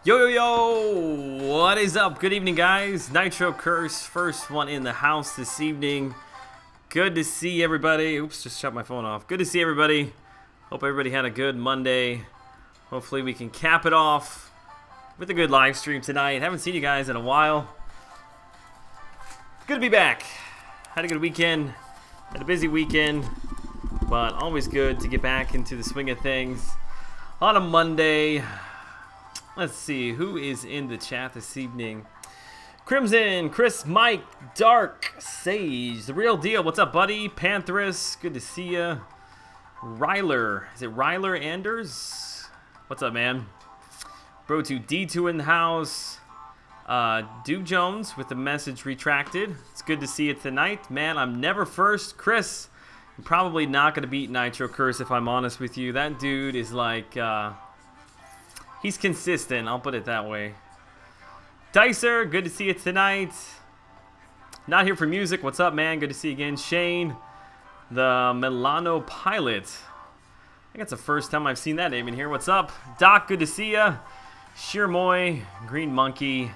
Yo, yo, yo! What is up? Good evening, guys. Nitro Curse, first one in the house this evening. Good to see everybody. Oops, just shut my phone off. Good to see everybody. Hope everybody had a good Monday. Hopefully we can cap it off with a good live stream tonight. Haven't seen you guys in a while. Good to be back. Had a good weekend. Had a busy weekend. But always good to get back into the swing of things on a Monday. Let's see, who is in the chat this evening? Crimson, Chris, Mike, Dark, Sage, The Real Deal. What's up, buddy? Pantherus, good to see ya. Ryler, is it Ryler Anders? What's up, man? Bro, to D2 in the house. Duke Jones with the message retracted. It's good to see you tonight. Man, I'm never first. Chris, I'm probably not going to beat Nitro Curse if I'm honest with you. That dude is like... he's consistent, I'll put it that way. Dicer, good to see you tonight. Not here for music. What's up, man? Good to see you again. Shane, the Milano Pilot. I think that's the first time I've seen that name in here. What's up? Doc, good to see ya. Sheermoy, Green Monkey.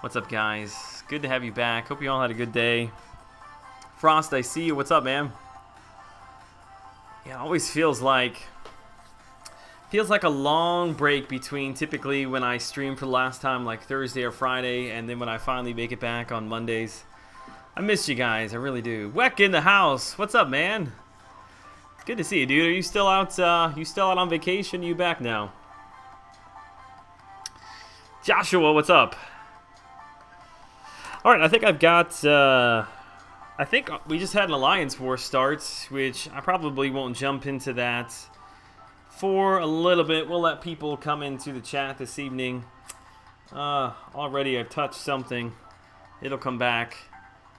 What's up, guys? Good to have you back. Hope you all had a good day. Frost, I see you. What's up, man? Yeah, it always feels like a long break between typically when I stream for the last time, like Thursday or Friday, and then when I finally make it back on Mondays. I miss you guys, I really do. Weck in the house, what's up, man? Good to see you, dude. Are you still out? You still out on vacation? You back now? Joshua, what's up? All right, I think I've got. I think we just had an Alliance War start, which I probably won't jump into that for a little bit. We'll let people come into the chat this evening. Already I've touched something. It'll come back.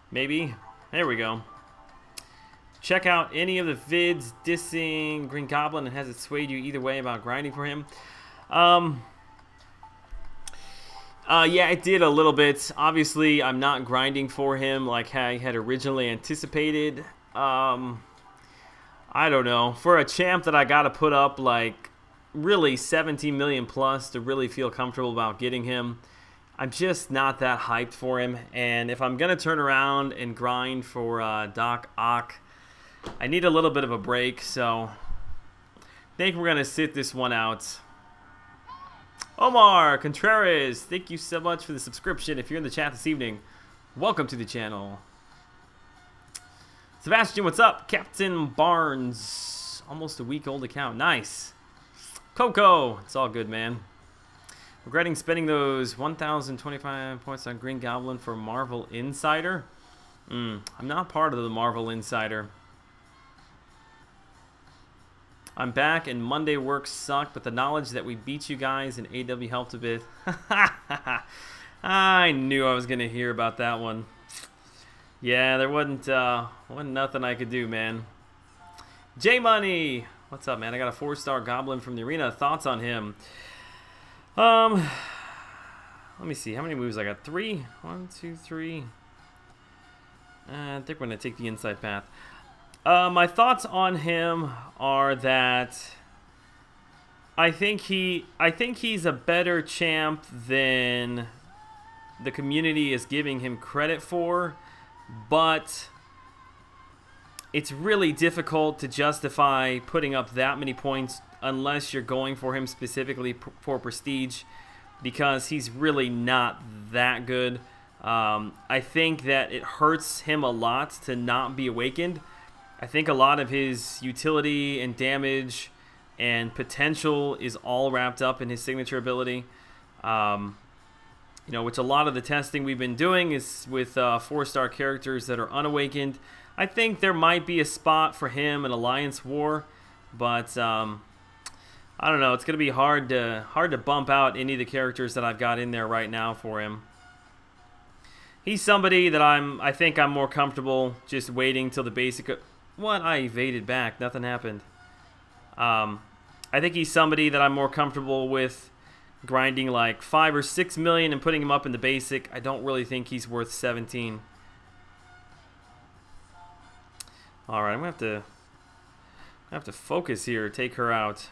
Maybe. There we go. Check out any of the vids dissing Green Goblin, and has it swayed you either way about grinding for him? Yeah, it did a little bit. Obviously, I'm not grinding for him like I had originally anticipated. I don't know. For a champ that I got to put up like really 17 million plus to really feel comfortable about getting him, I'm just not that hyped for him. And if I'm going to turn around and grind for Doc Ock, I need a little bit of a break. So I think we're going to sit this one out. Omar Contreras, thank you so much for the subscription. If you're in the chat this evening, welcome to the channel. Sebastian, what's up? Captain Barnes, almost a week-old account. Nice. Coco, it's all good, man. Regretting spending those 1,025 points on Green Goblin for Marvel Insider. I'm not part of the Marvel Insider. I'm back, and Monday work sucked, but the knowledge that we beat you guys in AW helped a bit. I knew I was going to hear about that one. Yeah, there wasn't nothing I could do, man. J-Money! What's up, man? I got a 4-star Goblin from the arena. Thoughts on him? Let me see. How many moves I got? 3? 1, 2, 3. I think we're going to take the inside path. My thoughts on him are that I think he's a better champ than the community is giving him credit for. But it's really difficult to justify putting up that many points unless you're going for him specifically for prestige, because he's really not that good. I think that it hurts him a lot to not be awakened. I think a lot of his utility and damage and potential is all wrapped up in his signature ability. You know, which a lot of the testing we've been doing is with 4-star characters that are unawakened. I think there might be a spot for him in Alliance War, but I don't know. It's going to be hard to bump out any of the characters that I've got in there right now for him. He's somebody that I think I'm more comfortable just waiting till the basic. What? I evaded back. Nothing happened. I think he's somebody that I'm more comfortable with grinding like 5 or 6 million and putting him up in the basic. I don't really think he's worth 17. All right, I'm gonna have to focus here. Take her out.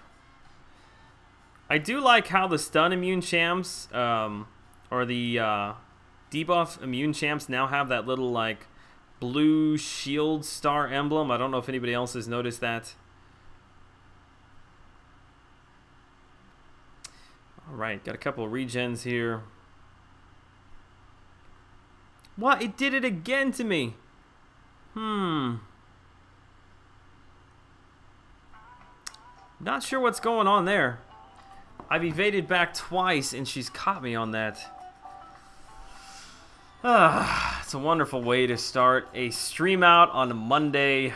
I do like how the stun immune champs, or the debuff immune champs now have that little like blue shield star emblem. I don't know if anybody else has noticed that. Alright, got a couple of regens here. What? It did it again to me. Not sure what's going on there. I've evaded back twice and she's caught me on that. It's a wonderful way to start a stream out on a Monday.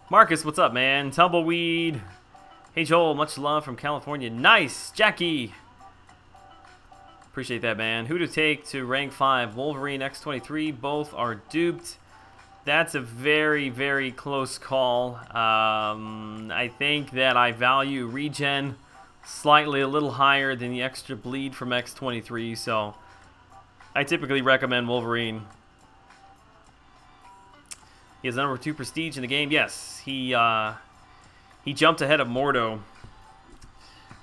Marcus, what's up, man? Tumbleweed. Hey, Joel, much love from California. Nice, Jackie. Appreciate that, man. Who to take to rank 5? Wolverine, X-23. Both are duped. That's a very, very close call. I think that I value regen slightly a little higher than the extra bleed from X-23, so I typically recommend Wolverine. He has number 2 prestige in the game. Yes, he jumped ahead of Mordo.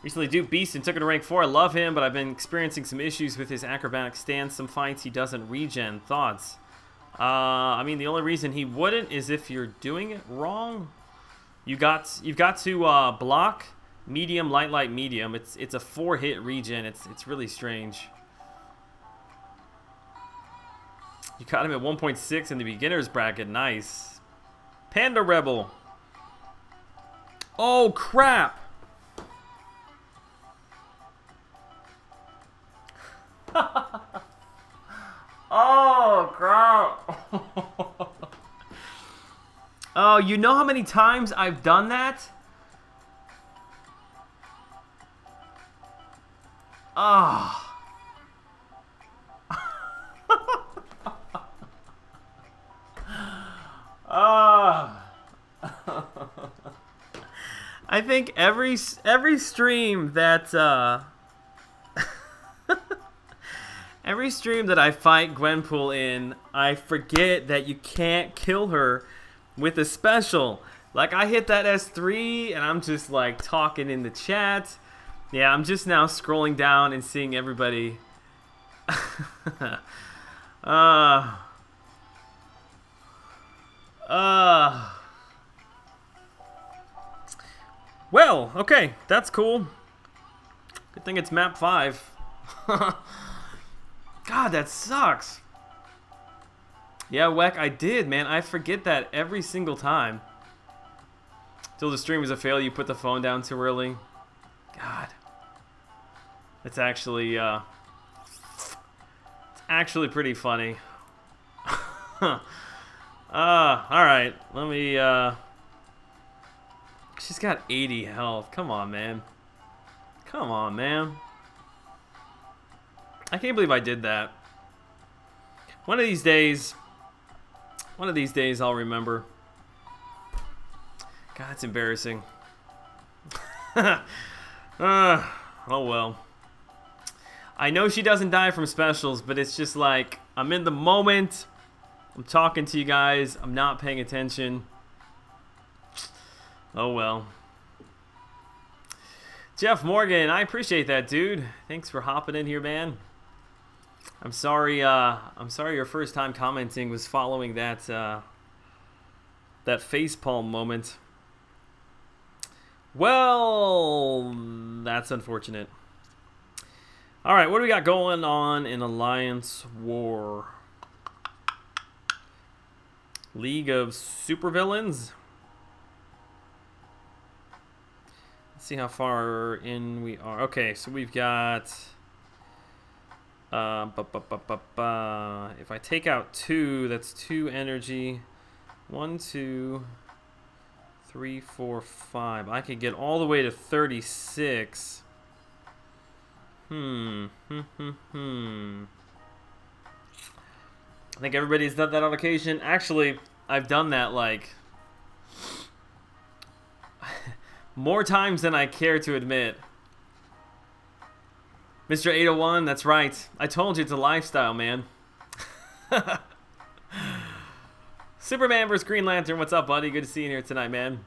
Recently duped Beast and took it to rank 4. I love him, but I've been experiencing some issues with his acrobatic stance. Some fights he doesn't regen. Thoughts? I mean, the only reason he wouldn't is if you're doing it wrong. You've got to block medium, light, medium. It's a 4-hit regen. It's really strange. You caught him at 1.6 in the beginner's bracket. Nice. Panda Rebel. Oh, crap. Oh, crap. Oh, you know how many times I've done that? Oh. I think every stream that every stream that I fight Gwenpool in, I forget that you can't kill her with a special. Like, I hit that S3 and I'm just like talking in the chat. Yeah, I'm just now scrolling down and seeing everybody. Well, okay, that's cool. Good thing it's map 5. God, that sucks. Yeah, Weck, I did, man. I forget that every single time. Till the stream is a fail, you put the phone down too early. God. It's actually pretty funny. Alright. Let me, She's got 80 health. Come on, man. Come on, man. I can't believe I did that. One of these days I'll remember. God, it's embarrassing. Oh well. I know she doesn't die from specials, but it's just like, I'm in the moment. I'm talking to you guys. I'm not paying attention. Oh well. Jeff Morgan, I appreciate that, dude. Thanks for hopping in here, man. I'm sorry your first time commenting was following that that facepalm moment. Well, that's unfortunate. All right, what do we got going on in Alliance War? League of Supervillains. Let's see how far in we are. Okay, so we've got if I take out 2, that's 2 energy. 1, 2, 3, 4, 5. I could get all the way to 36. I think everybody's done that on occasion. Actually, I've done that like more times than I care to admit. Mr. 801, that's right. I told you it's a lifestyle, man. Superman vs. Green Lantern. What's up, buddy? Good to see you here tonight, man.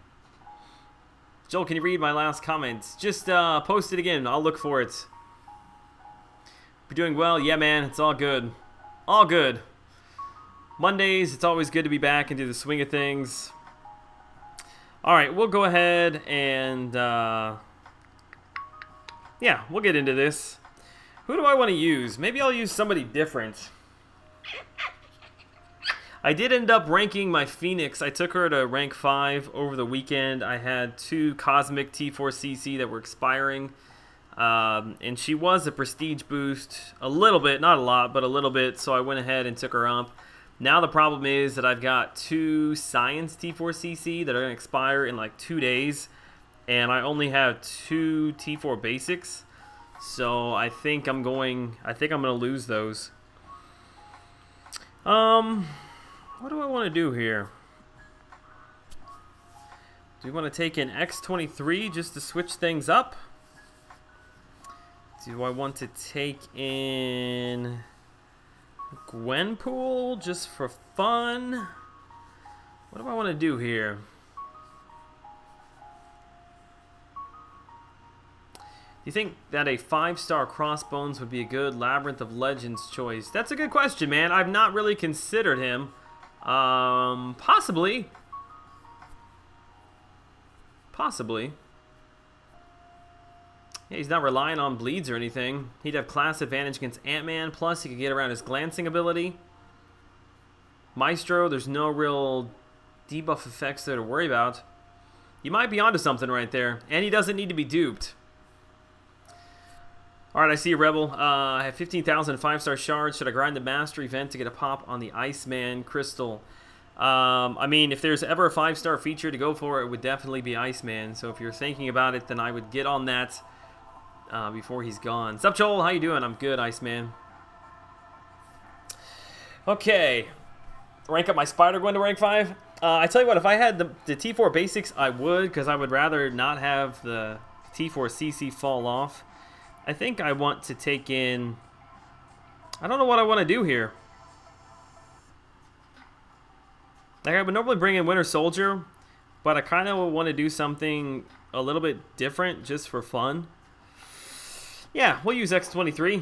Joel, can you read my last comments? Just post it again. I'll look for it. You're doing well? Yeah, man. It's all good. All good. Mondays, it's always good to be back and do the swing of things. Alright, we'll go ahead and... yeah, we'll get into this. Who do I want to use? Maybe I'll use somebody different. I did end up ranking my Phoenix. I took her to rank 5 over the weekend. I had 2 Cosmic T4CC that were expiring. And she was a prestige boost. A little bit, not a lot, but a little bit. So I went ahead and took her up. Now the problem is that I've got 2 Science T4CC that are going to expire in like 2 days. And I only have 2 T4 Basics. So I think I'm going to lose those. What do I want to do here? Do you want to take an X-23 just to switch things up? Do I want to take in Gwenpool just for fun? What do I want to do here? Do you think that a 5-star Crossbones would be a good Labyrinth of Legends choice? That's a good question, man. I've not really considered him. Possibly. Possibly. Yeah, he's not relying on bleeds or anything. He'd have class advantage against Ant-Man. Plus, he could get around his glancing ability. Maestro, there's no real debuff effects there to worry about. You might be onto something right there. And he doesn't need to be duped. Alright, I see a Rebel. I have 15,000 5-star shards. Should I grind the Master event to get a pop on the Iceman Crystal? I mean, if there's ever a 5-star feature to go for, it would definitely be Iceman. So if you're thinking about it, then I would get on that before he's gone. What's up, Joel? How you doing? I'm good, Iceman. Okay. Rank up my Spider-Gwen to rank 5? I tell you what, if I had the T4 Basics, I would, because I would rather not have the T4 CC fall off. I think I want to take in... I don't know what I want to do here. Like, I would normally bring in Winter Soldier, but I kind of want to do something a little bit different just for fun. Yeah, we'll use X-23.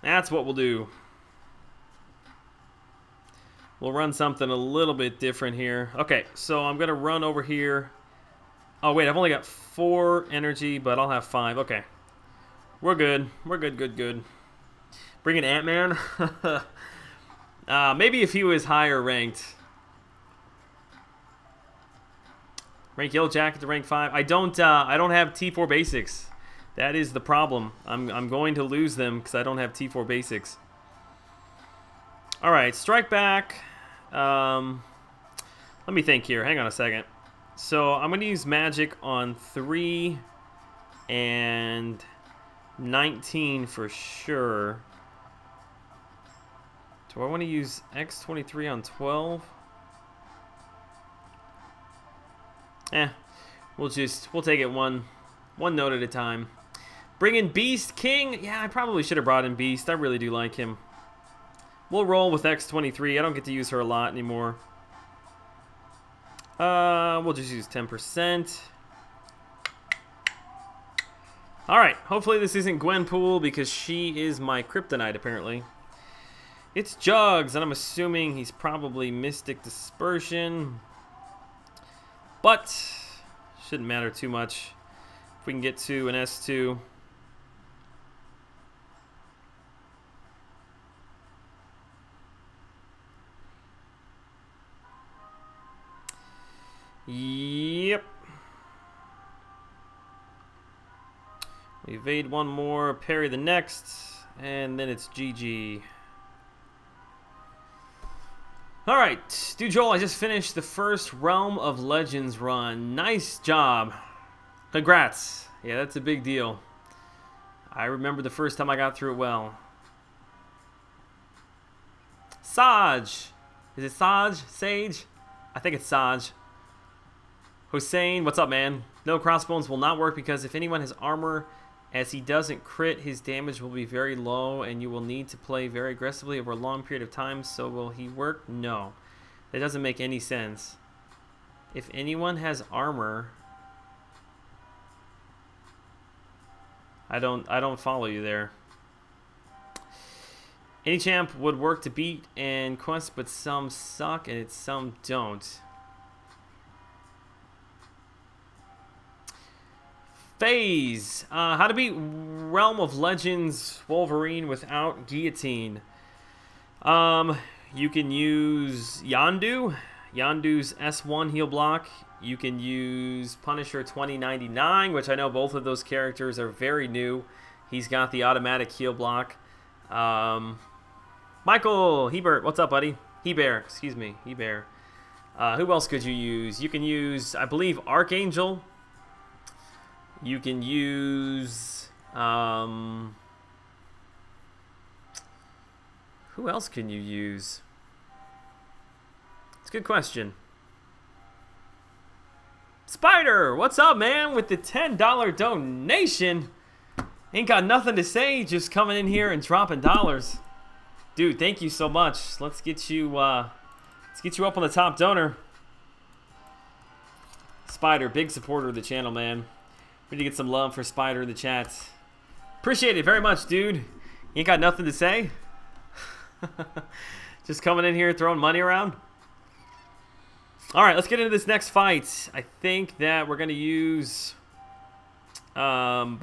That's what we'll do. We'll run something a little bit different here. Okay, so I'm going to run over here. Oh, wait, I've only got 4 energy, but I'll have 5. Okay. We're good. We're good, good, good. Bring in Ant-Man. Maybe if he was higher ranked. Rank Yellow Jacket to rank 5. I don't have T4 Basics. That is the problem. I'm going to lose them because I don't have T4 Basics. Alright, Strike Back. Let me think here. Hang on a second. So I'm going to use Magic on 3 and 19 for sure. Do I want to use X-23 on 12? We'll take it one note at a time. Bring in Beast King. Yeah, I probably should have brought in Beast. I really do like him. We'll roll with X-23. I don't get to use her a lot anymore. We'll just use 10%. Alright, hopefully this isn't Gwenpool because she is my kryptonite apparently. It's Jugs, and I'm assuming he's probably Mystic Dispersion. But, shouldn't matter too much. If we can get to an S2. Yep. We evade one more, parry the next, and then it's GG. Alright, dude Joel, I just finished the first Realm of Legends run. Nice job. Congrats. Yeah, that's a big deal. I remember the first time I got through it well. Saj. Is it Saj? Sage? I think it's Saj. Hussein, what's up, man? No, Crossbones will not work because if anyone has armor As he doesn't crit, his damage will be very low, and you will need to play very aggressively over a long period of time. So will he work? No. That doesn't make any sense. If anyone has armor... I don't follow you there. Any champ would work to beat and quest, but some suck and some don't. Phase. How to beat Realm of Legends Wolverine without guillotine. You can use Yondu. Yondu's S1 heal block. You can use Punisher 2099, which I know both of those characters are very new. He's got the automatic heal block. Michael Hebert, what's up, buddy? Hebert, excuse me, Hebert. Who else could you use? You can use, I believe, Archangel. You can use... who else can you use? It's a good question. Spider, what's up, man? With the $10 donation. Ain't got nothing to say, just coming in here and dropping dollars. Dude, thank you so much. Let's get you up on the top donor. Spider, big supporter of the channel, man. We need to get some love for Spider in the chat. Appreciate it very much, dude. You ain't got nothing to say? Just coming in here throwing money around? Alright, let's get into this next fight. I think that we're going to use... Let's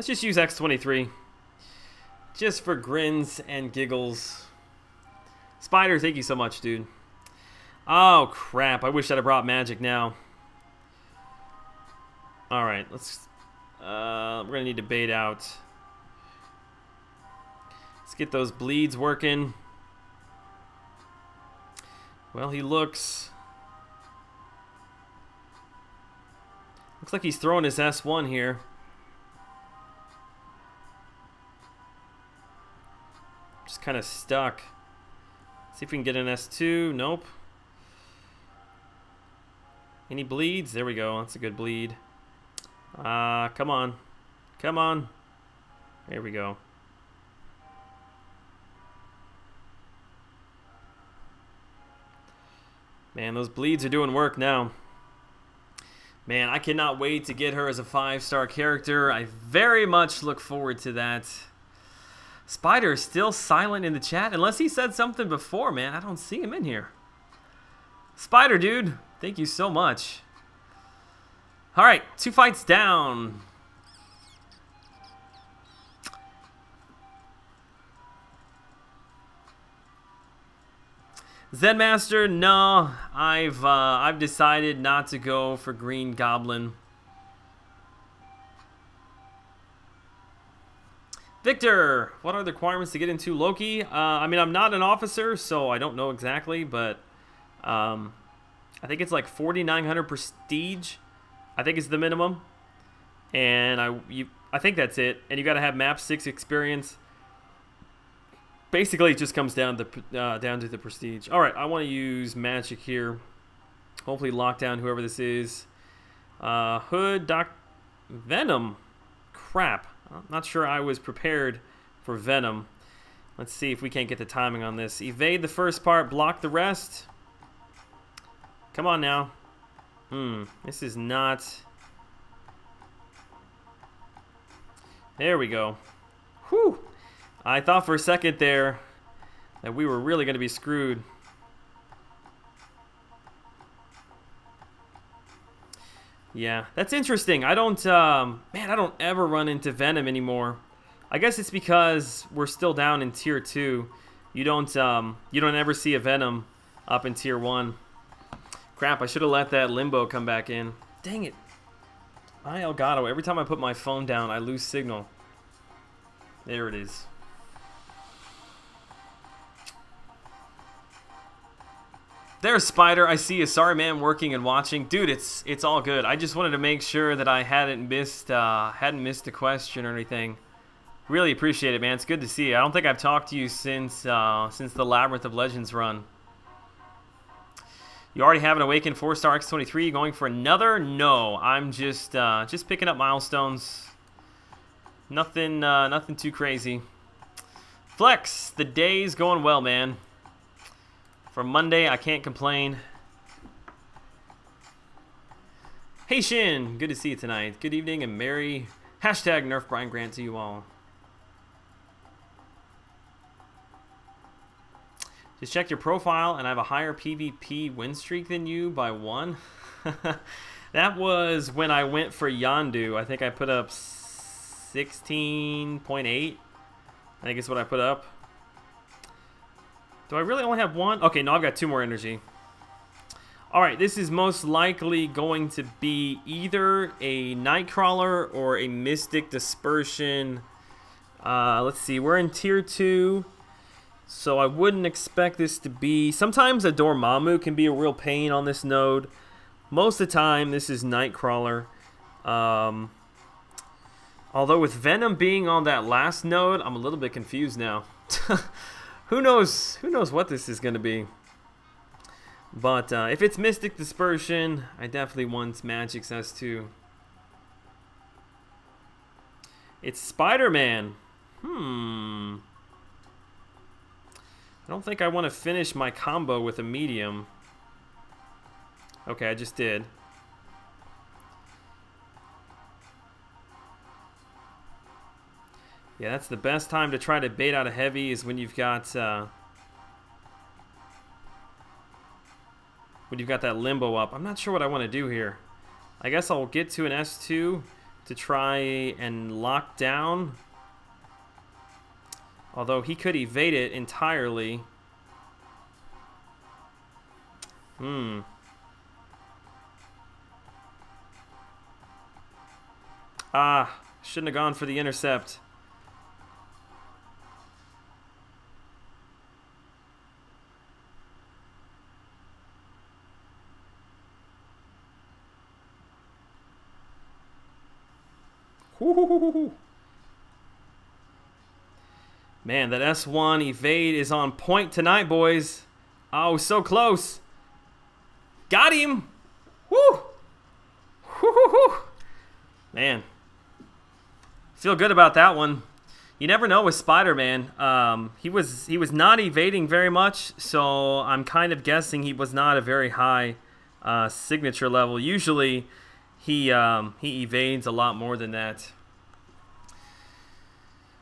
just use X-23. Just for grins and giggles. Spider, thank you so much, dude. Oh, crap. I wish I'd have brought magic now. Alright, let's... we're going to need to bait out. Let's get those bleeds working. Well, he looks like he's throwing his S1 here. Just kind of stuck. See if we can get an S2. Nope. Any bleeds? There we go. That's a good bleed. Come on. Come on. There we go. Man, those bleeds are doing work now. Man, I cannot wait to get her as a 5-star character. I very much look forward to that. Spider is still silent in the chat. Unless he said something before, man. I don't see him in here. Spider, dude. Thank you so much. Alright, 2 fights down. Zenmaster, no, I've decided not to go for Green Goblin. Victor, what are the requirements to get into Loki? I mean, I'm not an officer, so I don't know exactly, but I think it's like 4,900 prestige. I think it's the minimum, and I think that's it. And you got to have map 6 experience. Basically, it just comes down to the prestige. All right, I want to use magic here. Hopefully, lock down whoever this is. Hood, Venom. Crap. I'm not sure I was prepared for Venom. Let's see if we can't get the timing on this. Evade the first part, block the rest. Come on now. This is not... There we go. Whew. I thought for a second there that we were really going to be screwed. Yeah, that's interesting. I don't, man, I don't ever run into Venom anymore. I guess it's because we're still down in Tier 2. You don't ever see a Venom up in Tier 1. Crap, I should have let that Limbo come back in. Dang it. My Elgato, every time I put my phone down, I lose signal. There it is. There's Spider. I see you. Sorry, man, working and watching. Dude, it's all good. I just wanted to make sure that I hadn't missed a question or anything. Really appreciate it, man. It's good to see you. I don't think I've talked to you since the Labyrinth of Legends run. You already have an Awakened 4-star X-23. Going for another? No, I'm just picking up milestones. Nothing, nothing too crazy. Flex, the day's going well, man. For Monday, I can't complain. Hey Shin, good to see you tonight. Good evening and merry hashtag Nerf Brian Grant to you all. Just check your profile and I have a higher PvP win streak than you by 1. That was when I went for Yondu. I think I put up 16.8. I think is what I put up. Do I really only have 1? Okay, no, I've got 2 more energy. Alright, this is most likely going to be either a Nightcrawler or a Mystic Dispersion. Let's see, we're in Tier 2. So I wouldn't expect this to be... Sometimes a Dormammu can be a real pain on this node. Most of the time, this is Nightcrawler. Although with Venom being on that last node, I'm a little bit confused now. Who knows what this is going to be. But if it's Mystic Dispersion, I definitely want Magic's S2. It's Spider-Man. I don't think I want to finish my combo with a medium. Okay, I just did. Yeah, that's the best time to try to bait out a heavy is when you've got that limbo up. I'm not sure what I want to do here. I guess I'll get to an S2 to try and lock down. Although he could evade it entirely. Shouldn't have gone for the intercept. Man, that S1 evade is on point tonight, boys. Oh, so close. Got him. Woo! Woo-hoo-hoo. Man, feel good about that one. You never know with Spider-Man. He was not evading very much, so I'm kind of guessing he was not a very high signature level. Usually, he evades a lot more than that.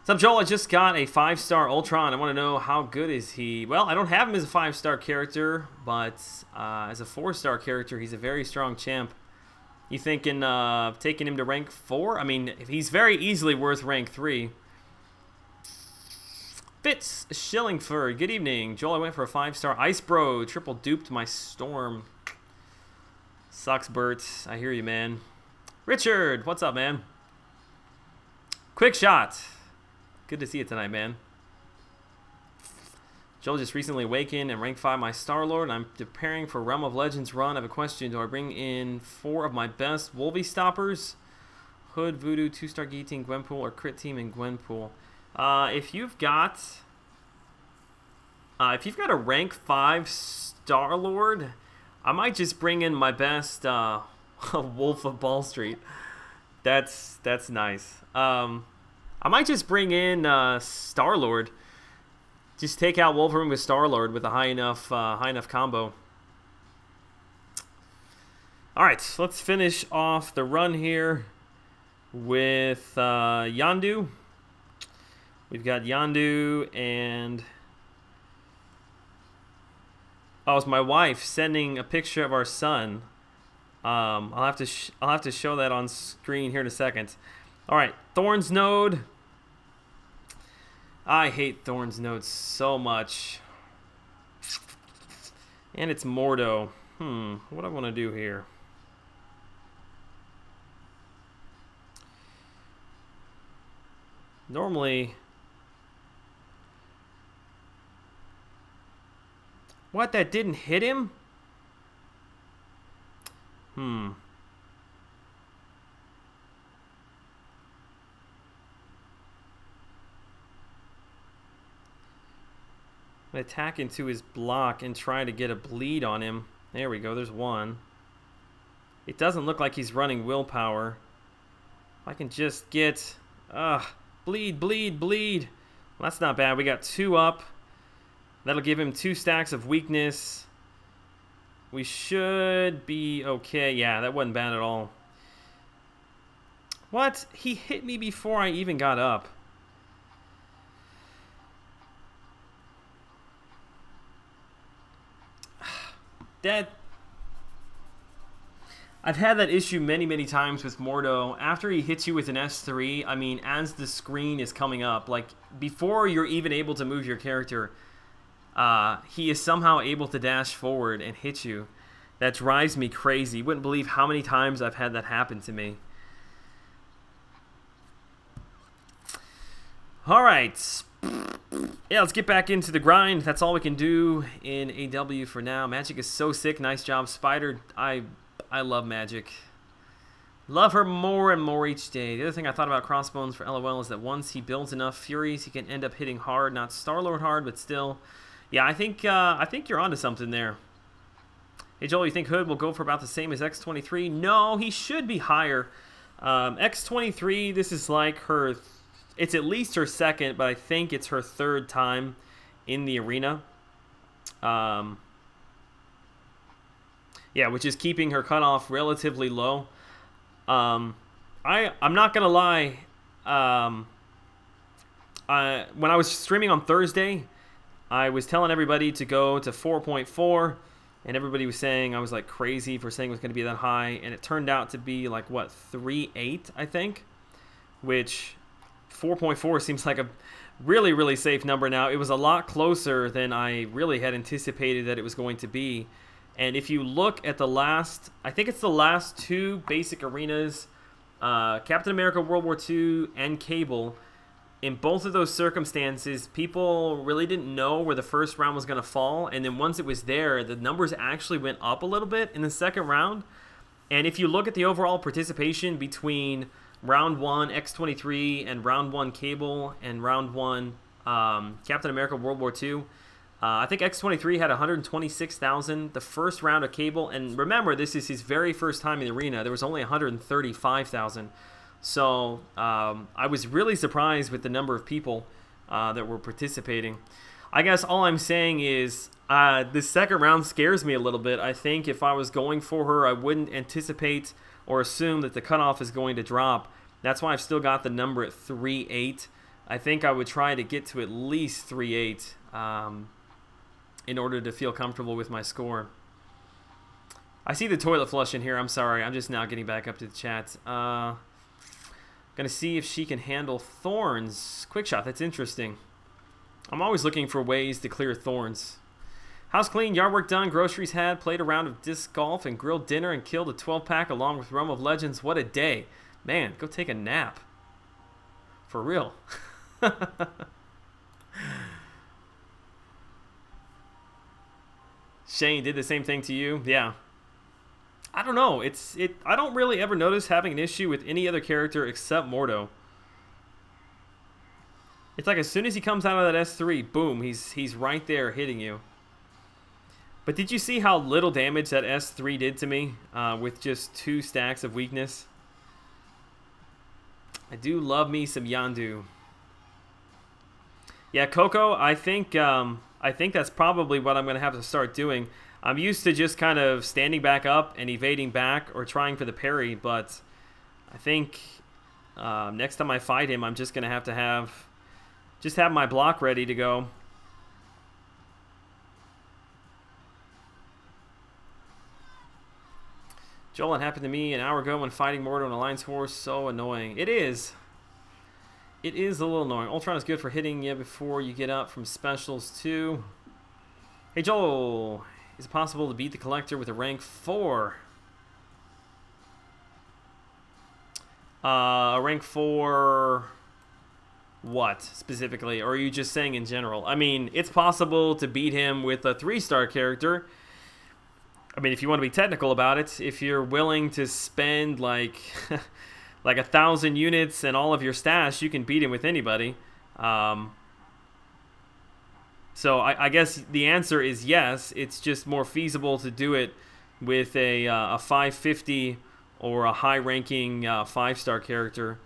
What's up, Joel? I just got a 5-star Ultron. I want to know how good is he. Well, I don't have him as a 5-star character, but as a 4-star character, he's a very strong champ. You thinking taking him to rank 4? I mean, he's very easily worth rank 3. Fitz Schillingford, good evening. Joel, I went for a 5-star Ice Bro. Triple duped my Storm. Sucks, Bert. I hear you, man. Richard, what's up, man? Quick shot. Good to see you tonight, man. Joel just recently awakened and rank 5 my Star-Lord. I'm preparing for Realm of Legends run. I have a question. Do I bring in 4 of my best Wolvie stoppers? Hood, Voodoo, 2-star Guillotine, Gwenpool, or Crit Team in Gwenpool? If you've got a rank 5 Star-Lord, I might just bring in my best Wolf of Ball Street. That's nice. I might just bring in Star-Lord. Just take out Wolverine with Star-Lord with a high enough combo. All right, let's finish off the run here with Yondu. We've got Yondu and it's my wife sending a picture of our son. I'll have to show that on screen here in a second. All right, Thorns node. I hate Thorns node so much. And it's Mordo. What do I want to do here? Normally... What, that didn't hit him? Attack into his block and try to get a bleed on him. There we go. There's one. It doesn't look like he's running willpower. If I can just get... bleed, bleed, bleed. Well, that's not bad. We got 2 up. That'll give him 2 stacks of weakness. We should be okay. Yeah, that wasn't bad at all. What? He hit me before I even got up. That... I've had that issue many, many times with Mordo. After he hits you with an S3, I mean, as the screen is coming up, like, before you're even able to move your character, he is somehow able to dash forward and hit you. That drives me crazy. You wouldn't believe how many times I've had that happen to me. All right. Yeah, let's get back into the grind. That's all we can do in AW for now. Magic is so sick. Nice job, Spider. I love Magic. Love her more and more each day. The other thing I thought about Crossbones for LOL is that once he builds enough Furies, he can end up hitting hard. Not Star-Lord hard, but still. Yeah, I think you're onto something there. Hey, Joel, you think Hood will go for about the same as X-23? No, he should be higher. X-23, this is like her... It's at least her second, but I think it's her 3rd time in the arena. Yeah, which is keeping her cutoff relatively low. I'm not gonna lie. When I was streaming on Thursday, I was telling everybody to go to 4.4, and everybody was saying I was like crazy for saying it was going to be that high, and it turned out to be like what, 3.8, I think, which 4.4 seems like a really, really safe number now. It was a lot closer than I really had anticipated that it was going to be. And if you look at the last, I think it's the last 2 basic arenas, Captain America World War II and Cable, in both of those circumstances, people really didn't know where the first round was going to fall. And then once it was there, the numbers actually went up a little bit in the second round. And if you look at the overall participation between round 1 X-23 and round 1 Cable and round 1 Captain America World War II, I think X-23 had 126,000 the first round of Cable, and remember, this is his very first time in the arena. There was only 135,000. So I was really surprised with the number of people that were participating. I guess all I'm saying is this second round scares me a little bit. I think if I was going for her, I wouldn't anticipate or assume that the cutoff is going to drop. That's why I've still got the number at 3.8. I think I would try to get to at least 3.8 in order to feel comfortable with my score. I see the toilet flush in here. I'm sorry. I'm just now getting back up to the chat. Gonna see if she can handle Thorns. Quick shot. That's interesting. I'm always looking for ways to clear Thorns. House clean, yard work done, groceries had, played a round of disc golf and grilled dinner and killed a 12-pack along with Realm of Legends. What a day. Man, go take a nap. For real. Shane did the same thing to you? Yeah. I don't know. I don't really ever notice having an issue with any other character except Mordo. It's like as soon as he comes out of that S3, boom, he's right there hitting you. But did you see how little damage that S3 did to me with just 2 stacks of weakness? I do love me some Yandu. Yeah, Coco, I think that's probably what I'm going to have to start doing. I'm used to just kind of standing back up and evading back or trying for the parry, but I think next time I fight him, I'm just going to have my block ready to go. Joel, it happened to me an hour ago when fighting Mordo in Alliance War. So annoying. It is. It is a little annoying. Ultron is good for hitting you before you get up from specials too. Hey Joel, is it possible to beat the Collector with a rank 4? A rank 4 what specifically? Or are you just saying in general? I mean, it's possible to beat him with a 3-star character. I mean, if you want to be technical about it, if you're willing to spend like 1,000 units and all of your stash, you can beat him with anybody. So I guess the answer is yes. It's just more feasible to do it with a 550 or a high-ranking 5-star character.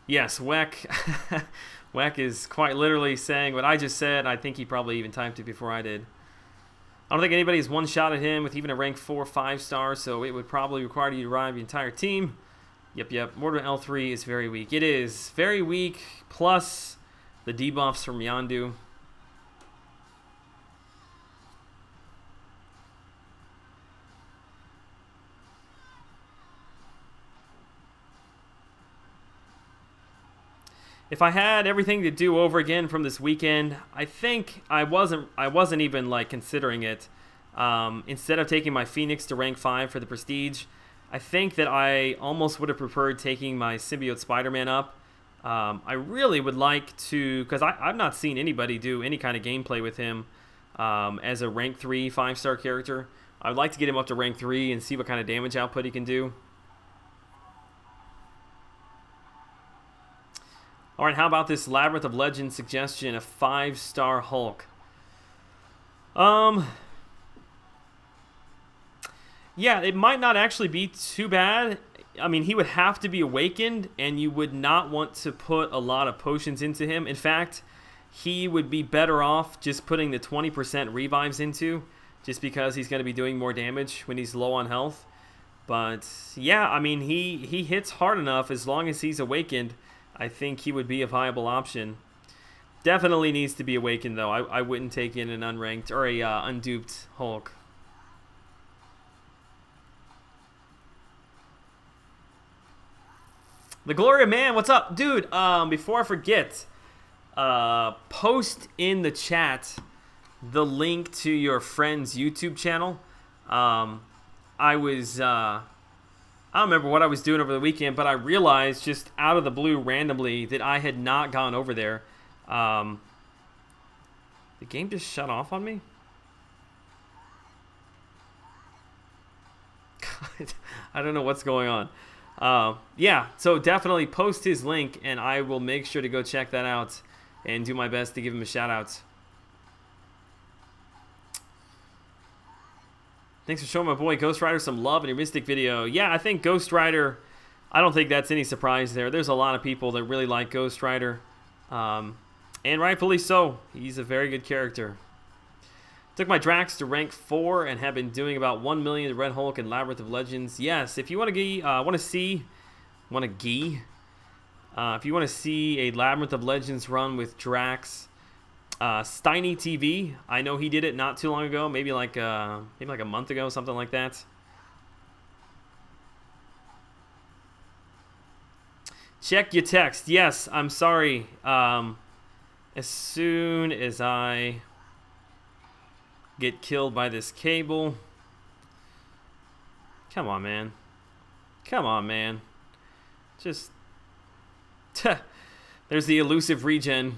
Yes, Weck. Weck is quite literally saying what I just said. I think he probably even typed it before I did. I don't think anybody's one-shotted him with even a rank 4 5-star, so it would probably require you to revive the entire team. Yep. Mordo L3 is very weak. It is very weak, plus the debuffs from Yondu. If I had everything to do over again from this weekend, I think I wasn't even like considering it. Instead of taking my Phoenix to rank 5 for the prestige, I think that I almost would have preferred taking my Symbiote Spider-Man up. I really would like to, because I've not seen anybody do any kind of gameplay with him as a rank 3 5-star character. I would like to get him up to rank 3 and see what kind of damage output he can do. Alright, how about this Labyrinth of Legends suggestion, a 5-star Hulk? Yeah, it might not actually be too bad. I mean, he would have to be awakened, and you would not want to put a lot of potions into him. In fact, he would be better off just putting the 20% revives into, just because he's going to be doing more damage when he's low on health. But, yeah, I mean, he hits hard enough as long as he's awakened. I think he would be a viable option. Definitely needs to be awakened, though. I wouldn't take in an unranked or a unduped Hulk. The Gloria Man, what's up? Dude, before I forget, post in the chat the link to your friend's YouTube channel. I don't remember what I was doing over the weekend, but I realized just out of the blue randomly that I had not gone over there. The game just shut off on me? God, I don't know what's going on. Yeah, so definitely post his link, and I will make sure to go check that out and do my best to give him a shout out. Thanks for showing my boy Ghost Rider some love in your Mystic video. Yeah, I think Ghost Rider, I don't think that's any surprise there. There's a lot of people that really like Ghost Rider. And rightfully so. He's a very good character. Took my Drax to rank 4 and have been doing about 1 million Red Hulk and Labyrinth of Legends. Yes, if you want to see a Labyrinth of Legends run with Drax, Steiny TV, I know he did it not too long ago, maybe like a month ago, something like that. Check your text. Yes, I'm sorry. As soon as I get killed by this cable. Come on, man. Come on, man. Just there's the elusive regen.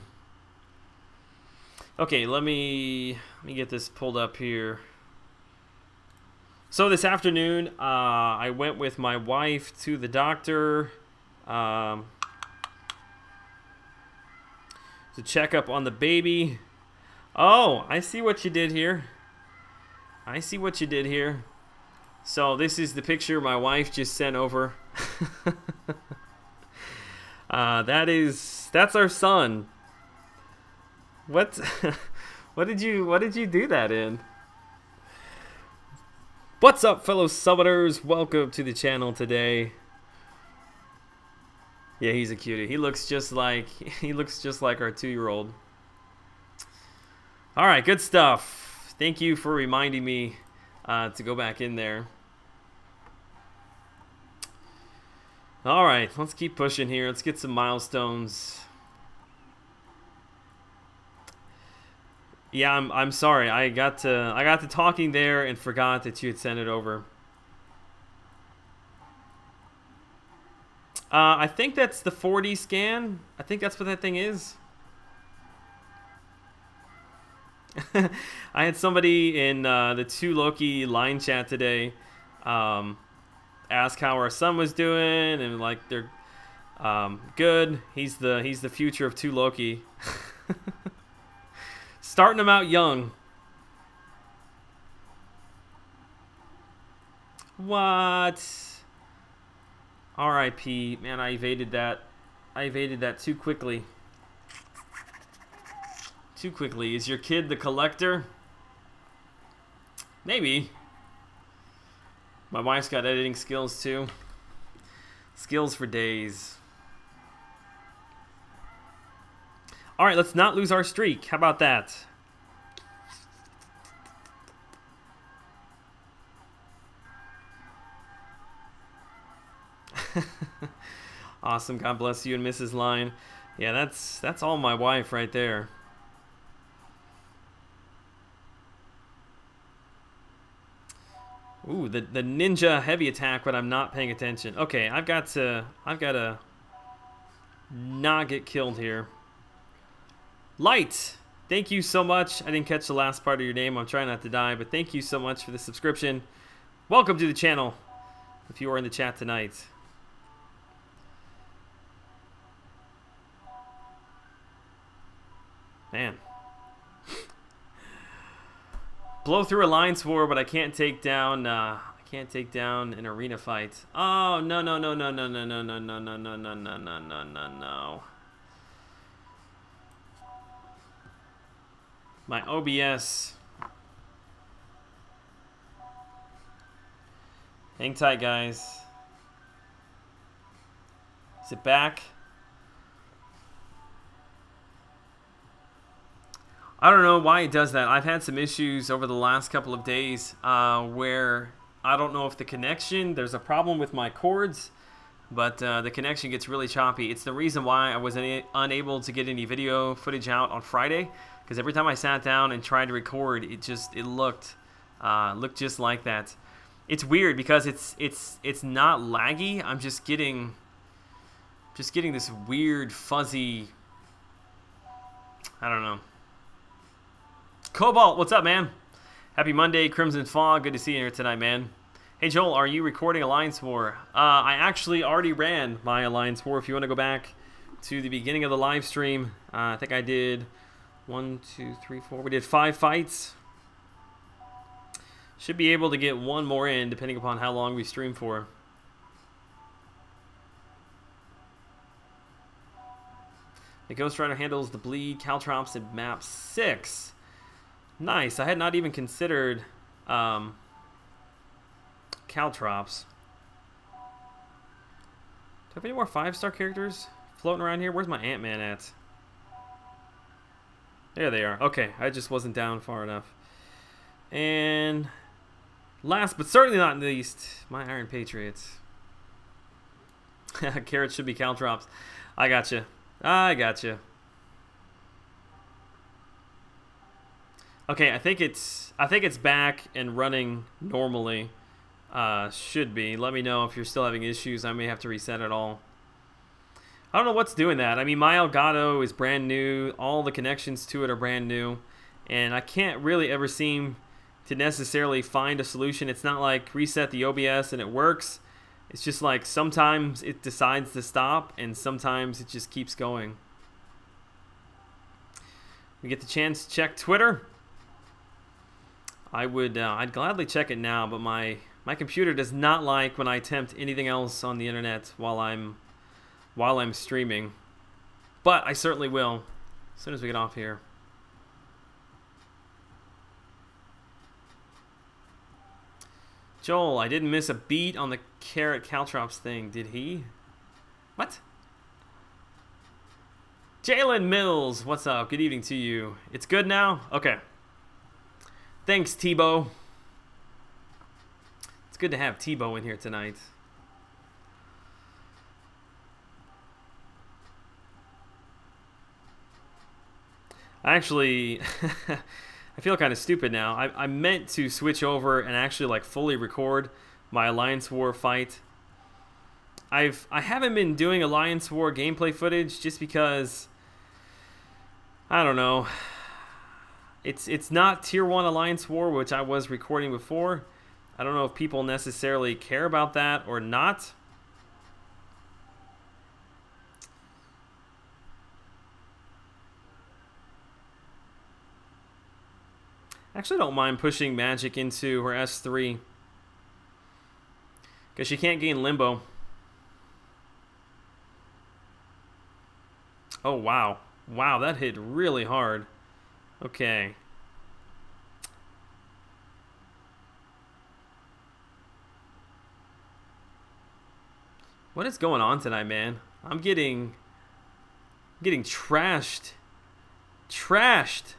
Okay, let me get this pulled up here. So this afternoon, I went with my wife to the doctor to check up on the baby. Oh, I see what you did here. I see what you did here. So this is the picture my wife just sent over. That's our son. What did you do that in? What's up, fellow summoners? Welcome to the channel today. Yeah, he's a cutie. He looks just like our 2-year-old. All right, good stuff. Thank you for reminding me to go back in there. All right, let's keep pushing here. Let's get some milestones. Yeah, I'm sorry. I got to talking there and forgot that you had sent it over. I think that's the 4D scan. I think that's what that thing is. I had somebody in the 2 Loki line chat today ask how our son was doing, and like they're good. He's the future of 2 Loki. Starting him out young. What? R.I.P. Man, I evaded that. I evaded that too quickly. Too quickly. Is your kid the collector? Maybe. My wife's got editing skills too. Skills for days. Alright, let's not lose our streak. How about that? Awesome. God bless you and Mrs. Line. Yeah, that's all my wife right there. Ooh, the ninja heavy attack when I'm not paying attention. Okay, I've got to not get killed here. Light, thank you so much. I didn't catch the last part of your name. I'm trying not to die, but thank you so much for the subscription. Welcome to the channel if you are in the chat tonight. Man. Blow through Alliance War, but I can't take down an arena fight. Oh, no. My OBS. Hang tight, guys. Is it back? I don't know why it does that. I've had some issues over the last couple of days where I don't know if the connection, there's a problem with my cords, but the connection gets really choppy. It's the reason why I was unable to get any video footage out on Friday, because every time I sat down and tried to record, it looked just like that. It's weird because it's not laggy. I'm just getting this weird fuzzy, I don't know. Cobalt, what's up, man? Happy Monday, Crimson Fog. Good to see you here tonight, man. Hey, Joel, are you recording Alliance War? I actually already ran my Alliance War. If you want to go back to the beginning of the live stream, I think I did 1, 2, 3, 4. We did 5 fights. Should be able to get 1 more in, depending upon how long we stream for. The Ghost Rider handles the bleed, caltrops, and map 6. Nice. I had not even considered caltrops. Do I have any more 5-star characters floating around here? Where's my Ant-Man at? There they are. Okay, I just wasn't down far enough. And last but certainly not least, my Iron Patriots. Carrots should be caltrops. I gotcha. I gotcha. Okay, I think it's back and running normally. Should be. Let me know if you're still having issues. I may have to reset it all. I don't know what's doing that. I mean, my Elgato is brand new. All the connections to it are brand new. And I can't really ever seem to necessarily find a solution. It's not like reset the OBS and it works. It's just like sometimes it decides to stop and sometimes it just keeps going. We get the chance to check Twitter. I'd gladly check it now, but my computer does not like when I attempt anything else on the internet while I'm streaming. But I certainly will as soon as we get off here. Joel, I didn't miss a beat on the carrot caltrops thing, did he? What? Jalen Mills, what's up? Good evening to you. It's good now? Okay. Thanks, Tebow. It's good to have Tebow in here tonight. Actually, I feel kind of stupid now. I meant to switch over and actually like fully record my Alliance War fight. I haven't been doing Alliance War gameplay footage just because I don't know. It's not Tier 1 Alliance War, which I was recording before. I don't know if people necessarily care about that or not. Actually, don't mind pushing Magic into her S3 because she can't gain Limbo. Oh, wow. Wow, that hit really hard. Okay. What is going on tonight, man? I'm getting trashed. Trashed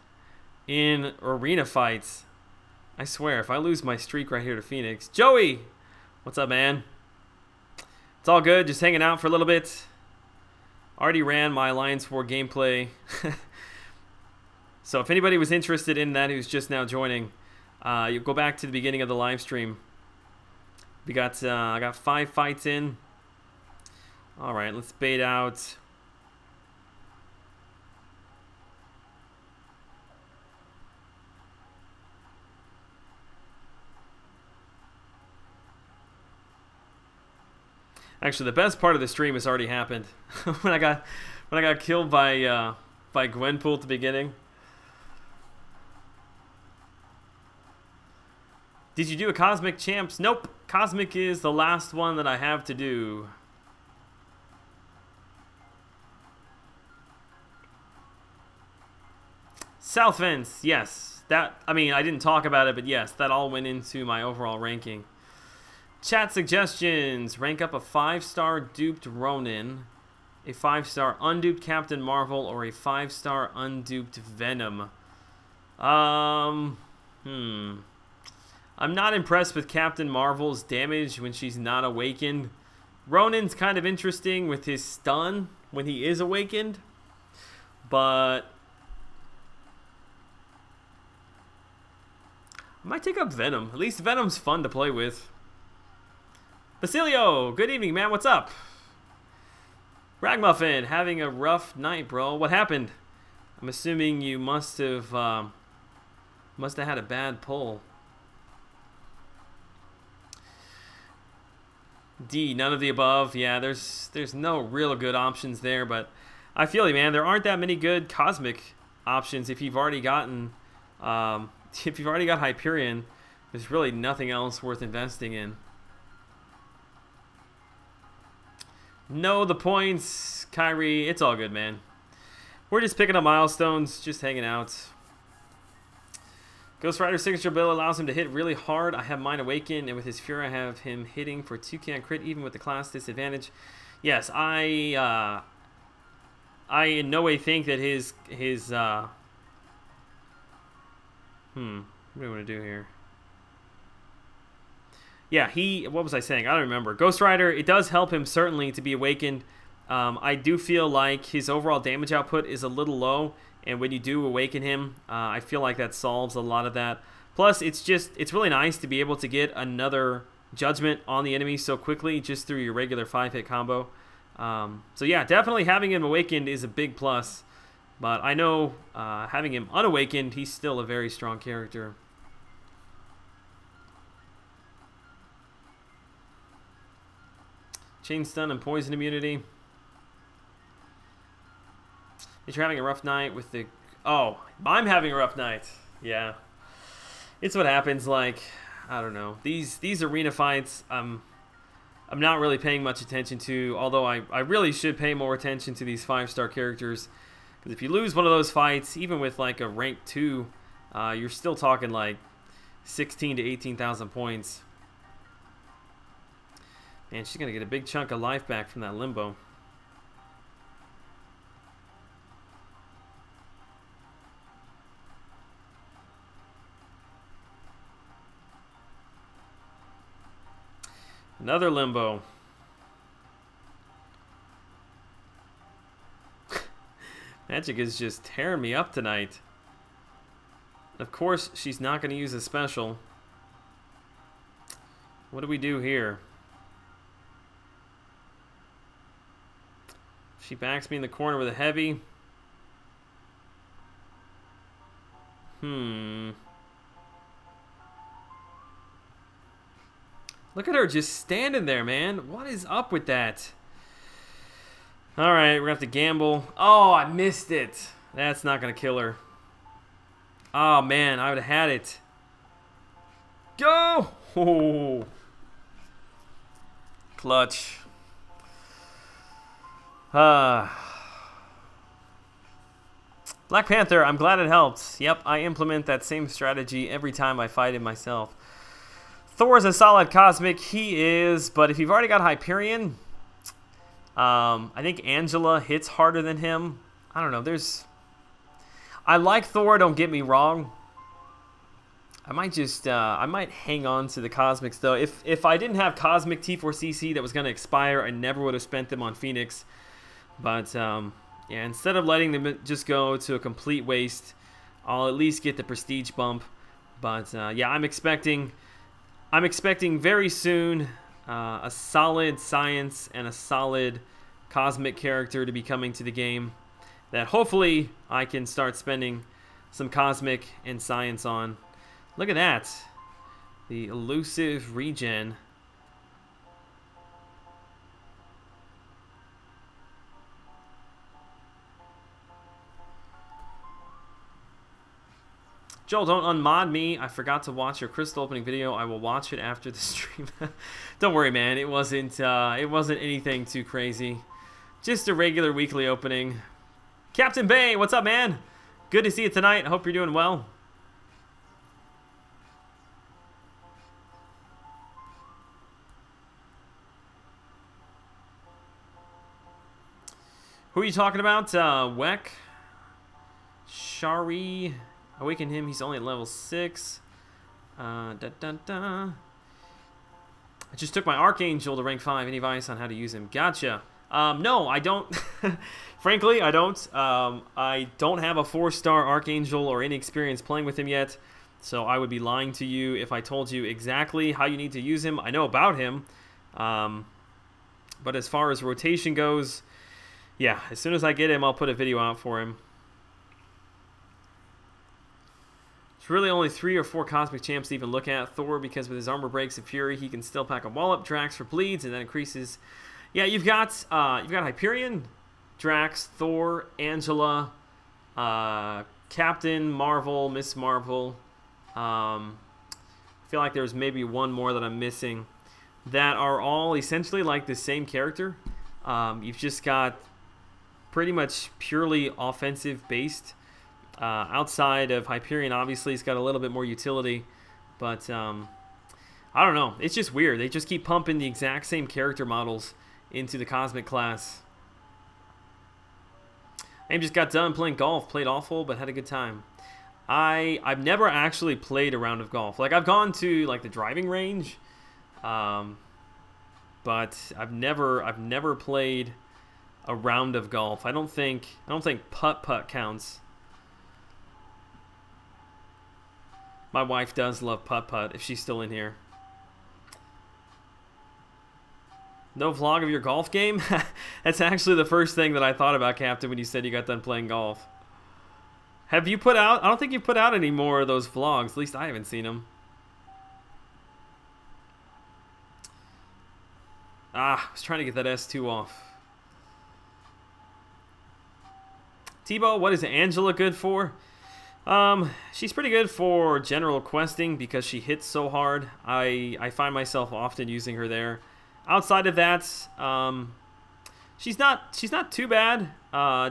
in arena fights. I swear, if I lose my streak right here to Phoenix. Joey! What's up, man? It's all good, just hanging out for a little bit. Already ran my Alliance War gameplay. So if anybody was interested in that who's just now joining, you go back to the beginning of the live stream. We got I got 5 fights in. All right, let's bait out. Actually, the best part of the stream has already happened. when I got killed by Gwenpool at the beginning. Did you do a Cosmic Champs? Nope. Cosmic is the last one that I have to do. South Fence, yes. That, I mean, I didn't talk about it, but yes, that all went into my overall ranking. Chat suggestions. Rank up a 5-star duped Ronin, a 5-star unduped Captain Marvel, or a 5-star unduped Venom. I'm not impressed with Captain Marvel's damage when she's not awakened. Ronin's kind of interesting with his stun when he is awakened, but I might take up Venom. At least Venom's fun to play with. Basilio, good evening, man. What's up? Ragmuffin, having a rough night, bro. What happened? I'm assuming you must have had a bad pull. D, none of the above. Yeah, there's no real good options there, but I feel you, man. There aren't that many good Cosmic options if you've already gotten if you've already got Hyperion. There's really nothing else worth investing in. No, the points, Kyrie. It's all good, man. We're just picking up milestones, just hanging out. Ghost Rider's signature ability allows him to hit really hard. I have mine awakened, and with his Fury, I have him hitting for 2 crit, even with the class disadvantage. Yes, I in no way think that his what do we want to do here? Yeah, what was I saying? I don't remember. Ghost Rider, it does help him certainly to be awakened. I do feel like his overall damage output is a little low, and when you do awaken him, I feel like that solves a lot of that. Plus, it's really nice to be able to get another judgment on the enemy so quickly just through your regular 5-hit combo. So yeah, definitely having him awakened is a big plus. But I know having him unawakened, he's still a very strong character. Chain stun and poison immunity. If you're having a rough night with the... Oh, I'm having a rough night. Yeah. It's what happens, like, I don't know. These arena fights, I'm not really paying much attention to, although I really should pay more attention to these 5-star characters. Because if you lose one of those fights, even with like a rank 2, you're still talking like 16 to 18,000 points. Man, she's going to get a big chunk of life back from that Limbo. Another Limbo. Magic is just tearing me up tonight. Of course, she's not going to use a special. What do we do here? She backs me in the corner with a heavy. Look at her just standing there, man. What is up with that? All right, we're going to have to gamble. Oh, I missed it. That's not going to kill her. Oh, man, I would have had it. Go! Oh. Clutch. Black Panther, I'm glad it helped. Yep, I implement that same strategy every time I fight him myself. Thor's a solid cosmic. He is, but if you've already got Hyperion, I think Angela hits harder than him. I don't know. I like Thor, don't get me wrong. I might just, I might hang on to the Cosmics, though. If I didn't have Cosmic T4CC that was going to expire, I never would have spent them on Phoenix. But, yeah, instead of letting them just go to a complete waste, I'll at least get the Prestige bump. But, yeah, I'm expecting very soon a solid Science and a solid Cosmic character to be coming to the game that hopefully I can start spending some Cosmic and Science on. Look at that. The elusive regen. Joel, don't unmod me. I forgot to watch your crystal opening video. I will watch it after the stream. Don't worry, man. It wasn't anything too crazy. Just a regular weekly opening. Captain Bay, what's up, man? Good to see you tonight. I hope you're doing well. Who are you talking about? Weck? Shari? Awaken him. He's only at level 6. I just took my Archangel to rank 5. Any advice on how to use him? Gotcha. No, I don't. Frankly, I don't. I don't have a 4-star Archangel or any experience playing with him yet. So I would be lying to you if I told you exactly how you need to use him. I know about him. But as far as rotation goes, yeah, as soon as I get him, I'll put a video out for him. It's really only 3 or 4 Cosmic Champs to even look at. Thor, because with his armor breaks and Fury, he can still pack a wallop. Drax for bleeds, and that increases. Yeah, you've got Hyperion, Drax, Thor, Angela, Captain Marvel, Miss Marvel. I feel like there's maybe one more that I'm missing that are all essentially like the same character. You've just got pretty much purely offensive based. Outside of Hyperion, obviously, it's got a little bit more utility. But, I don't know. It's just weird. They just keep pumping the exact same character models into the Cosmic class. I just got done playing golf. Played awful, but had a good time. I've never actually played a round of golf. Like, I've gone to, like, the driving range. But I've never played a round of golf. I don't think putt-putt counts. My wife does love putt-putt if she's still in here. No vlog of your golf game? That's actually the first thing that I thought about, Captain, when you said you got done playing golf. Have you put out? I don't think you've put out any more of those vlogs. At least I haven't seen them. I was trying to get that S2 off. Tebow, what is Angela good for? She's pretty good for general questing because she hits so hard. I find myself often using her there. Outside of that, she's not too bad.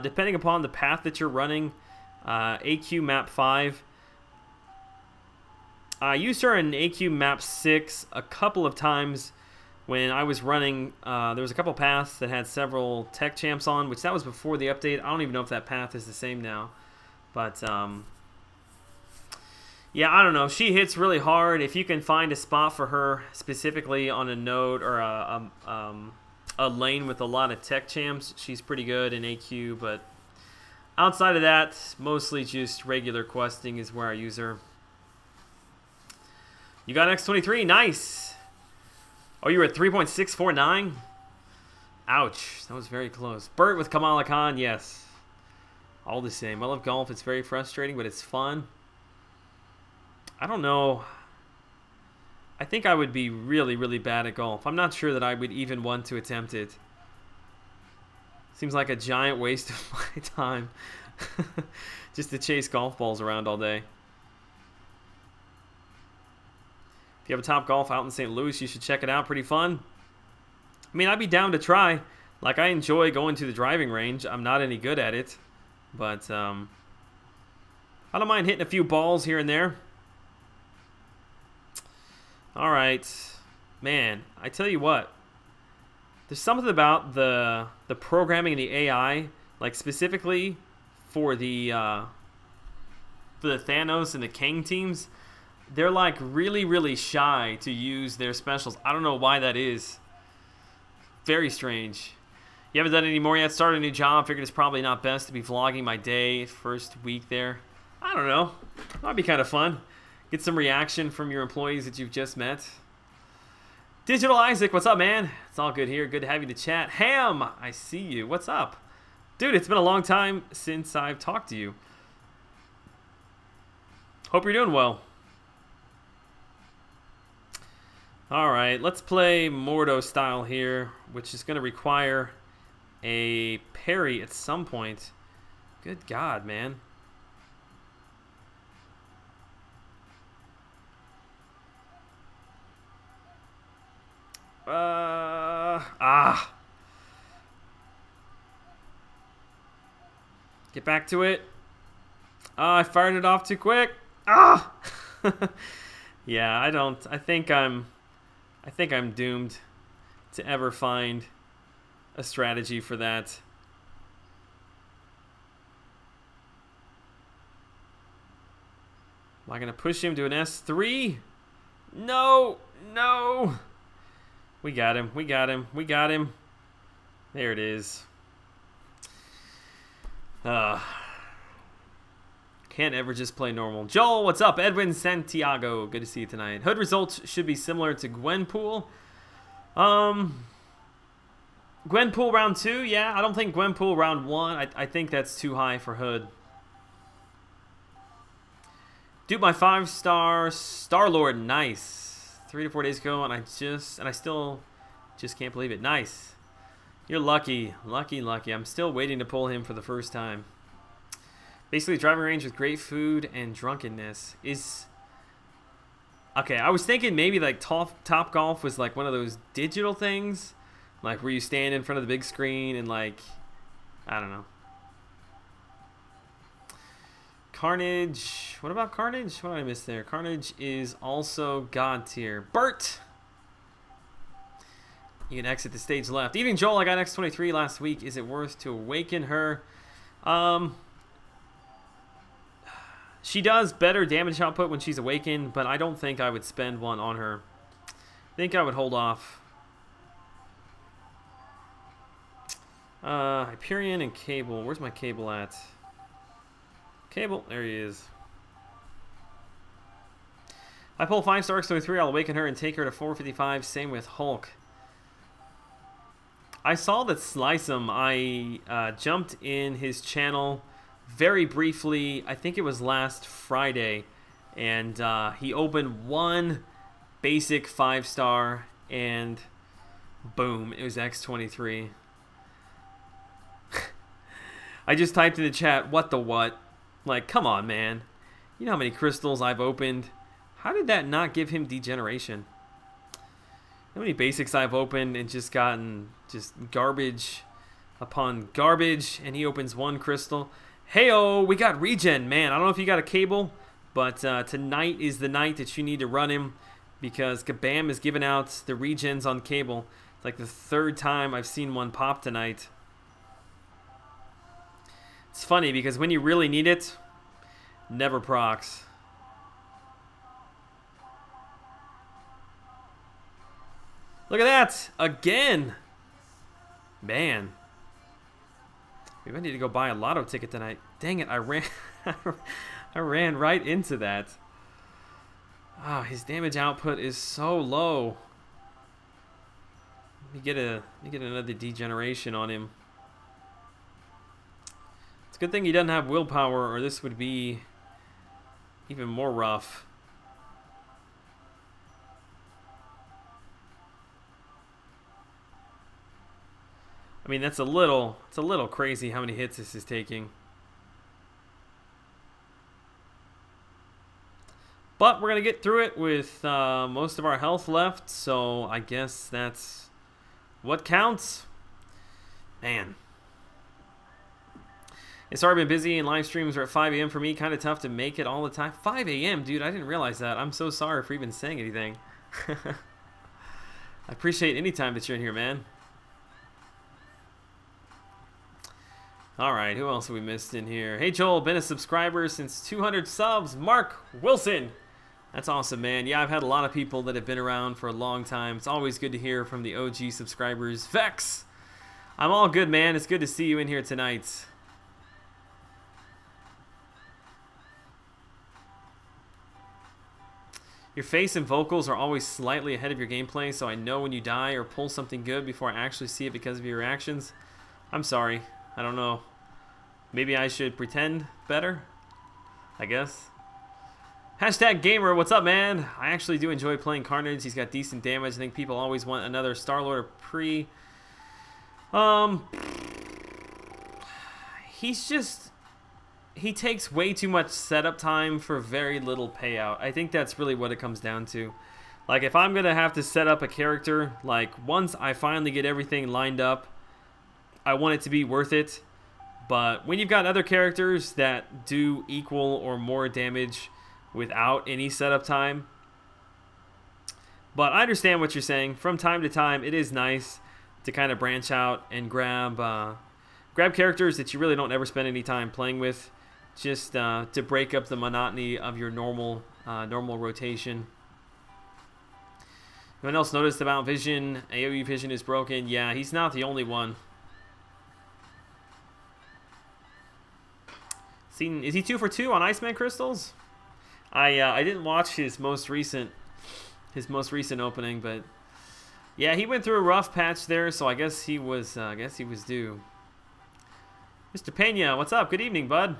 Depending upon the path that you're running. AQ map 5. I used her in AQ map 6 a couple of times when I was running. There was a couple paths that had several tech champs on, which that was before the update. I don't even know if that path is the same now. But, yeah, I don't know. She hits really hard. If you can find a spot for her specifically on a node or a lane with a lot of tech champs, she's pretty good in AQ. But outside of that, mostly just regular questing is where I use her. You got X-23. Nice. Oh, you were at 3.649? Ouch. That was very close. Bert with Kamala Khan. Yes. All the same. I love golf. It's very frustrating, but it's fun. I don't know. I think I would be really, really bad at golf. I'm not sure that I would even want to attempt it. Seems like a giant waste of my time. Just to chase golf balls around all day. If you have a Top Golf out in St. Louis, you should check it out. Pretty fun. I mean, I'd be down to try. Like, I enjoy going to the driving range. I'm not any good at it. But, I don't mind hitting a few balls here and there. Alright. Man, I tell you what. There's something about the programming and the AI, like specifically for the Thanos and the Kang teams. They're like really, really shy to use their specials. I don't know why that is. Very strange. You haven't done any more yet? Started a new job. Figured it's probably not best to be vlogging my day first week there. I don't know. Might be kind of fun. Get some reaction from your employees that you've just met. Digital Isaac, what's up, man? It's all good here. Good to have you to chat. Ham, I see you. What's up? Dude, it's been a long time since I've talked to you. Hope you're doing well. Alright, let's play Mordo style here, which is going to require a parry at some point. Good God, man. Get back to it. I fired it off too quick. Yeah, I think I'm doomed to ever find a strategy for that. Am I gonna push him to an S3? No, no. We got him. We got him. We got him. There it is. Can't ever just play normal. Joel, what's up? Edwin Santiago, good to see you tonight. Hood results should be similar to Gwenpool. Gwenpool round 2, yeah. I don't think Gwenpool round 1. I think that's too high for Hood. Dude, my 5-star Star-Lord, nice. 3 to 4 days ago, and I still just can't believe it. Nice. You're lucky. Lucky, lucky. I'm still waiting to pull him for the first time. Basically, driving range with great food and drunkenness is... Okay, I was thinking maybe like Top Golf was like one of those digital things. Like where you stand in front of the big screen and like... I don't know. Carnage. What about Carnage? What did I miss there? Carnage is also God tier. Bert! You can exit the stage left. Evening Joel, I got X-23 last week. Is it worth to awaken her? She does better damage output when she's awakened, but I don't think I would spend one on her. I think I would hold off. Hyperion and Cable. Where's my Cable at? Cable, there he is. I pull 5-star X-23, I'll awaken her and take her to 455. Same with Hulk. I saw that Slice'em. I jumped in his channel very briefly. I think it was last Friday, and he opened one basic 5-star, and boom, it was X-23. I just typed in the chat, what the what? Like, come on, man. You know how many crystals I've opened? How did that not give him degeneration? How many basics I've opened and just gotten just garbage upon garbage, and he opens one crystal. Heyo, we got regen, man. I don't know if you got a Cable, but tonight is the night that you need to run him because Kabam is giving out the regens on Cable. It's like the 3rd time I've seen one pop tonight. It's funny because when you really need it, never procs. Look at that! Again! Man. Maybe I need to go buy a lotto ticket tonight. Dang it, I ran I ran right into that. Ah, his damage output is so low. Let me get another degeneration on him. It's a good thing he doesn't have willpower, or this would be even more rough. I mean, it's a little crazy how many hits this is taking. But we're going to get through it with most of our health left, so I guess that's what counts. Man. It's already been busy, and live streams are at 5 a.m. for me. Kind of tough to make it all the time. 5 a.m., dude, I didn't realize that. I'm so sorry for even saying anything. I appreciate any time that you're in here, man. All right, who else have we missed in here? Hey, Joel, been a subscriber since 200 subs. Mark Wilson. That's awesome, man. Yeah, I've had a lot of people that have been around for a long time. It's always good to hear from the OG subscribers. Vex, I'm all good, man. It's good to see you in here tonight. Your face and vocals are always slightly ahead of your gameplay, so I know when you die or pull something good before I actually see it because of your reactions. I'm sorry. I don't know. Maybe I should pretend better, I guess. Hashtag gamer, what's up, man? I actually do enjoy playing Carnage. He's got decent damage. I think people always want another Star-Lord or Pre. He takes way too much setup time for very little payout. I think that's really what it comes down to. Like, if I'm gonna have to set up a character, like, once I finally get everything lined up, I want it to be worth it. But when you've got other characters that do equal or more damage without any setup time. But I understand what you're saying. From time to time, it is nice to kind of branch out and grab characters that you really don't ever spend any time playing with, just to break up the monotony of your normal rotation. Anyone else noticed about Vision? AoE Vision is broken. Yeah, he's not the only one. Is he 2 for 2 on Iceman Crystals? I didn't watch his most recent opening, but yeah, he went through a rough patch there, so I guess he was due. Mr. Pena, what's up? Good evening, bud.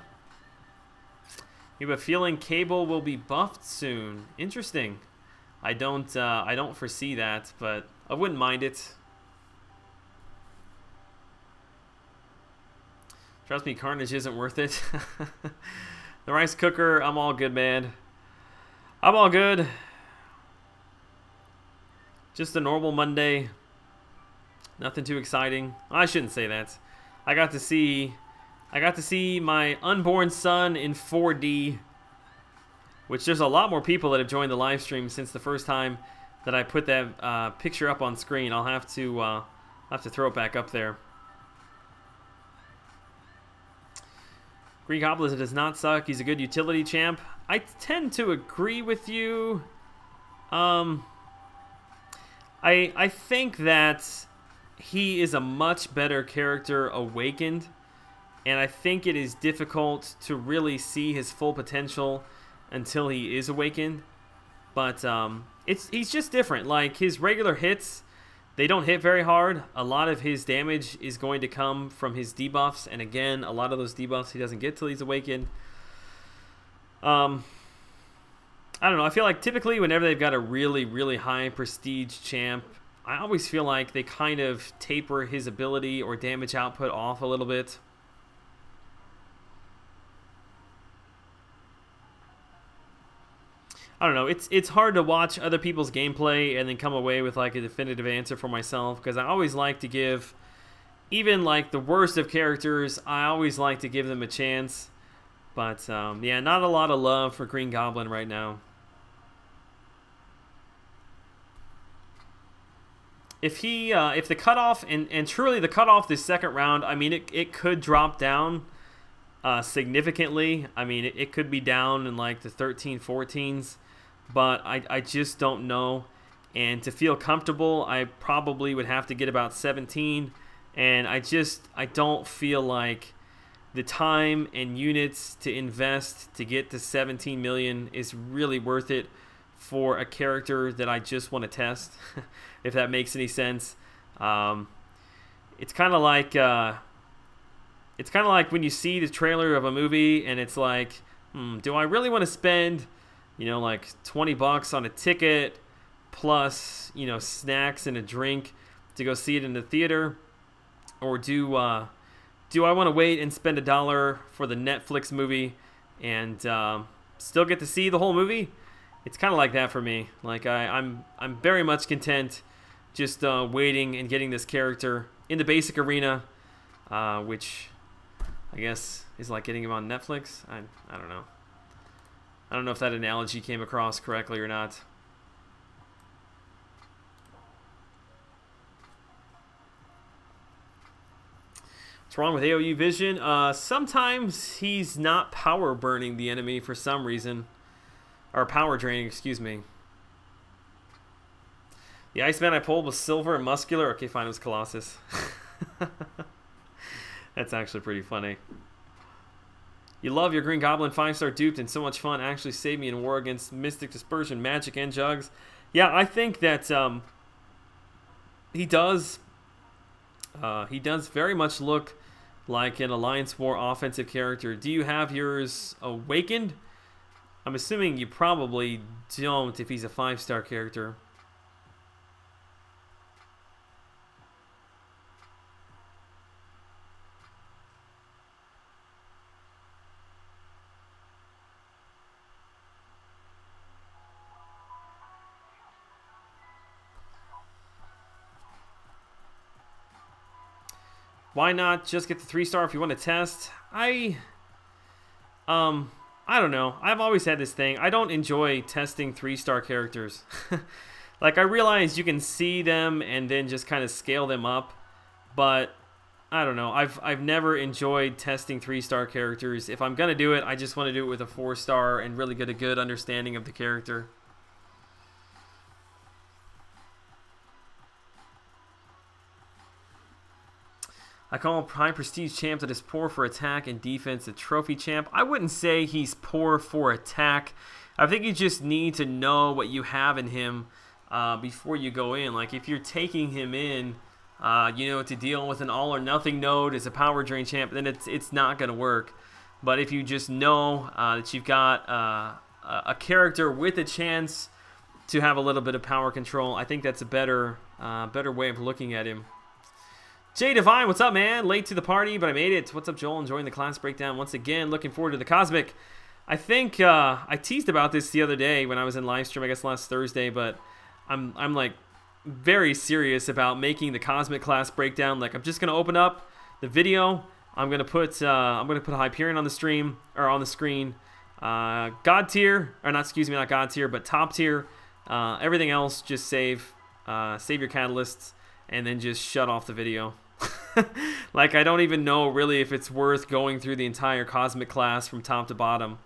You have a feeling Cable will be buffed soon. Interesting. I don't foresee that, but I wouldn't mind it. Trust me, Carnage isn't worth it. The rice cooker, I'm all good, man. I'm all good. Just a normal Monday. Nothing too exciting. I shouldn't say that. I got to see my unborn son in 4D, which there's a lot more people that have joined the live stream since the first time that I put that picture up on screen. I'll have to throw it back up there. Green Goblin does not suck. He's a good utility champ. I tend to agree with you. I think that he is a much better character awakened, and I think it is difficult to really see his full potential until he is awakened. But he's just different. Like, his regular hits, they don't hit very hard. A lot of his damage is going to come from his debuffs, and again, a lot of those debuffs he doesn't get till he's awakened. I don't know. I feel like typically whenever they've got a really, really high prestige champ, I always feel like they kind of taper his ability or damage output off a little bit. I don't know. It's hard to watch other people's gameplay and then come away with like a definitive answer for myself, because I always like to give, even like the worst of characters, I always like to give them a chance. But yeah, not a lot of love for Green Goblin right now. If the cutoff, and truly the cutoff this second round, I mean, it could drop down significantly. I mean, it could be down in like the 13, 14s, but I just don't know. And to feel comfortable, I probably would have to get about 17, and I don't feel like the time and units to invest to get to 17 million is really worth it for a character that I just want to test, if that makes any sense. It's kind of like when you see the trailer of a movie and it's like, do I really want to spend, you know, like 20 bucks on a ticket plus, you know, snacks and a drink to go see it in the theater? or do I want to wait and spend $1 for the Netflix movie and still get to see the whole movie? It's kind of like that for me. Like I'm very much content just waiting and getting this character in the basic arena, which I guess is like getting him on Netflix. I don't know. I don't know if that analogy came across correctly or not. What's wrong with AoE vision? Sometimes he's not power burning the enemy for some reason. Or power draining, excuse me. The Iceman I pulled was silver and muscular. Okay, fine, it was Colossus. That's actually pretty funny. You love your Green Goblin 5-star duped and so much fun. Actually saved me in war against Mystic Dispersion, Magic, and Jugs. Yeah, I think that he does very much look like an Alliance War offensive character. Do you have yours awakened? I'm assuming you probably don't if he's a 5-star character. Why not just get the 3-star if you want to test? I don't know. I've always had this thing. I don't enjoy testing 3-star characters. Like, I realize you can see them and then just kind of scale them up, but I don't know. I've never enjoyed testing 3-star characters. If I'm gonna do it, I just want to do it with a 4-star and really get a good understanding of the character. I call him high prestige champ that is poor for attack and defense, a trophy champ. I wouldn't say he's poor for attack. I think you just need to know what you have in him before you go in. Like if you're taking him in, you know, to deal with an all or nothing node as a power drain champ, then it's not going to work. But if you just know that you've got a character with a chance to have a little bit of power control, I think that's a better way of looking at him. Jay Divine, what's up, man? Late to the party, but I made it. What's up, Joel? Enjoying the class breakdown once again. Looking forward to the Cosmic. I think I teased about this the other day when I was in live stream, I guess last Thursday, but I'm like very serious about making the Cosmic class breakdown. Like I'm just gonna open up the video. I'm gonna put Hyperion on the stream or on the screen. God tier, or not? Excuse me, not God tier, but top tier. Everything else, just save your catalysts, and then just shut off the video. Like, I don't even know really if it's worth going through the entire Cosmic class from top to bottom.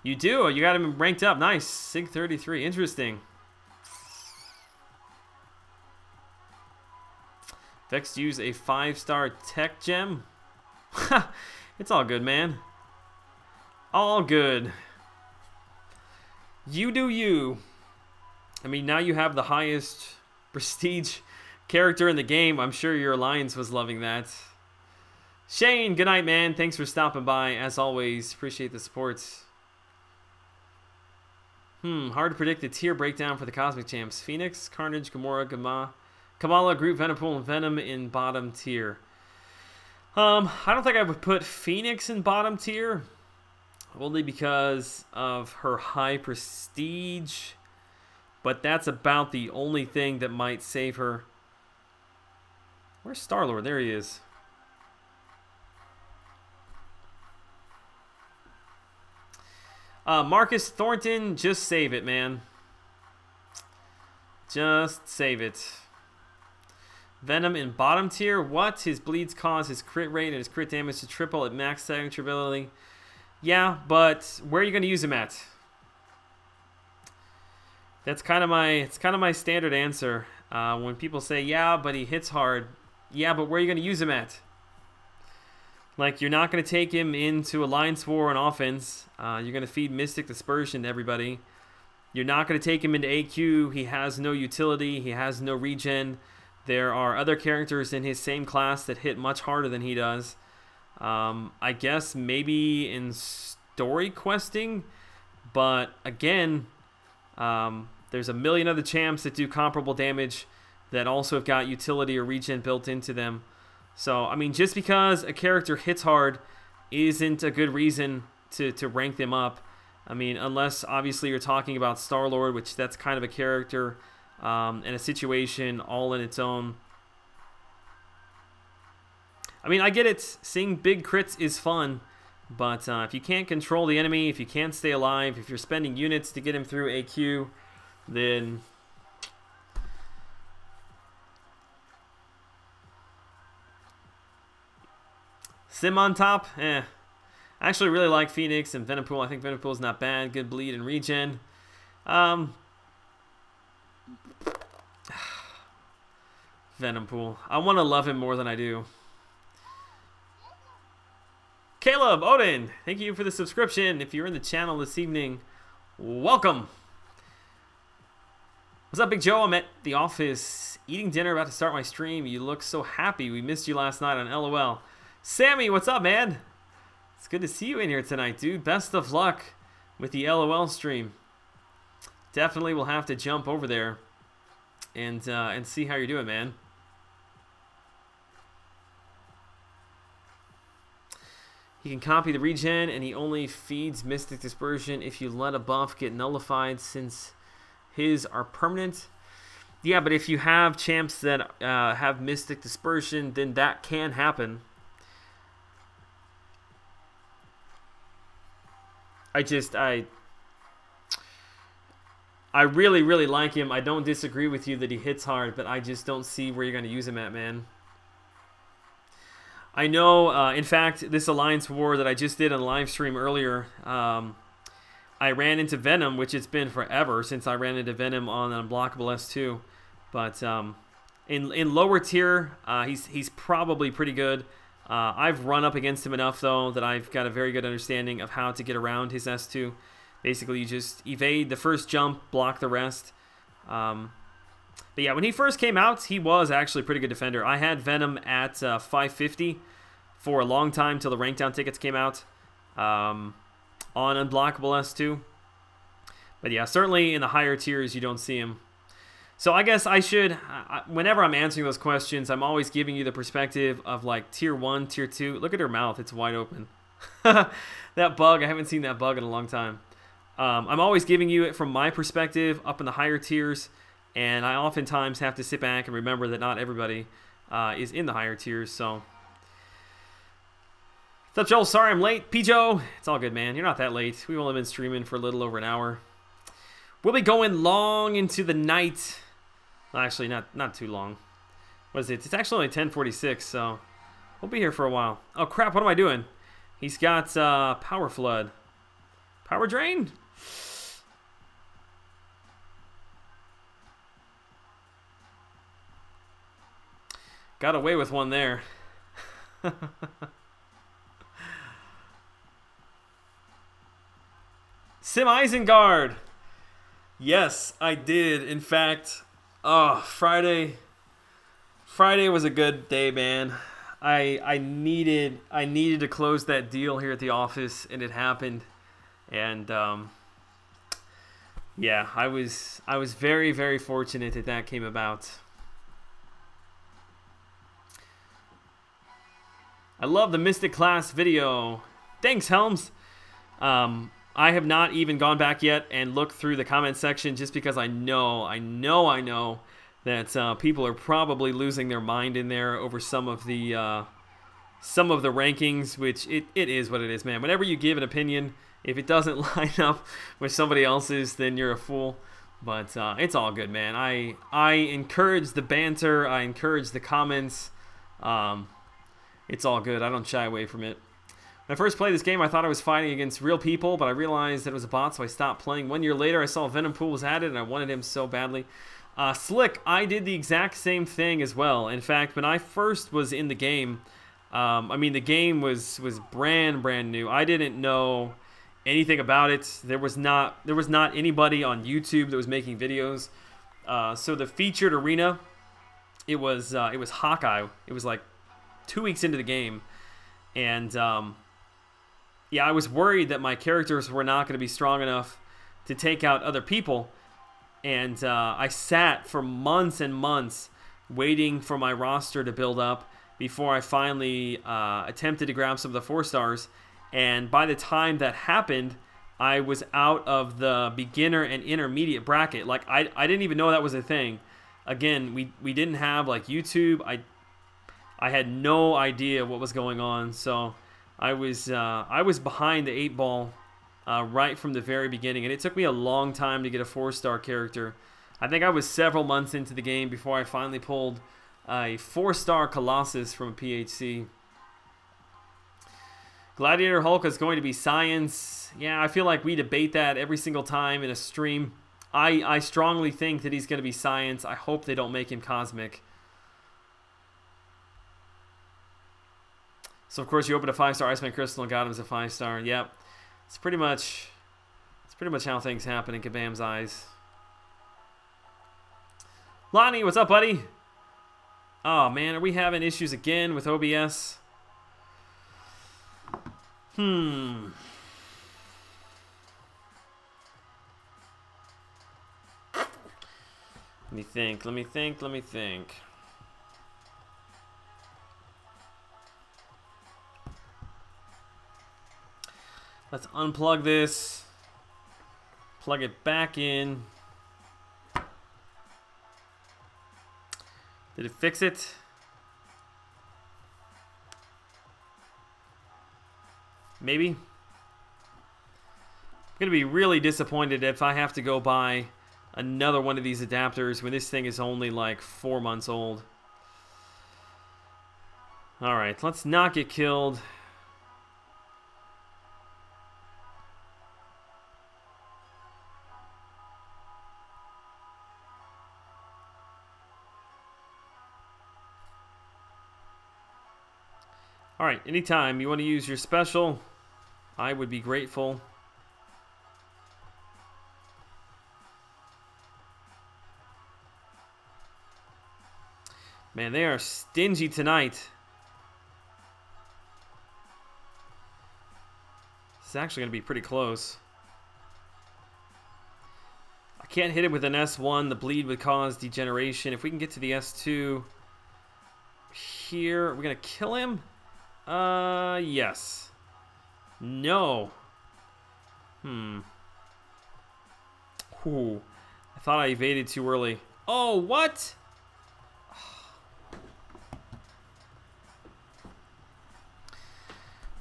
You do? You got him ranked up. Nice. Sig 33. Interesting. Vex use a 5-star tech gem. It's all good, man. All good. You do you. I mean, now you have the highest prestige character in the game. I'm sure your alliance was loving that. Shane, good night, man. Thanks for stopping by. As always, appreciate the support. Hard to predict the tier breakdown for the Cosmic Champs. Phoenix, Carnage, Gamora, Kamala, Groot, Venompool, and Venom in bottom tier. I don't think I would put Phoenix in bottom tier, only because of her high prestige, but that's about the only thing that might save her. Where's Star-Lord? There he is. Marcus Thornton, just save it, man. Just save it. Venom in bottom tier. What? His bleeds cause his crit rate and his crit damage to triple at max signature ability. Yeah, but where are you going to use him at? That's kind of my standard answer. When people say, yeah, but he hits hard. Yeah, but where are you going to use him at? Like, you're not going to take him into Alliance War on offense. You're going to feed Mystic Dispersion to everybody. You're not going to take him into AQ. He has no utility. He has no regen. There are other characters in his same class that hit much harder than he does. I guess maybe in story questing, but again, there's a million other champs that do comparable damage that also have got utility or regen built into them. So, I mean, just because a character hits hard isn't a good reason to rank them up. I mean, unless obviously you're talking about Star-Lord, which that's kind of a character and a situation all in its own. I mean, I get it. Seeing big crits is fun, but if you can't control the enemy, if you can't stay alive, if you're spending units to get him through AQ, then Sim on top, I actually really like Phoenix and Venompool. I think Venompool is not bad. Good bleed and regen. Venompool. I want to love him more than I do. Caleb, Odin, thank you for the subscription. If you're in the channel this evening, welcome. What's up, Big Joe? I'm at the office eating dinner, about to start my stream. You look so happy. We missed you last night on LOL. Sammy, what's up, man? It's good to see you in here tonight, dude. Best of luck with the LOL stream. Definitely will have to jump over there and see how you're doing, man. He can copy the regen, and he only feeds Mystic Dispersion if you let a buff get nullified, since his are permanent. Yeah, but if you have champs that have Mystic Dispersion, then that can happen. I really, really like him. I don't disagree with you that he hits hard, but I just don't see where you're going to use him at, man. I know, in fact, this Alliance War that I just did on the live stream earlier, I ran into Venom, which it's been forever since I ran into Venom on Unblockable S2. But in lower tier, he's probably pretty good. I've run up against him enough, though, that I've got a very good understanding of how to get around his S2. Basically, you just evade the first jump, block the rest. But yeah, when he first came out, he was actually a pretty good defender. I had Venom at 550 for a long time till the rank down tickets came out on Unblockable S2. But yeah, certainly in the higher tiers, you don't see him. So I guess I should, whenever I'm answering those questions, I'm always giving you the perspective of like tier 1, tier 2. Look at her mouth, it's wide open. That bug, I haven't seen that bug in a long time. I'm always giving you it from my perspective up in the higher tiers. And I oftentimes have to sit back and remember that not everybody is in the higher tiers. So, what's up, Joel? Sorry I'm late. P-Joe, it's all good, man. You're not that late. We've only been streaming for a little over an hour. We'll be going long into the night. Well, actually, not too long. What is it? It's actually only 10:46, so we'll be here for a while. Oh, crap. What am I doing? He's got Power Flood. Power Drain? Got away with one there. Sim Isengard. Yes, I did. In fact, Friday was a good day, man. I needed to close that deal here at the office, and it happened. And yeah, I was very, very fortunate that that came about. I love the Mystic Class video. Thanks, Helms. I have not even gone back yet and looked through the comment section, just because I know that people are probably losing their mind in there over some of the rankings, which it is what it is, man. Whenever you give an opinion, if it doesn't line up with somebody else's, then you're a fool. But it's all good, man. I encourage the banter. I encourage the comments. It's all good. I don't shy away from it. When I first played this game, I thought I was fighting against real people, but I realized that it was a bot, so I stopped playing. 1 year later, I saw Venompool was added, and I wanted him so badly. Slick, I did the exact same thing as well. In fact, when I first was in the game, I mean, the game was brand new. I didn't know anything about it. There was not anybody on YouTube that was making videos. So the featured arena, it was Hawkeye. It was like 2 weeks into the game, and yeah, I was worried that my characters were not going to be strong enough to take out other people. And I sat for months and months waiting for my roster to build up before I finally attempted to grab some of the 4 stars. And by the time that happened, I was out of the beginner and intermediate bracket. Like, I didn't even know that was a thing. Again, we didn't have like YouTube. I had no idea what was going on, so I was behind the 8 ball right from the very beginning, and it took me a long time to get a 4-star character. I think I was several months into the game before I finally pulled a 4-star Colossus from a PHC. Gladiator Hulk is going to be science. Yeah, I feel like we debate that every single time in a stream. I strongly think that he's going to be science. I hope they don't make him cosmic. So of course you opened a 5-star Iceman Crystal and got him as a 5-star. Yep. It's pretty much how things happen in Kabam's eyes. Lonnie, what's up, buddy? Oh man, are we having issues again with OBS? Let me think. Let's unplug this. Plug it back in. Did it fix it? Maybe. I'm going to be really disappointed if I have to go buy another one of these adapters when this thing is only like 4 months old. Alright, let's not get killed. Alright, anytime you want to use your special, I would be grateful. Man, they are stingy tonight. This is actually going to be pretty close. I can't hit it with an S1. The bleed would cause degeneration. If we can get to the S2 here, we're going to kill him? Yes. No. Ooh. I thought I evaded too early. Oh, what?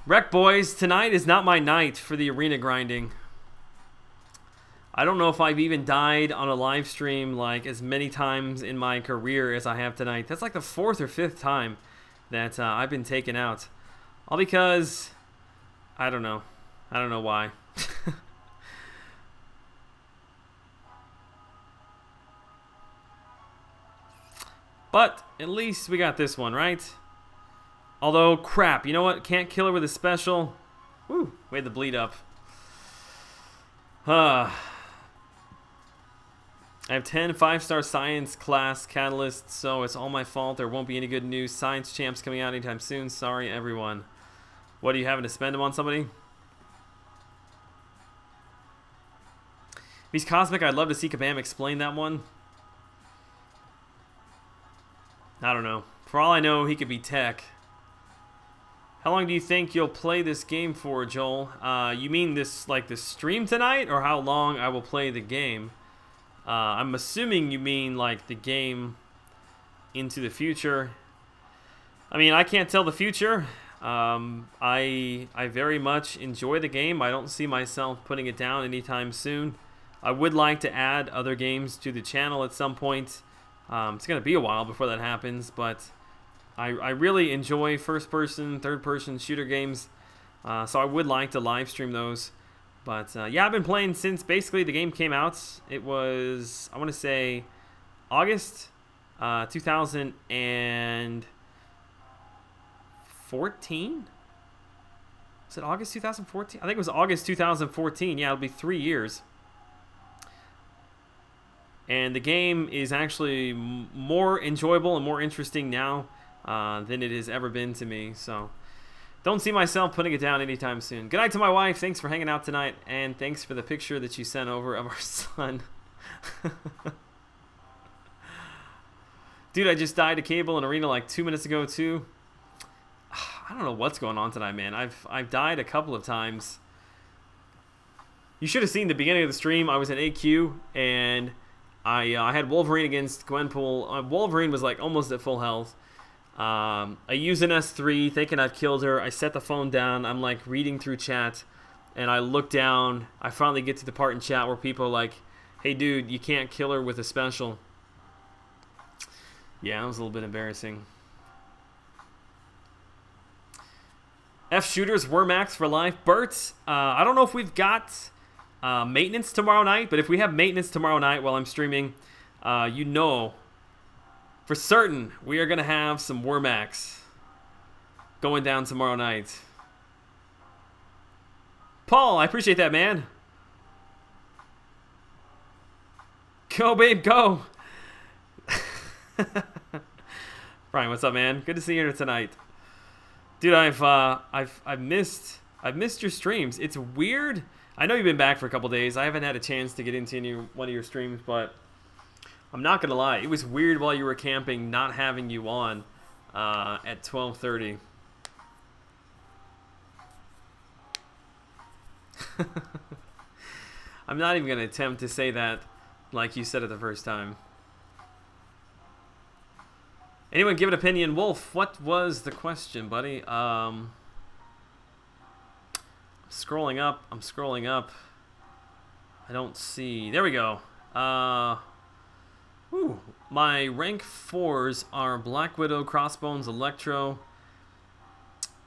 Wreck boys, tonight is not my night for the arena grinding. I don't know if I've even died on a live stream like as many times in my career as I have tonight. That's like the 4th or 5th time that I've been taken out. All because I don't know why. But at least we got this one, right? Although, crap, you know what? Can't kill her with a special. Woo, we had the bleed up. I have 10 5-star science class catalysts, so it's all my fault. There won't be any good news. Science champs coming out anytime soon. Sorry, everyone. What, are you having to spend them on somebody? If he's cosmic, I'd love to see Kabam explain that one. I don't know. For all I know, he could be tech. How long do you think you'll play this game for, Joel? You mean this, like, the stream tonight, or how long I will play the game? I'm assuming you mean, like, the game into the future. I mean, I can't tell the future. I very much enjoy the game. I don't see myself putting it down anytime soon. I would like to add other games to the channel at some point. It's going to be a while before that happens, but I really enjoy first-person, third-person shooter games, so I would like to live stream those. But yeah, I've been playing since basically the game came out. It was, I want to say, August 2014? Was it August 2014? I think it was August 2014. Yeah, it'll be 3 years. And the game is actually more enjoyable and more interesting now than it has ever been to me. So Don't see myself putting it down anytime soon. Good night to my wife. Thanks for hanging out tonight. And thanks for the picture that you sent over of our son. Dude, I just died a cable in arena like 2 minutes ago too. I don't know what's going on tonight, man. I've died a couple of times. You should have seen the beginning of the stream. I was in AQ and I had Wolverine against Gwenpool. Wolverine was like almost at full health. I use an S3 thinking I've killed her. I set the phone down. I'm like reading through chat and I look down. I finally get to the part in chat where people are like, hey dude, you can't kill her with a special. Yeah, that was a little bit embarrassing. F shooters were max for life. Bert, I don't know if we've got maintenance tomorrow night, but if we have maintenance tomorrow night while I'm streaming, you know for certain we are going to have some Wormax going down tomorrow night. Paul, I appreciate that, man. Go, babe, go. Brian, what's up, man? Good to see you here tonight. Dude, I've missed your streams. It's weird. I know you've been back for a couple days. I haven't had a chance to get into one of your streams, but I'm not gonna lie. It was weird while you were camping not having you on at 12:30. I'm not even gonna attempt to say that like you said it the first time. Anyone give an opinion? Wolf, what was the question, buddy? Scrolling up. I'm scrolling up. I don't see. There we go. Whew. My rank 4s are Black Widow, Crossbones, Electro.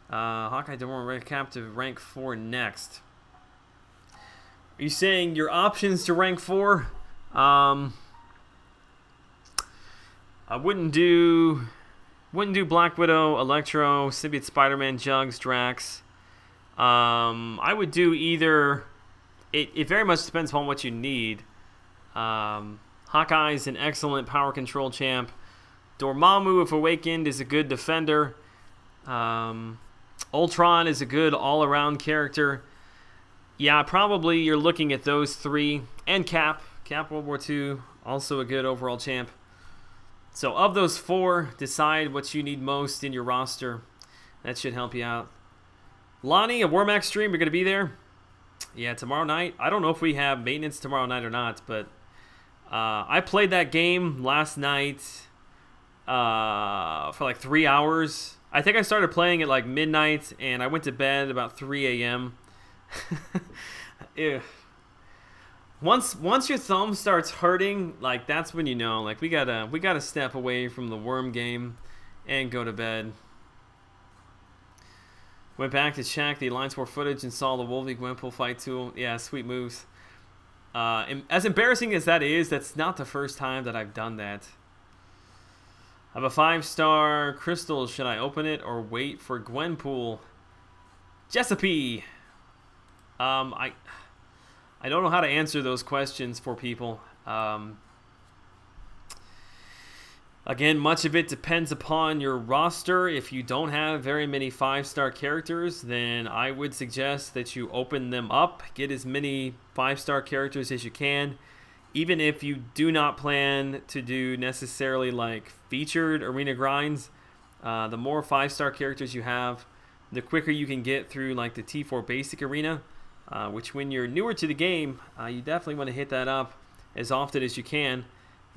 Hawkeye, Demon, Captive, rank 4 next. Are you saying your options to rank 4? I wouldn't do Black Widow, Electro, Symbiote, Spider-Man, Jugs, Drax. I would do either. It very much depends upon what you need. Hawkeye's an excellent power control champ. Dormammu, if awakened, is a good defender. Ultron is a good all-around character. Yeah, probably you're looking at those three. And Cap. Cap World War II, also a good overall champ. So of those 4, decide what you need most in your roster. That should help you out. Lonnie, a Warmax stream, you're going to be there? Yeah, tomorrow night. I don't know if we have maintenance tomorrow night or not, but I played that game last night for like 3 hours. I think I started playing at like midnight, and I went to bed about 3 a.m. Ew. Once your thumb starts hurting, like that's when you know, like we gotta step away from the worm game and go to bed. Went back to check the Alliance War footage and saw the Wolvie Gwenpool fight too. Yeah, sweet moves. As embarrassing as that is, that's not the first time that I've done that. I have a 5-star crystal. Should I open it or wait for Gwenpool? Jessipe. I don't know how to answer those questions for people. Again, much of it depends upon your roster. If you don't have very many 5-star characters, then I would suggest that you open them up. Get as many 5-star characters as you can. Even if you do not plan to do necessarily like featured arena grinds, the more 5-star characters you have, the quicker you can get through like the T4 basic arena. Which when you're newer to the game, you definitely want to hit that up as often as you can.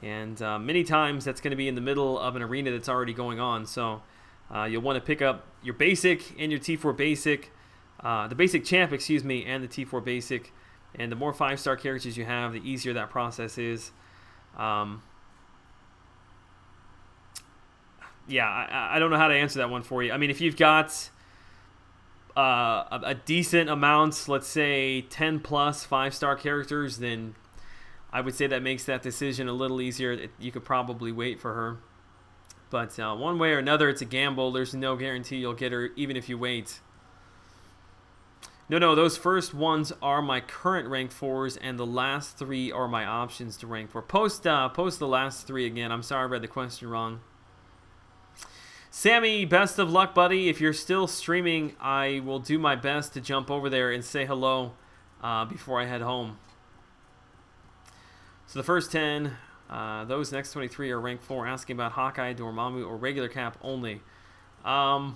And many times that's going to be in the middle of an arena that's already going on. So you'll want to pick up your basic and your T4 basic, the basic champ, excuse me, and the T4 basic. And the more 5-star characters you have, the easier that process is. Yeah, I don't know how to answer that one for you. I mean, if you've got a decent amount, let's say 10 plus 5-star characters, then I would say that makes that decision a little easier. You could probably wait for her, but one way or another, it's a gamble. There's no guarantee you'll get her even if you wait. No, those first ones are my current rank 4s, and the last 3 are my options to rank 4. Post the last 3 again. I'm sorry I read the question wrong. Sammy, best of luck, buddy. If you're still streaming, I will do my best to jump over there and say hello before I head home. So the first 10, those next 23 are rank 4, asking about Hawkeye, Dormammu, or regular cap only. I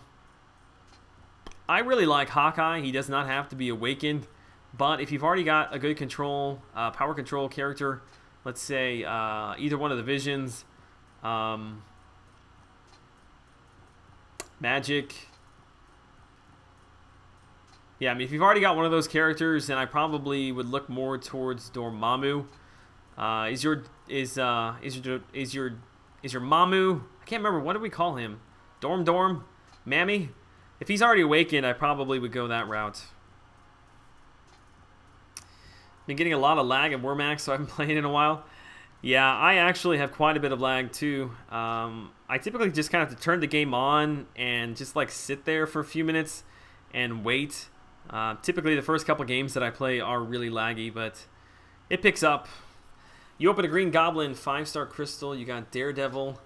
really like Hawkeye. He does not have to be awakened. But if you've already got a good control, power control character, let's say either one of the Visions, Magic. Yeah, I mean, if you've already got one of those characters, then I probably would look more towards Dormammu. Is your Mamu? I can't remember, what do we call him? Dorm? Mammy? If he's already awakened, I probably would go that route. Been getting a lot of lag at Wormax, so I haven't played in a while. Yeah, I actually have quite a bit of lag too. I typically just kind of have to turn the game on and just like sit there for a few minutes and wait. Typically the first couple games that I play are really laggy, but it picks up. You open a green Goblin, 5-star crystal, you got Daredevil.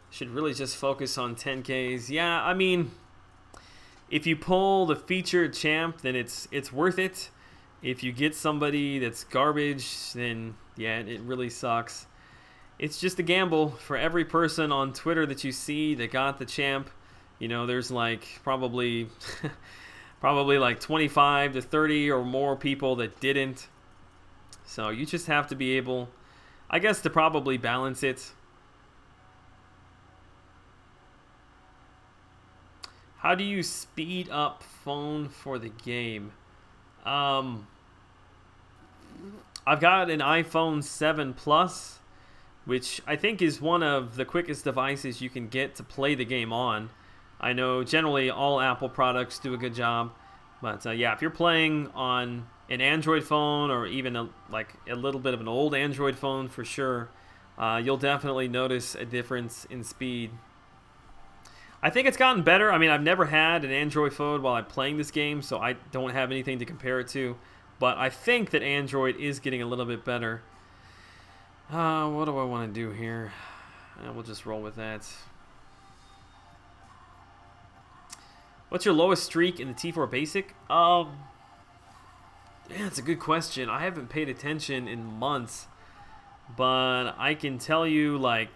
Should really just focus on 10Ks. Yeah, I mean, if you pull the featured champ, then it's worth it. If you get somebody that's garbage, then yeah, it really sucks. It's just a gamble. For every person on Twitter that you see that got the champ, you know, there's like probably like 25 to 30 or more people that didn't. So you just have to be able, I guess, to probably balance it. How do you speed up phone for the game? I've got an iPhone 7 Plus, which I think is one of the quickest devices you can get to play the game on. I know generally all Apple products do a good job, but yeah, if you're playing on an Android phone or even like a little bit of an old Android phone, for sure, you'll definitely notice a difference in speed. I think it's gotten better. I mean, I've never had an Android phone while I'm playing this game, so I don't have anything to compare it to. But I think that Android is getting a little bit better. What do I want to do here? We'll just roll with that. What's your lowest streak in the T4 Basic? Yeah, it's a good question. I haven't paid attention in months. But I can tell you, like,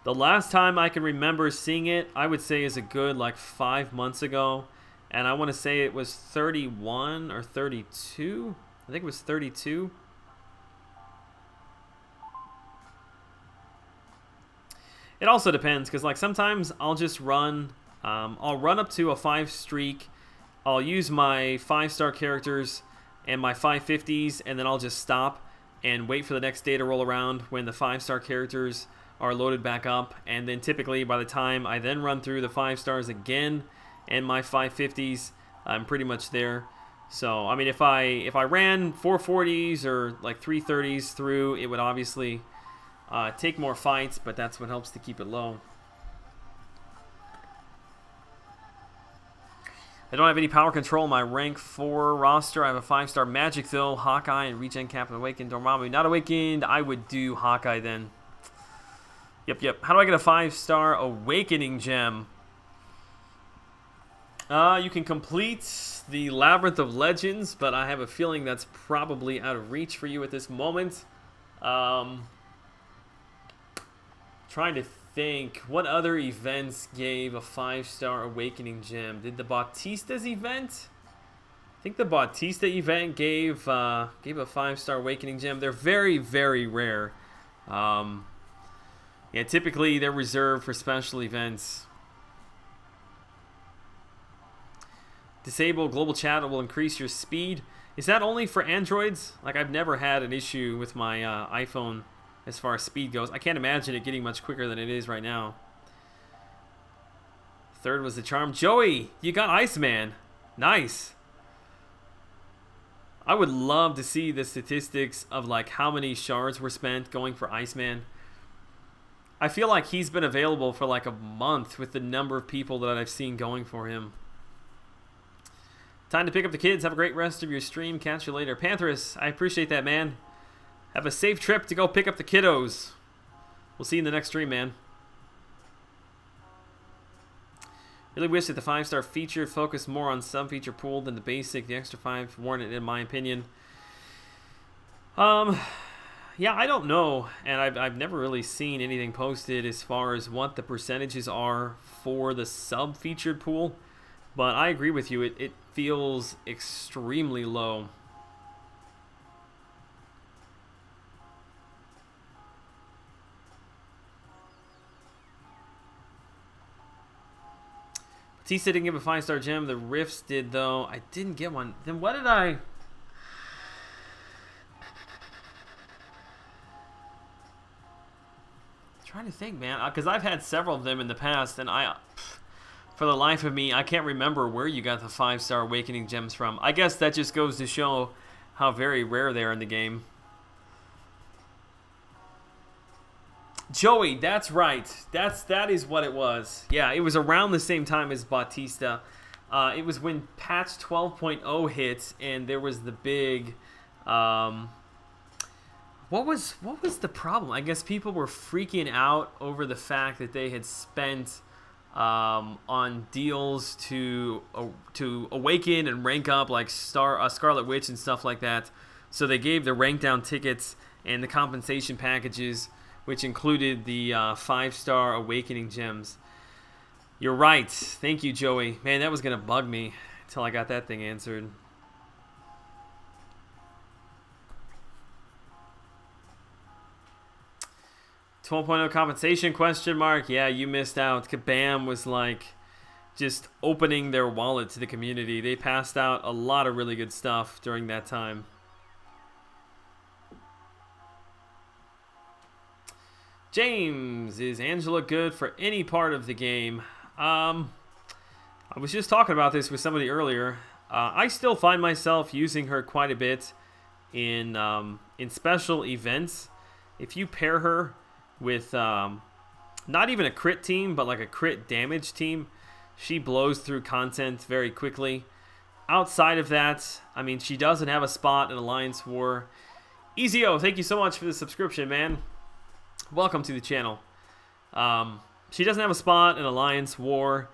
the last time I can remember seeing it, I would say is a good, like, 5 months ago. And I want to say it was 31 or 32. I think it was 32. It also depends, because like sometimes I'll just run, I'll run up to a 5 streak. I'll use my 5-star characters and my 550s, and then I'll just stop and wait for the next day to roll around when the 5-star characters are loaded back up. And then typically by the time I then run through the 5 stars again and my 550s, I'm pretty much there. So I mean, if I ran 440s or like 330s through, it would obviously take more fights, but that's what helps to keep it low. I don't have any power control in my rank 4 roster. I have a 5-star Magic though, Hawkeye and Regen Cap and Awakened. Dormammu not awakened. I would do Hawkeye then. Yep. How do I get a 5-star Awakening Gem? You can complete the Labyrinth of Legends, but I have a feeling that's probably out of reach for you at this moment. Trying to think, what other events gave a 5-star Awakening Gem? Did the Bautista's event? I think the Bautista event gave a 5-star Awakening Gem. They're very, very rare. Yeah, typically they're reserved for special events. Disable global chat will increase your speed. Is that only for Androids? Like, I've never had an issue with my iPhone as far as speed goes. I can't imagine it getting much quicker than it is right now. Third was the charm. Joey, you got Iceman. Nice. I would love to see the statistics of like how many shards were spent going for Iceman. I feel like he's been available for like a month with the number of people that I've seen going for him. Time to pick up the kids. Have a great rest of your stream. Catch you later. Pantherus, I appreciate that, man. Have a safe trip to go pick up the kiddos. We'll see you in the next stream, man. Really wish that the 5-star feature focused more on some feature pool than the basic. The extra 5 warranted, in my opinion. Yeah, I don't know, and I've never really seen anything posted as far as what the percentages are for the sub-featured pool, but I agree with you. It feels extremely low. Batista didn't give a 5-star gem. The Rifts did, though. I didn't get one. Then what did I... Trying to think, man, because I've had several of them in the past, and for the life of me, I can't remember where you got the 5-star Awakening gems from. I guess that just goes to show how very rare they are in the game. Joey, that's right. That is what it was. Yeah, it was around the same time as Batista. It was when patch 12.0 hit, and there was the big. What was the problem? I guess people were freaking out over the fact that they had spent on deals to awaken and rank up like Scarlet Witch and stuff like that. So they gave the rank down tickets and the compensation packages, which included the 5-star Awakening gems. You're right. Thank you, Joey. Man, that was going to bug me until I got that thing answered. .0 compensation question mark? Yeah, you missed out. Kabam was like just opening their wallet to the community. They passed out a lot of really good stuff during that time. James, is Angela good for any part of the game? I was just talking about this with somebody earlier. I still find myself using her quite a bit in special events. If you pair her with not even a crit team, but like a crit damage team, she blows through content very quickly. Outside of that, I mean, she doesn't have a spot in Alliance War. Ezio, thank you so much for the subscription, man. Welcome to the channel. She doesn't have a spot in Alliance War.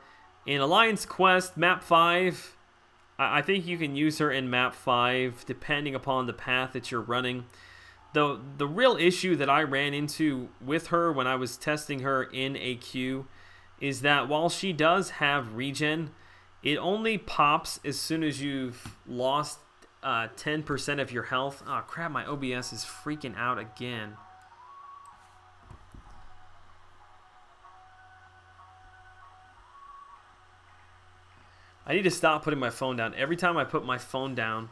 In Alliance Quest, Map 5, I think you can use her in Map 5 depending upon the path that you're running. The real issue that I ran into with her when I was testing her in AQ is that while she does have regen, it only pops as soon as you've lost 10% of your health. Oh crap, my OBS is freaking out again. I need to stop putting my phone down. Every time I put my phone down,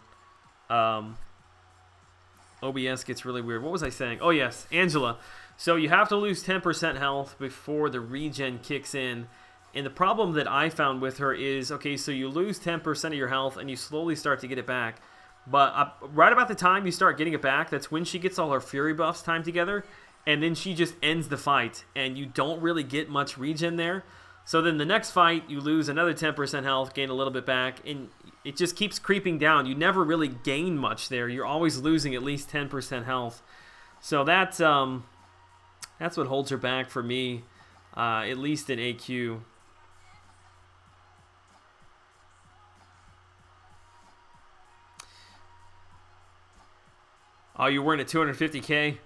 OBS gets really weird. What was I saying? Oh, yes, Angela. So you have to lose 10% health before the regen kicks in. And the problem that I found with her is, okay, so you lose 10% of your health and you slowly start to get it back. But right about the time you start getting it back, that's when she gets all her Fury buffs timed together. And then she just ends the fight. And you don't really get much regen there. So then the next fight, you lose another 10% health, gain a little bit back, and it just keeps creeping down. You never really gain much there. You're always losing at least 10% health. So that's what holds her back for me, at least in AQ. Oh, you weren't at 250K?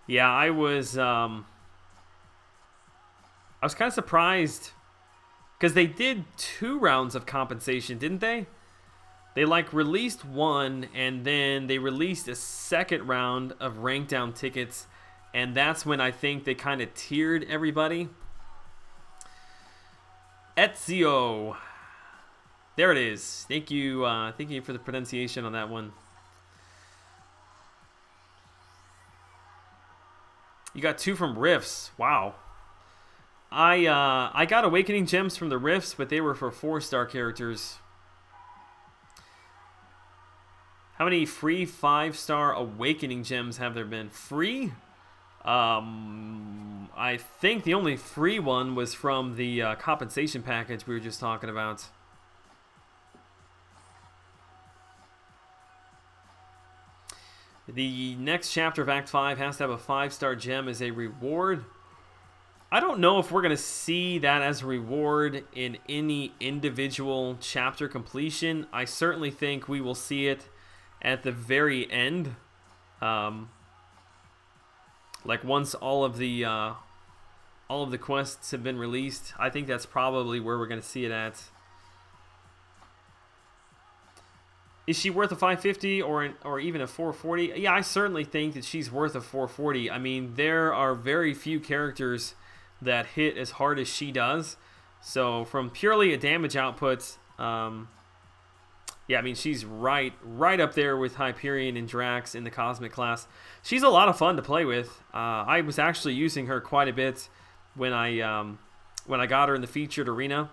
Yeah, I was kind of surprised because they did 2 rounds of compensation, didn't they? They like released one and then they released a second round of rank down tickets, and that's when I think they kind of tiered everybody. Ezio. There it is. Thank you for the pronunciation on that one. You got 2 from Rifts. Wow. I got Awakening Gems from the Rifts, but they were for 4-star characters. How many free 5-star Awakening Gems have there been? Free? I think the only free one was from the compensation package we were just talking about. The next chapter of Act 5 has to have a 5-star gem as a reward. I don't know if we're going to see that as a reward in any individual chapter completion. I certainly think we will see it at the very end. Like once all of the quests have been released, I think that's probably where we're going to see it at. Is she worth a 550 or even a 440? Yeah, I certainly think that she's worth a 440. I mean, there are very few characters that hit as hard as she does. So from purely a damage output, yeah, I mean, she's right up there with Hyperion and Drax in the Cosmic class. She's a lot of fun to play with. I was actually using her quite a bit when I got her in the featured arena.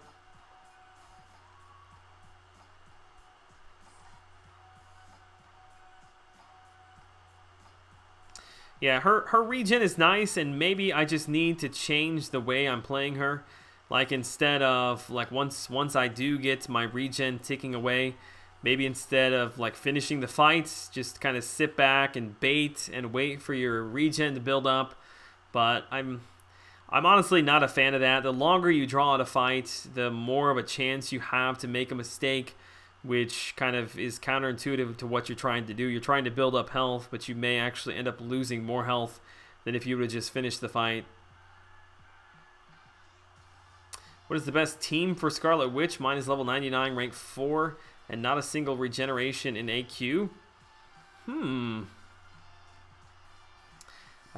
Yeah, her regen is nice, and maybe I just need to change the way I'm playing her. Like instead of like once I do get my regen ticking away, maybe instead of like finishing the fights, just kind of sit back and bait and wait for your regen to build up. But I'm honestly not a fan of that. The longer you draw out a fight, the more of a chance you have to make a mistake, which kind of is counterintuitive to what you're trying to do. You're trying to build up health, but you may actually end up losing more health than if you would have just finished the fight. What is the best team for Scarlet Witch? Mine is level 99, rank 4, and not a single regeneration in AQ. I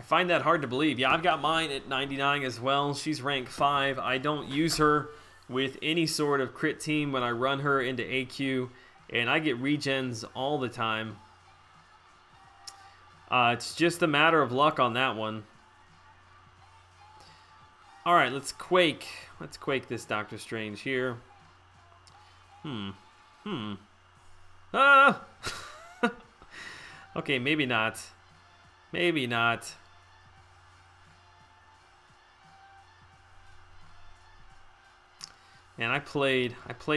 find that hard to believe. Yeah, I've got mine at 99 as well. She's rank 5. I don't use her with any sort of crit team when I run her into AQ, and I get regens all the time. It's just a matter of luck on that one. Alright, let's quake. Let's quake this Doctor Strange here. Ah! Okay, maybe not. Maybe not. Man, I played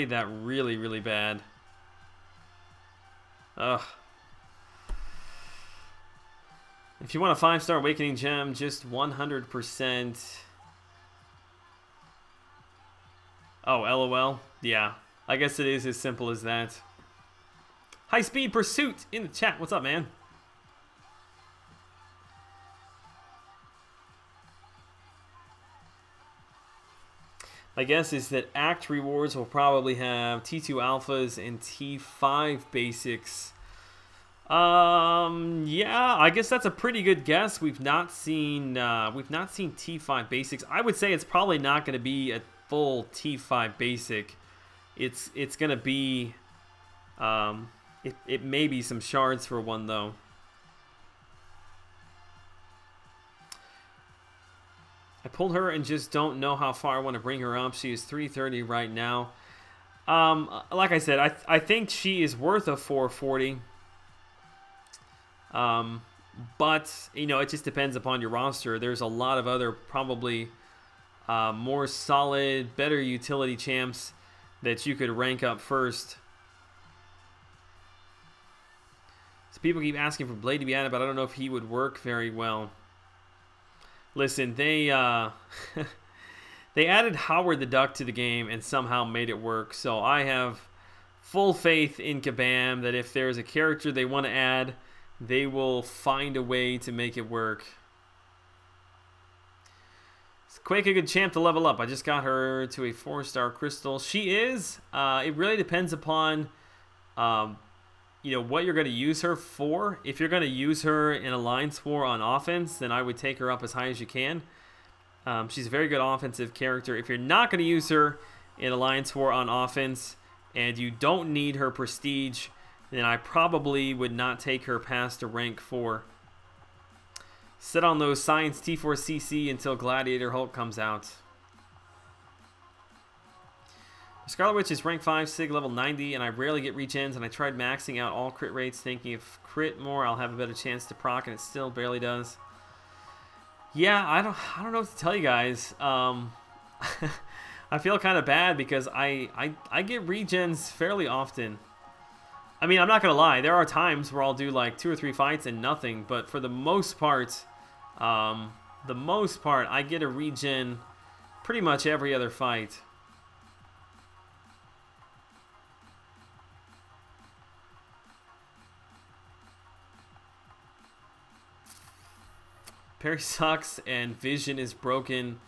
that really, really bad. Ugh. If you want a 5-star Awakening Gem, just 100%. Oh, LOL? Yeah. I guess it is as simple as that. High Speed Pursuit in the chat. What's up, man? My guess is that Act rewards will probably have T2 alphas and T5 basics. Yeah, I guess that's a pretty good guess. We've not seen T5 basics. I would say it's probably not going to be a full T5 basic. It's going to be it may be some shards for one though. I pulled her and just don't know how far I want to bring her up. She is 330 right now. Like I said, I think she is worth a 440. But, you know, it just depends upon your roster. There's a lot of other probably more solid, better utility champs that you could rank up first. So people keep asking for Blade to be added, but I don't know if he would work very well. Listen, they they added Howard the Duck to the game and somehow made it work. So I have full faith in Kabam that if there's a character they want to add, they will find a way to make it work. Is Quake a good champ to level up? I just got her to a 4-star crystal. She is. It really depends upon you know, what you're going to use her for. If you're going to use her in Alliance War on offense, then I would take her up as high as you can. She's a very good offensive character. If you're not going to use her in Alliance War on offense and you don't need her prestige, then I probably would not take her past a rank 4. Sit on those Science T4CC until Gladiator Hulk comes out. Scarlet Witch is rank 5, Sig level 90, and I rarely get regens, and I tried maxing out all crit rates, thinking if crit more, I'll have a better chance to proc, and it still barely does. Yeah, I don't know what to tell you guys. I feel kind of bad because I get regens fairly often. I mean, I'm not going to lie. There are times where I'll do like 2 or 3 fights and nothing, but for the most part, the most part, I get a regen pretty much every other fight. Parry sucks and vision is broken.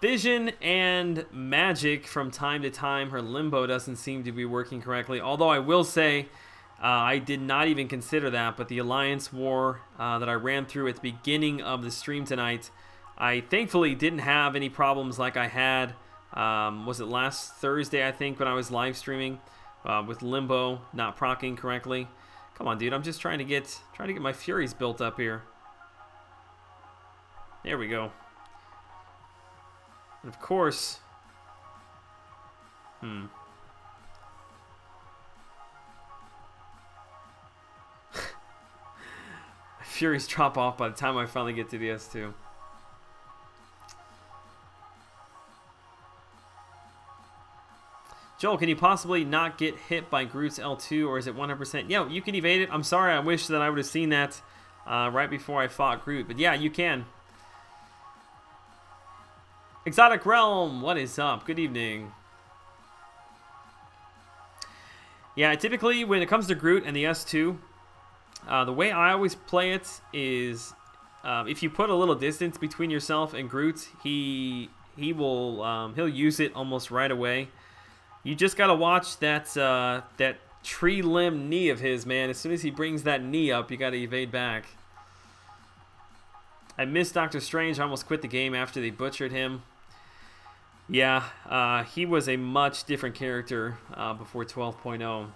Vision and magic from time to time. Her limbo doesn't seem to be working correctly. Although I will say, I did not even consider that. But the Alliance War that I ran through at the beginning of the stream tonight, I thankfully didn't have any problems like I had. Was it last Thursday, I think, when I was live streaming with limbo not proccing correctly? Come on, dude. I'm just trying to get my Furies built up here. There we go. And of course, Furies drop off by the time I finally get to the S2. Joel, can you possibly not get hit by Groot's L2, or is it 100%? Yeah, you can evade it. I'm sorry, I wish that I would have seen that right before I fought Groot. But yeah, you can. Exotic Realm, what is up? Good evening. Yeah, typically when it comes to Groot and the S2, the way I always play it is if you put a little distance between yourself and Groot, he'll use it almost right away. You just gotta watch that that tree limb knee of his, man. As soon as he brings that knee up, you gotta evade back. I missed Doctor Strange. I almost quit the game after they butchered him. Yeah, he was a much different character before 12.0.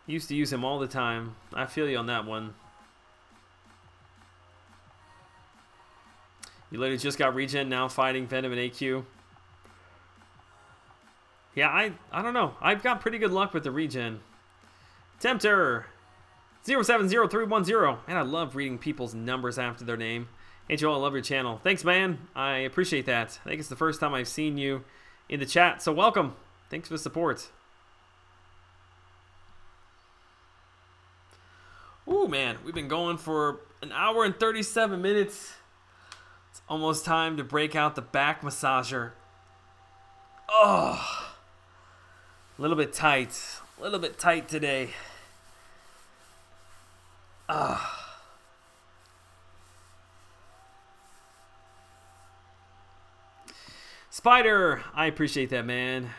Used to use him all the time. I feel you on that one. You literally just got regen, now fighting Venom and AQ. Yeah, I don't know. I've got pretty good luck with the regen. Tempter 070310. Man, I love reading people's numbers after their name. Hey Joel, I love your channel. Thanks, man. I appreciate that. I think it's the first time I've seen you in the chat, so welcome. Thanks for the support. Ooh, man, we've been going for an hour and 37 minutes. It's almost time to break out the back massager. Oh, a little bit tight. A little bit tight today. Spider, I appreciate that, man.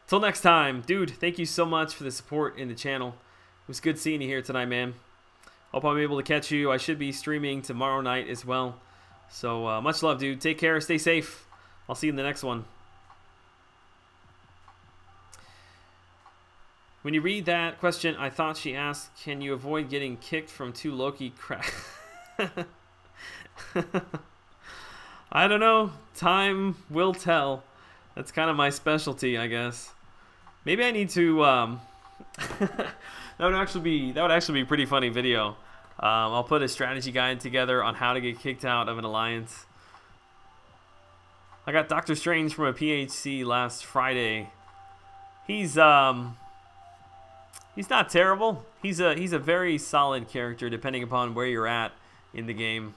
Till next time, dude, thank you so much for the support in the channel. It was good seeing you here tonight, man. Hope I'm able to catch you. I should be streaming tomorrow night as well. So much love, dude. Take care. Stay safe. I'll see you in the next one. When you read that question, I thought she asked, can you avoid getting kicked from 2 Loki crack? I don't know. Time will tell. That's kind of my specialty, I guess. Maybe I need to that would actually be a pretty funny video. I'll put a strategy guide together on how to get kicked out of an alliance. I got Doctor Strange from a PHC last Friday. He's not terrible. He's a very solid character depending upon where you're at in the game.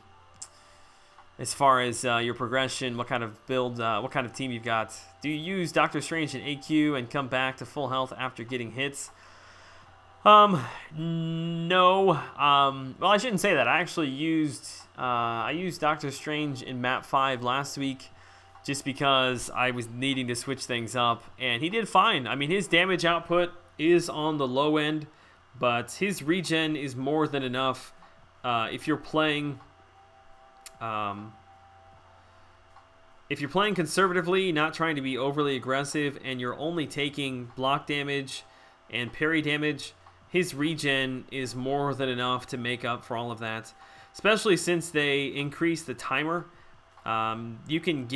As far as your progression, what kind of build, what kind of team you've got. Do you use Doctor Strange in AQ and come back to full health after getting hits? No. Well, I shouldn't say that. I actually used Doctor Strange in map 5 last week just because I was needing to switch things up, and he did fine. I mean, his damage output is on the low end, but his regen is more than enough if you're playing conservatively, not trying to be overly aggressive, and you're only taking block damage and parry damage. His regen is more than enough to make up for all of that, especially since they increase the timer. You can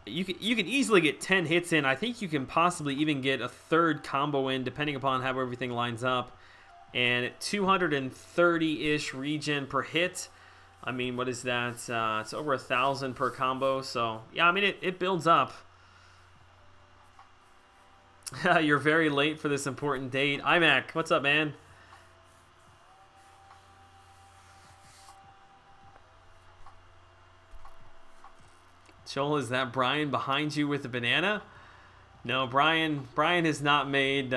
easily get 10 hits in. I think you can possibly even get a third combo in depending upon how everything lines up. And 230-ish regen per hit. I mean, what is that? It's over 1,000 per combo. So yeah, I mean it builds up. You're very late for this important date. iMac, what's up, man? Joel, is that Brian behind you with the banana? No, Brian has not made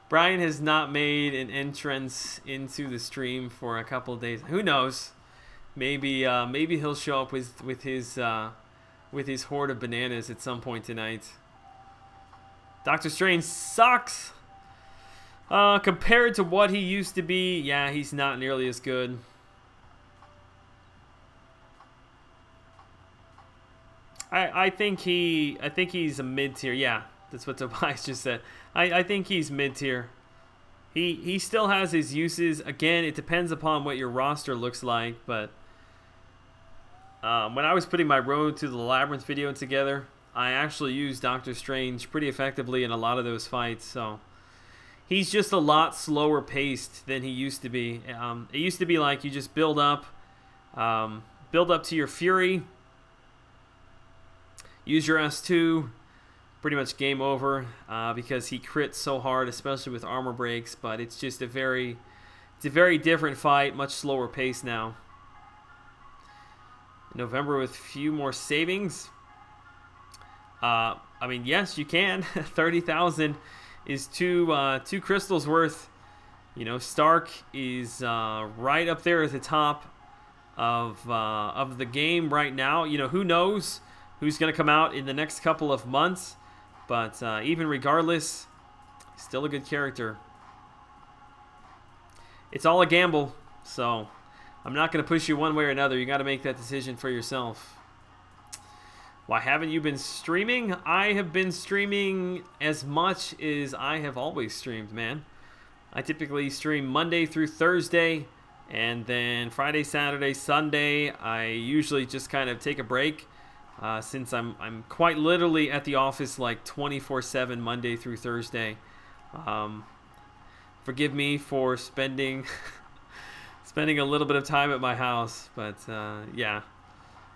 Brian has not made an entrance into the stream for a couple of days. Who knows? Maybe maybe he'll show up with his horde of bananas at some point tonight. Doctor Strange sucks. Compared to what he used to be, yeah, he's not nearly as good. I think he's a mid-tier. Yeah, that's what Tobias just said. I think he's mid-tier. He still has his uses. Again, it depends upon what your roster looks like, but when I was putting my Road to the Labyrinth video together, I actually used Doctor Strange pretty effectively in a lot of those fights, so he's just a lot slower paced than he used to be. It used to be like you just build up to your Fury, use your S2, pretty much game over, because he crits so hard, especially with armor breaks. But it's just a very different fight, much slower pace now. November with few more savings. I mean, yes, you can. 30,000 is two crystals worth. You know, Stark is right up there at the top of the game right now. You know, who knows who's going to come out in the next couple of months, but even regardless, still a good character. It's all a gamble, so I'm not going to push you one way or another. You got to make that decision for yourself. Why haven't you been streaming? I have been streaming as much as I have always streamed, man. I typically stream Monday through Thursday, and then Friday, Saturday, Sunday, I usually just kind of take a break, since I'm quite literally at the office like 24/7 Monday through Thursday. Forgive me for spending a little bit of time at my house, but yeah.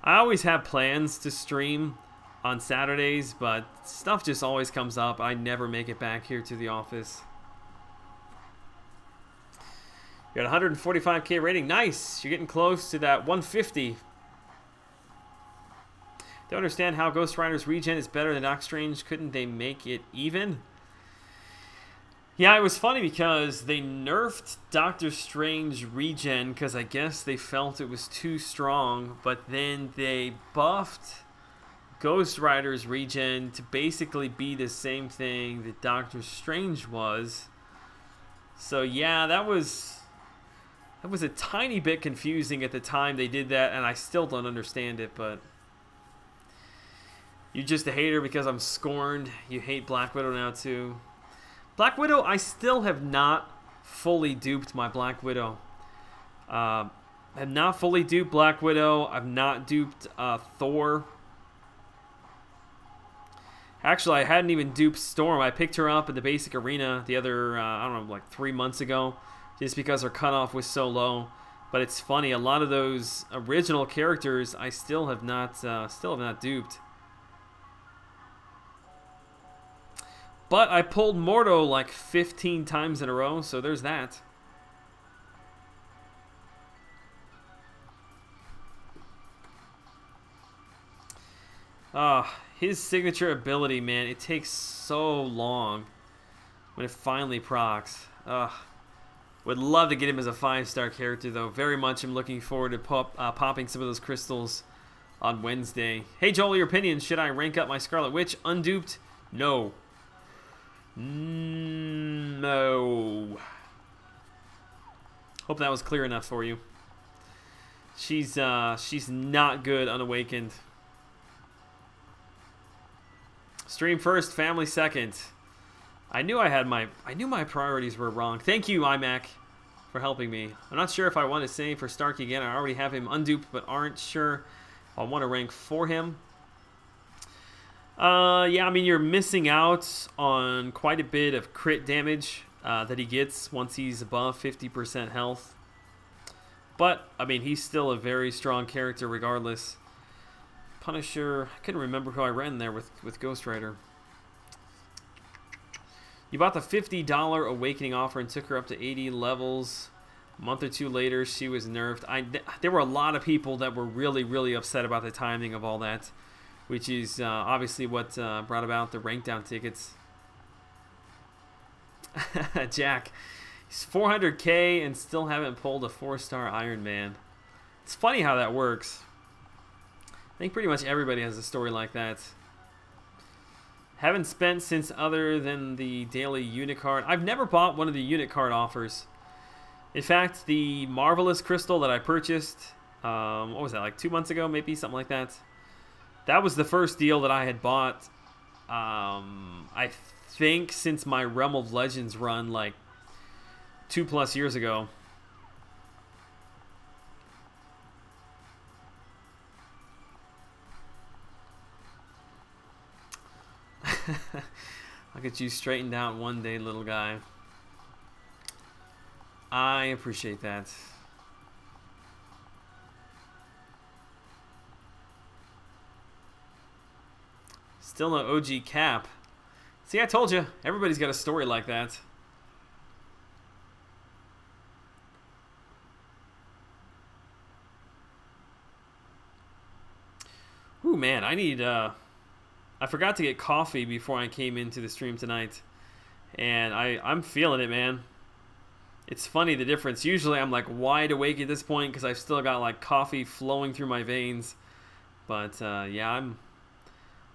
I always have plans to stream on Saturdays, but stuff just always comes up. I never make it back here to the office. You're at 145k rating. Nice. You're getting close to that 150. Don't understand how Ghost Rider's regen is better than Doctor Strange. Couldn't they make it even? Yeah, it was funny because they nerfed Doctor Strange regen because I guess they felt it was too strong, but then they buffed Ghost Rider's regen to basically be the same thing that Doctor Strange was. So yeah, that was a tiny bit confusing at the time they did that, and I still don't understand it, but you're just a hater because I'm scorned. You hate Black Widow now too. Black Widow, I still have not fully duped my Black Widow. I've not fully duped Black Widow. I've not duped Thor. Actually, I hadn't even duped Storm. I picked her up in the basic arena the other, I don't know, like 3 months ago, just because her cutoff was so low. But it's funny, a lot of those original characters I still have not duped. But I pulled Mordo like 15 times in a row, so there's that. His signature ability, man, it takes so long when it finally procs. Would love to get him as a 5-star character, though. Very much am looking forward to popping some of those crystals on Wednesday. Hey, Joel, your opinion. Should I rank up my Scarlet Witch? Unduped? No. No. Hope that was clear enough for you. She's not good unawakened. Stream first, family second. I knew my priorities were wrong. Thank you, iMac, for helping me. I'm not sure if I want to say for Stark again. I already have him unduped, but aren't sure if I want to rank for him. Yeah, I mean, you're missing out on quite a bit of crit damage that he gets once he's above 50% health. But, I mean, he's still a very strong character regardless. Punisher, I couldn't remember who I ran there with Ghost Rider. You bought the $50 Awakening offer and took her up to 80 levels. A month or two later, she was nerfed. There were a lot of people that were really upset about the timing of all that, which is obviously what brought about the rank down tickets. Jack, he's 400k and still haven't pulled a 4-star Iron Man. It's funny how that works. I think pretty much everybody has a story like that. Haven't spent since other than the daily unit card. I've never bought one of the unit card offers. In fact, the Marvelous Crystal that I purchased, what was that, like 2 months ago, maybe, something like that? That was the first deal that I had bought, I think, since my Realm of Legends run, like 2+ years ago. I'll get you straightened out one day, little guy. I appreciate that. Still no OG cap. See, I told you, everybody's got a story like that. Ooh, man, I need, I forgot to get coffee before I came into the stream tonight. And I'm feeling it, man. It's funny, the difference. Usually I'm like wide awake at this point because I've still got like coffee flowing through my veins. But yeah,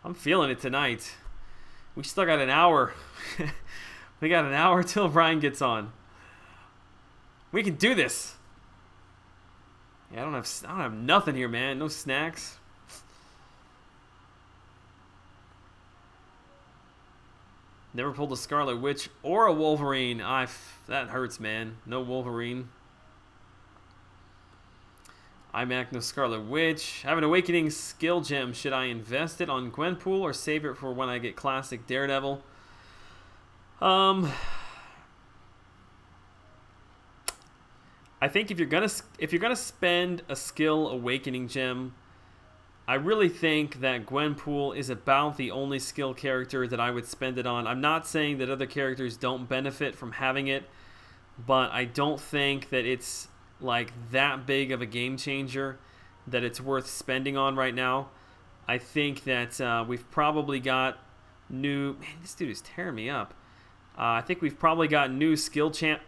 I'm feeling it tonight. We still got an hour. We got an hour till Brian gets on. We can do this. Yeah, I don't have nothing here, man. No snacks. Never pulled a Scarlet Witch or a Wolverine. That hurts, man. No Wolverine. iMac, no Scarlet Witch. I have an Awakening skill gem. Should I invest it on Gwenpool or save it for when I get Classic Daredevil? I think if you're gonna spend a skill Awakening gem, I really think that Gwenpool is about the only skill character that I would spend it on. I'm not saying that other characters don't benefit from having it, but I don't think that it's like that big of a game changer that it's worth spending on right now. I think that we've probably got new... Man, this dude is tearing me up. I think we've probably got new skill champ...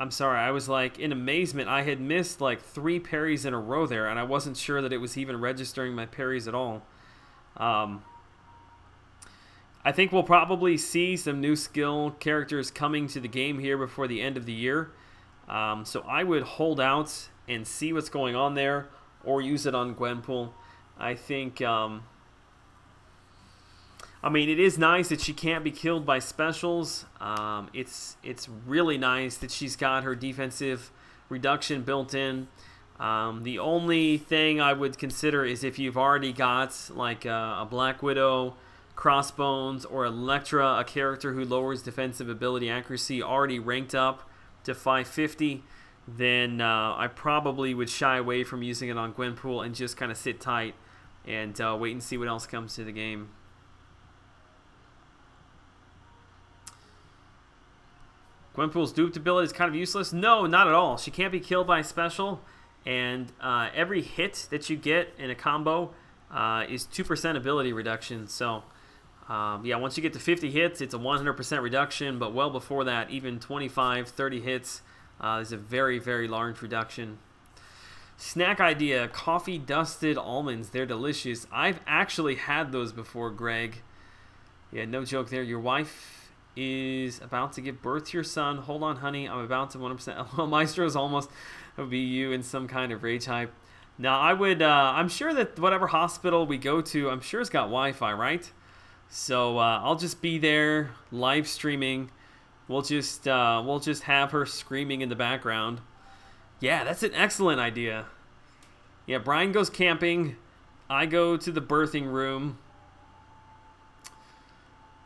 I'm sorry, I was like in amazement. I had missed like 3 parries in a row there, and I wasn't sure that it was even registering my parries at all. I think we'll probably see some new skill characters coming to the game here before the end of the year. So I would hold out and see what's going on there, or use it on Gwenpool. I think... I mean, it is nice that she can't be killed by specials. It's really nice that she's got her defensive reduction built in. The only thing I would consider is if you've already got like a Black Widow, Crossbones, or Elektra, a character who lowers defensive ability accuracy, already ranked up to 550, then I probably would shy away from using it on Gwenpool and just kind of sit tight and wait and see what else comes to the game. Gwenpool's duped ability is kind of useless. No, not at all. She can't be killed by a special, and every hit that you get in a combo is 2% ability reduction. So, yeah, once you get to 50 hits, it's a 100% reduction, but well before that, even 25, 30 hits is a very, very large reduction. Snack idea, coffee dusted almonds. They're delicious. I've actually had those before, Greg. Yeah, no joke there. Your wife is about to give birth to your son. Hold on, honey. I'm about to 100%. Well, Maestro's almost would be you in some kind of rage hype. Now, I would, I'm sure that whatever hospital we go to, I'm sure it's got Wi-Fi, right? So I'll just be there live streaming. We'll just have her screaming in the background. Yeah, that's an excellent idea. Yeah, Brian goes camping. I go to the birthing room.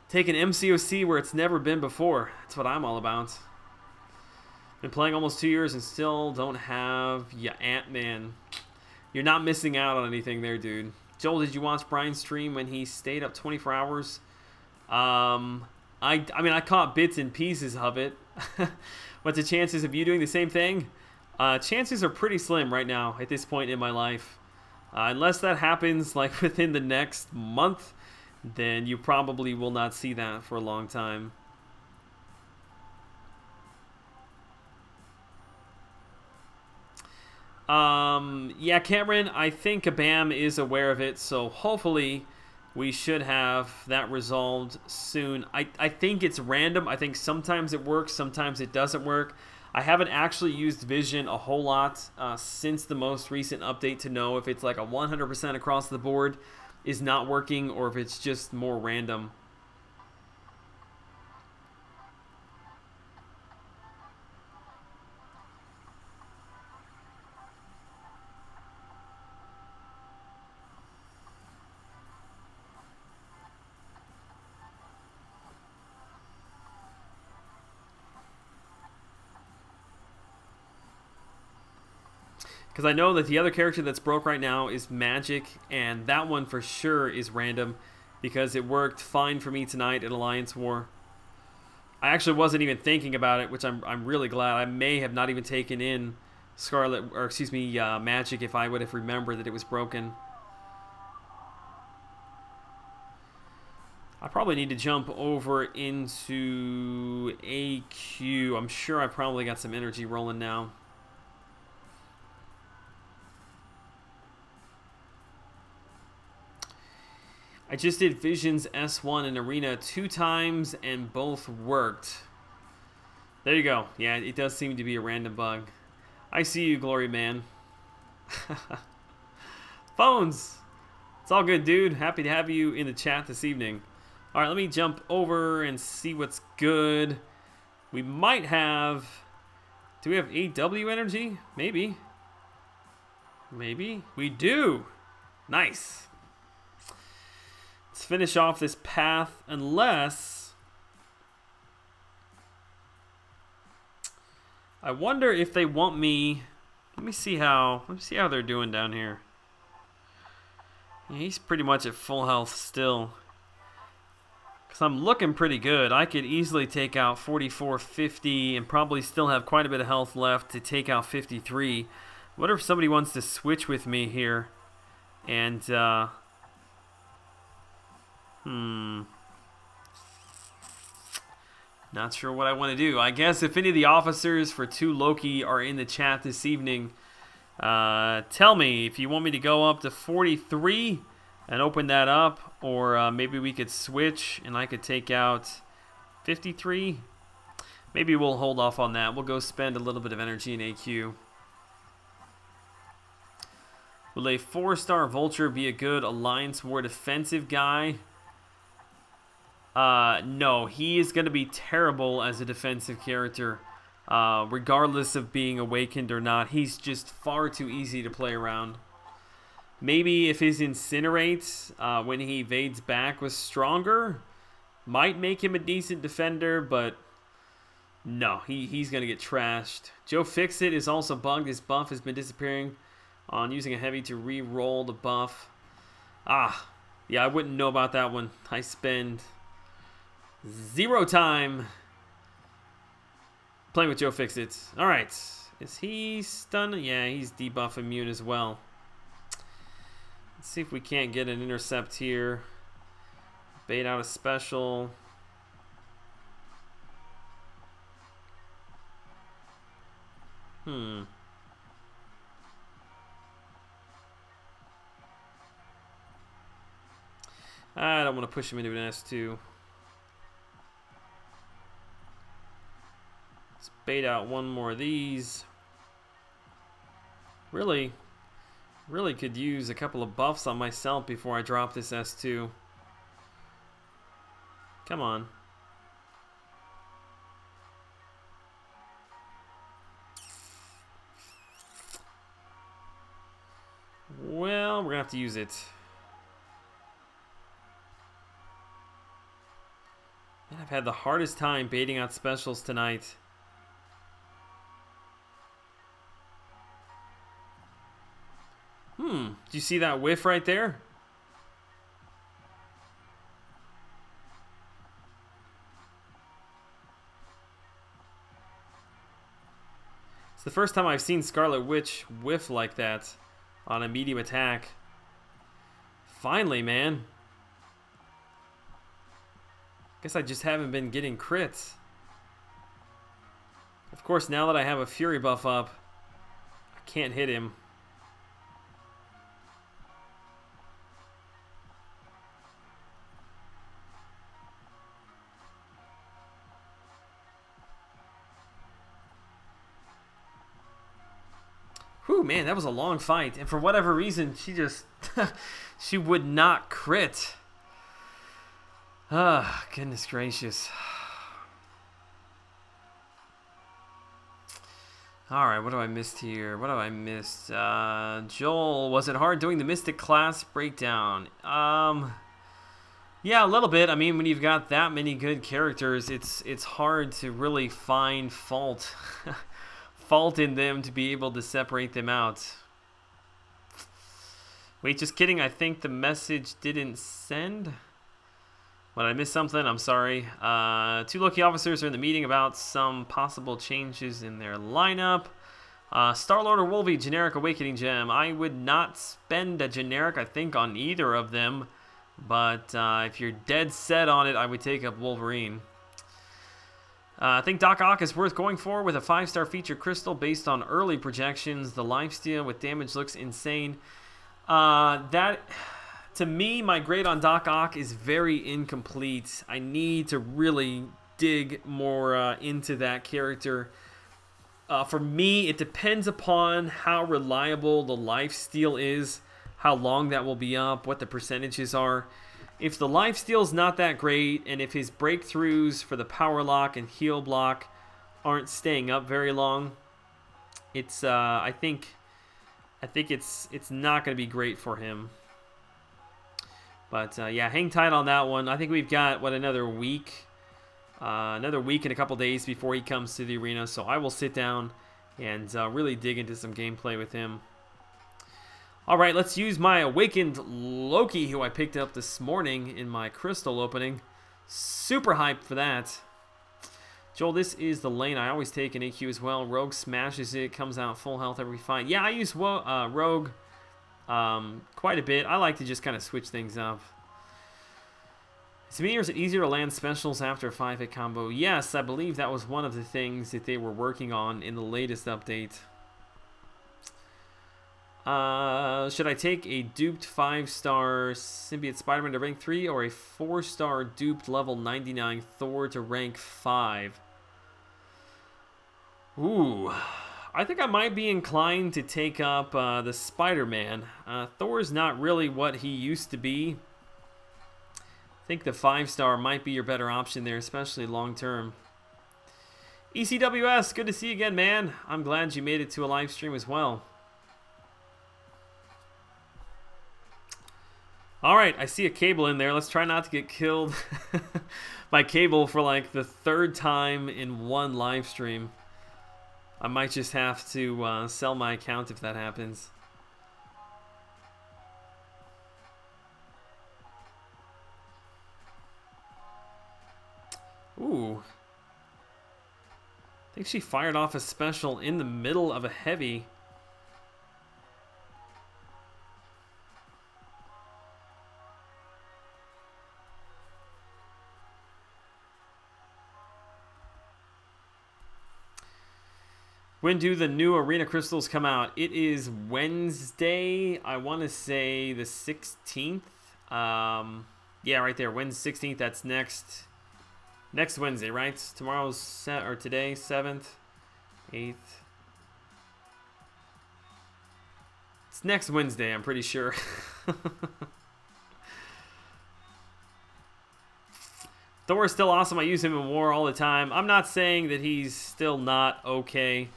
Take an MCOC where it's never been before. That's what I'm all about. Been playing almost 2 years and still don't have Ant-Man. You're not missing out on anything there, dude. Joel, did you watch Brian's stream when he stayed up 24 hours? I mean, I caught bits and pieces of it. What's the chances of you doing the same thing? Chances are pretty slim right now at this point in my life. Unless that happens like within the next month, then you probably will not see that for a long time. Yeah, Cameron, I think Kabam is aware of it, so hopefully we should have that resolved soon. I think it's random. I think sometimes it works, sometimes it doesn't work. I haven't actually used Vision a whole lot since the most recent update to know if it's like a 100% across the board is not working or if it's just more random. Because I know that the other character that's broke right now is Magic, and that one for sure is random because it worked fine for me tonight at Alliance War. I actually wasn't even thinking about it, which I'm really glad. I may have not even taken in Scarlet, or excuse me, Magic if I would have remembered that it was broken. I probably need to jump over into AQ. I'm sure I probably got some energy rolling now. I just did Visions S1 in Arena 2 times and both worked. There you go. Yeah, it does seem to be a random bug. I see you, Glory Man. Phones! It's all good, dude. Happy to have you in the chat this evening. Alright, let me jump over and see what's good. We might have... Do we have AW energy? Maybe. Maybe. We do! Nice. Let's finish off this path, unless... I wonder if they want me... Let me see how they're doing down here. Yeah, he's pretty much at full health still. Because I'm looking pretty good. I could easily take out 44, 50, and probably still have quite a bit of health left to take out 53. I wonder if somebody wants to switch with me here. And, not sure what I want to do. I guess if any of the officers for 2 Loki are in the chat this evening, tell me if you want me to go up to 43 and open that up, or maybe we could switch and I could take out 53. Maybe we'll hold off on that. We'll go spend a little bit of energy in AQ. Will a 4-star Vulture be a good Alliance War defensive guy? No, he is going to be terrible as a defensive character, regardless of being awakened or not. He's just far too easy to play around. Maybe if his Incinerate, when he evades back, was stronger, might make him a decent defender, but no, he's going to get trashed. Joe Fixit is also bugged. His buff has been disappearing on using a heavy to re-roll the buff. Ah, yeah, I wouldn't know about that one. I spend... 0 time playing with Joe Fixit. Alright. Is he stunned? Yeah, he's debuff immune as well. Let's see if we can't get an intercept here. Bait out a special. I don't want to push him into an S2. Let's bait out one more of these. Really could use a couple of buffs on myself before I drop this S2. Come on. Well, we're gonna have to use it. Man, I've had the hardest time baiting out specials tonight. Do you see that whiff right there? It's the first time I've seen Scarlet Witch whiff like that on a medium attack. Finally, man. Guess I just haven't been getting crits. Of course, now that I have a Fury buff up, I can't hit him. Whew, man, that was a long fight. And for whatever reason, she just... she would not crit. Ah, goodness gracious. Alright, what have I missed here? What have I missed? Joel, was it hard doing the Mystic class breakdown? Yeah, a little bit. I mean, when you've got that many good characters, it's hard to really find fault in them to be able to separate them out. Wait, just kidding. I think the message didn't send. When I missed something, I'm sorry. 2 Loki officers are in the meeting about some possible changes in their lineup. Star-Lord or Wolvie, generic Awakening Gem. I would not spend a generic, I think, on either of them. But if you're dead set on it, I would take up Wolverine. I think Doc Ock is worth going for with a 5-star feature crystal based on early projections. The lifesteal with damage looks insane. To me, my grade on Doc Ock is very incomplete. I need to really dig more into that character. For me, it depends upon how reliable the lifesteal is, how long that will be up, what the percentages are. If the lifesteal's not that great, and if his breakthroughs for the power lock and heal block aren't staying up very long, it's I think it's not going to be great for him. But yeah, hang tight on that one. I think we've got what, another week and a couple days before he comes to the arena. So I will sit down and really dig into some gameplay with him. All right, let's use my Awakened Loki, who I picked up this morning in my crystal opening. Super hyped for that. Joel, this is the lane I always take in AQ as well. Rogue smashes it, comes out full health every fight. Yeah, I use Rogue quite a bit. I like to just kind of switch things up. To me, is it easier to land specials after a 5-hit combo? Yes, I believe that was one of the things that they were working on in the latest update. Should I take a duped 5-star Symbiote Spider-Man to rank 3 or a 4-star duped level 99 Thor to rank 5? Ooh, I think I might be inclined to take up the Spider-Man. Thor's not really what he used to be. I think the 5-star might be your better option there, especially long-term. ECWS, good to see you again, man. I'm glad you made it to a live stream as well. Alright, I see a Cable in there. Let's try not to get killed by Cable for like the 3rd time in one live stream. I might just have to sell my account if that happens. Ooh. I think she fired off a special in the middle of a heavy. When do the new arena crystals come out? It is Wednesday. I want to say the 16th. Yeah, right there. Wednesday 16th. That's next Wednesday, right? Tomorrow's or today 7th, 8th. It's next Wednesday, I'm pretty sure. Thor is still awesome. I use him in war all the time. I'm not saying that he's still not okay.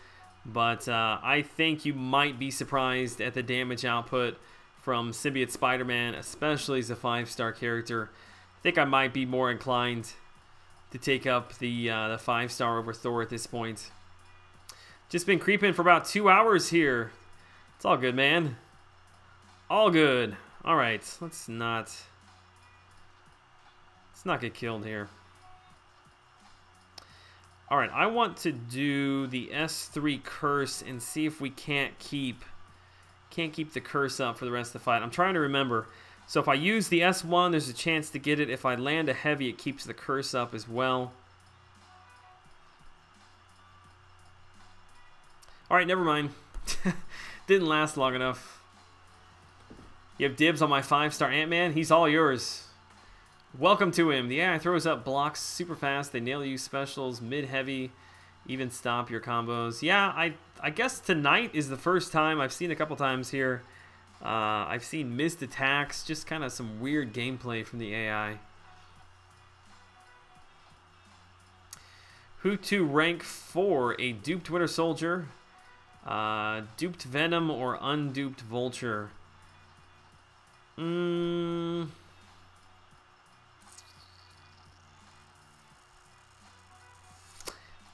But I think you might be surprised at the damage output from Symbiote Spider-Man, especially as a 5-star character. I think I might be more inclined to take up the 5-star over Thor at this point. Just been creeping for about 2 hours here. It's all good, man. All good. All right, let's not get killed here. All right, I want to do the S3 curse and see if we can't keep the curse up for the rest of the fight. I'm trying to remember. So if I use the S1, there's a chance to get it. If I land a heavy, it keeps the curse up as well. All right, never mind. Didn't last long enough. You have dibs on my 5-star Ant-Man? He's all yours. Welcome to him. The AI throws up blocks super fast. They nail you specials, mid-heavy, even stop your combos. Yeah, I guess tonight is the first time. I've seen a couple times here. I've seen missed attacks, just kind of some weird gameplay from the AI. Who to rank 4? A duped Winter Soldier, duped Venom, or unduped Vulture?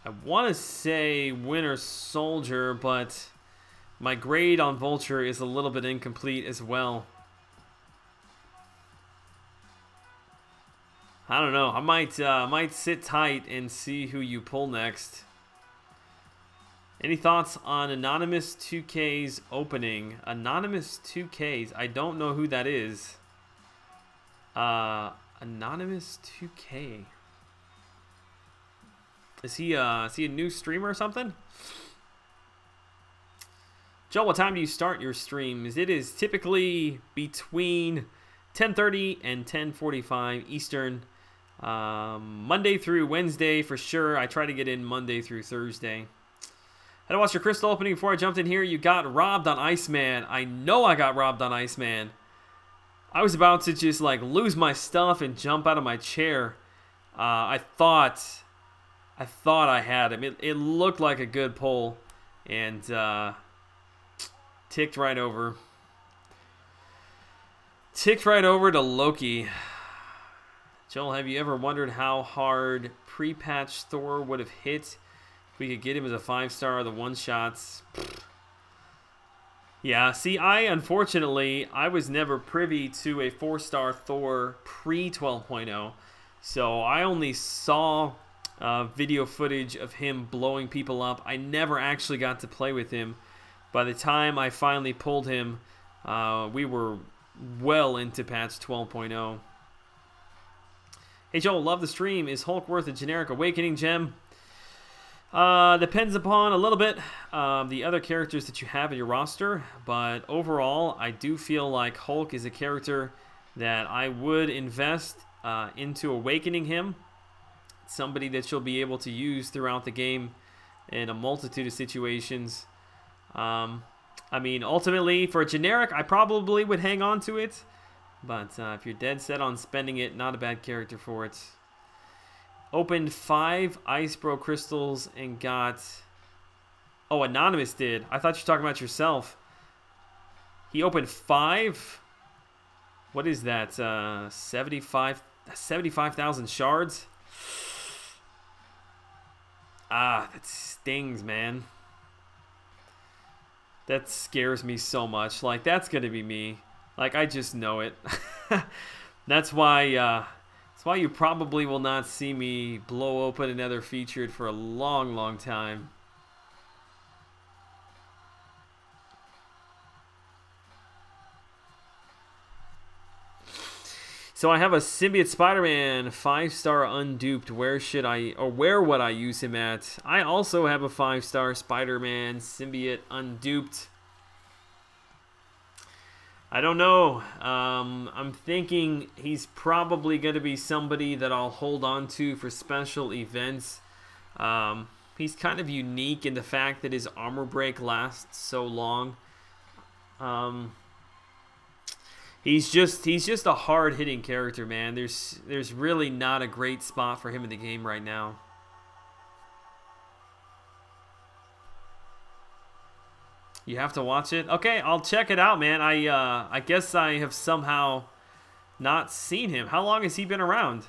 I want to say Winter Soldier, but my grade on Vulture is a little bit incomplete as well. I don't know. I might sit tight and see who you pull next. Any thoughts on Anonymous 2K's opening? Anonymous 2K's. I don't know who that is. Anonymous 2K. Is he a new streamer or something? Joe, what time do you start your streams? It is typically between 10:30 and 10:45 Eastern. Monday through Wednesday for sure. I try to get in Monday through Thursday. I had to watch your crystal opening before I jumped in here. You got robbed on Iceman. I know I got robbed on Iceman. I was about to just like lose my stuff and jump out of my chair. I thought I had him. It looked like a good pull, and ticked right over. Ticked right over to Loki. Joel, have you ever wondered how hard pre-patch Thor would have hit if we could get him as a 5-star, the one-shots? Yeah, see, unfortunately, I was never privy to a 4-star Thor pre-12.0, so I only saw video footage of him blowing people up. I never actually got to play with him. By the time I finally pulled him, we were well into patch 12.0. Hey Joel, love the stream. Is Hulk worth a generic awakening gem? Depends upon a little bit the other characters that you have in your roster, but overall I do feel like Hulk is a character that I would invest into awakening him. Somebody that you'll be able to use throughout the game in a multitude of situations. I mean, ultimately, for a generic, I probably would hang on to it. But if you're dead set on spending it, not a bad character for it. Opened 5 Ice Bro crystals and got... Oh, Anonymous did. I thought you were talking about yourself. He opened 5? What is that? 75,000 shards? Ah, that stings, man. That scares me so much. Like, that's gonna be me. Like, I just know it. That's why you probably will not see me blow open another featured for a long, long time. So I have a Symbiote Spider-Man 5-star unduped. Where would I use him at? I also have a 5-star Spider-Man Symbiote unduped. I don't know. I'm thinking he's probably going to be somebody that I'll hold on to for special events. He's kind of unique in the fact that his armor break lasts so long. He's just a hard-hitting character, man. There's really not a great spot for him in the game right now. You have to watch it? Okay, I'll check it out, man. I guess I have somehow not seen him. How long has he been around?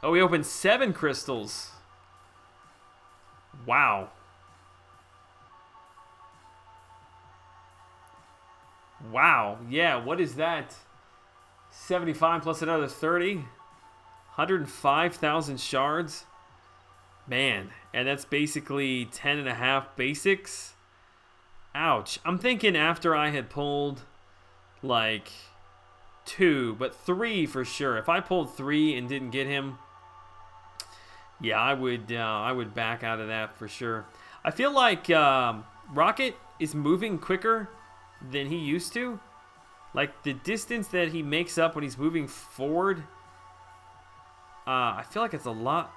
Oh, he opened 7 crystals. Wow. Wow. Yeah, what is that? 75 plus another 30? 105,000 shards? Man, and that's basically 10.5 basics. Ouch. I'm thinking after I had pulled like 2, but 3 for sure. If I pulled 3 and didn't get him, yeah, I would back out of that for sure. I feel like Rocket is moving quicker than he used to. Like the distance that he makes up when he's moving forward, I feel like it's a lot.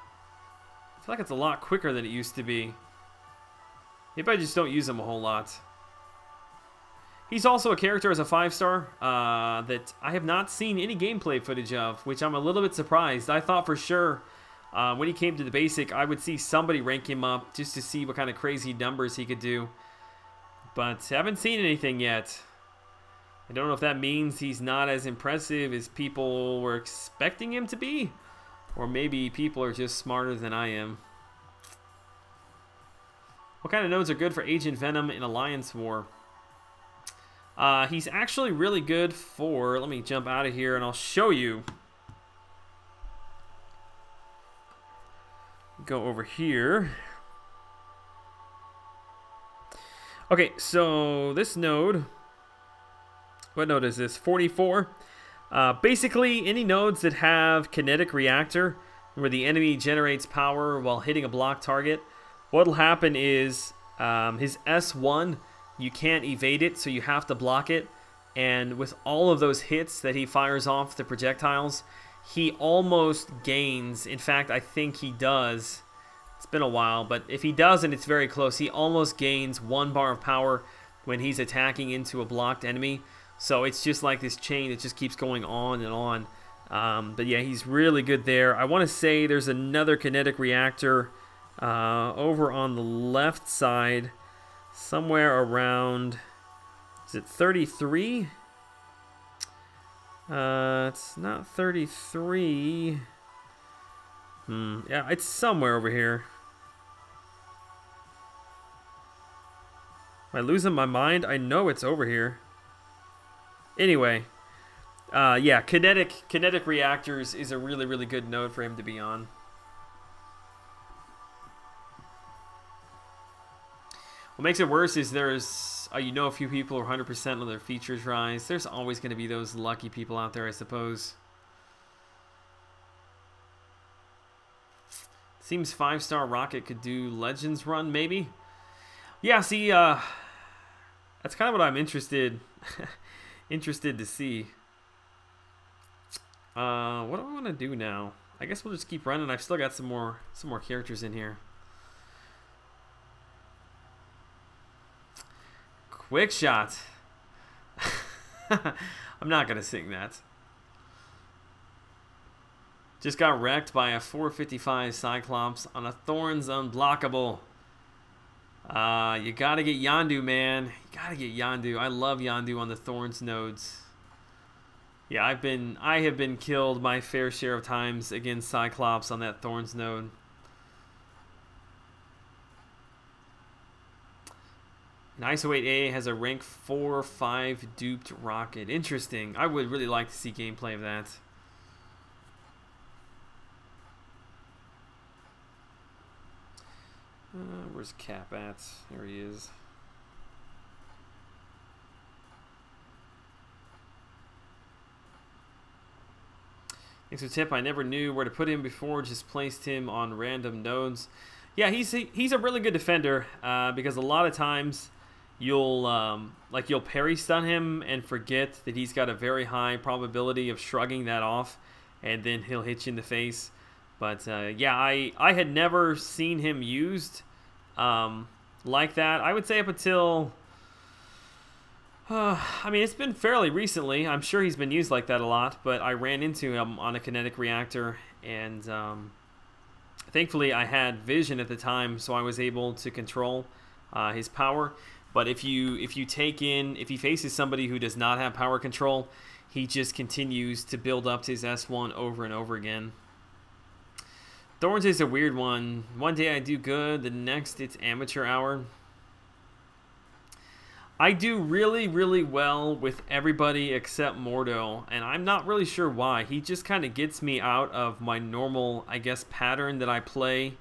I feel like it's a lot quicker than it used to be. Maybe I just don't use him a whole lot. He's also a character as a 5-star that I have not seen any gameplay footage of, which I'm a little bit surprised. I thought for sure when he came to the basic, I would see somebody rank him up just to see what kind of crazy numbers he could do. But haven't seen anything yet. I don't know if that means he's not as impressive as people were expecting him to be. Or maybe people are just smarter than I am. What kind of nodes are good for Agent Venom in Alliance War? He's actually really good for... Let me jump out of here and I'll show you. Go over here. Okay, so this node... What node is this? 44. Basically, any nodes that have kinetic reactor, where the enemy generates power while hitting a block target, what'll happen is his S1, you can't evade it, so you have to block it. And with all of those hits that he fires off the projectiles, he almost gains. In fact, I think he does. It's been a while, but if he doesn't, it's very close. He almost gains 1 bar of power when he's attacking into a blocked enemy. So it's just like this chain that just keeps going on and on. But yeah, he's really good there. I want to say there's another kinetic reactor over on the left side, somewhere around, is it 33? It's not 33. Yeah, it's somewhere over here. Am I losing my mind? I know it's over here. Anyway, yeah, kinetic reactors is a really, really good node for him to be on. What makes it worse is there's, you know, a few people are 100% of their features rise. There's always going to be those lucky people out there, I suppose. Seems 5-star Rocket could do Legends run, maybe. Yeah, see, that's kind of what I'm interested to see. What do I want to do now? I guess we'll just keep running. I've still got some more characters in here. Quick shot. I'm not gonna sing that. Just got wrecked by a 455 Cyclops on a Thorns unblockable. You gotta get Yondu, man. You gotta get Yondu. I love Yondu on the Thorns nodes. Yeah, I have been killed my fair share of times against Cyclops on that Thorns node. An ISO-8A has a rank 4-5 duped rocket. Interesting. I would really like to see gameplay of that. Where's Cap at? There he is. Thanks for the tip. I never knew where to put him before. Just placed him on random nodes. Yeah, he's a really good defender because a lot of times you'll parry stun him and forget that he's got a very high probability of shrugging that off, and then he'll hit you in the face. But yeah, I had never seen him used like that. I would say up until I mean, it's been fairly recently. I'm sure he's been used like that a lot, but I ran into him on a kinetic reactor, and thankfully I had vision at the time, so I was able to control his power. But if he faces somebody who does not have power control, he just continues to build up his S1 over and over again. Thorns is a weird one. One day I do good, the next it's amateur hour. I do really, really well with everybody except Mordo, and I'm not really sure why. He just kind of gets me out of my normal, I guess, pattern that I play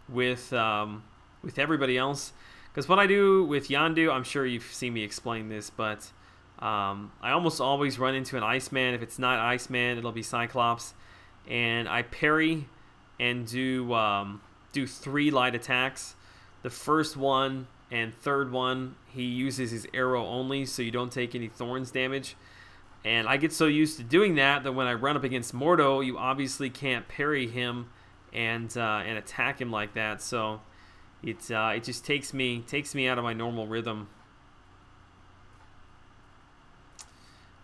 with everybody else. Because what I do with Yondu, I'm sure you've seen me explain this, but I almost always run into an Iceman. If it's not Iceman, it'll be Cyclops. And I parry and do 3 light attacks. The first one and third one, he uses his arrow only, so you don't take any Thorns damage. And I get so used to doing that when I run up against Mordo, you obviously can't parry him and attack him like that. So it just takes me out of my normal rhythm.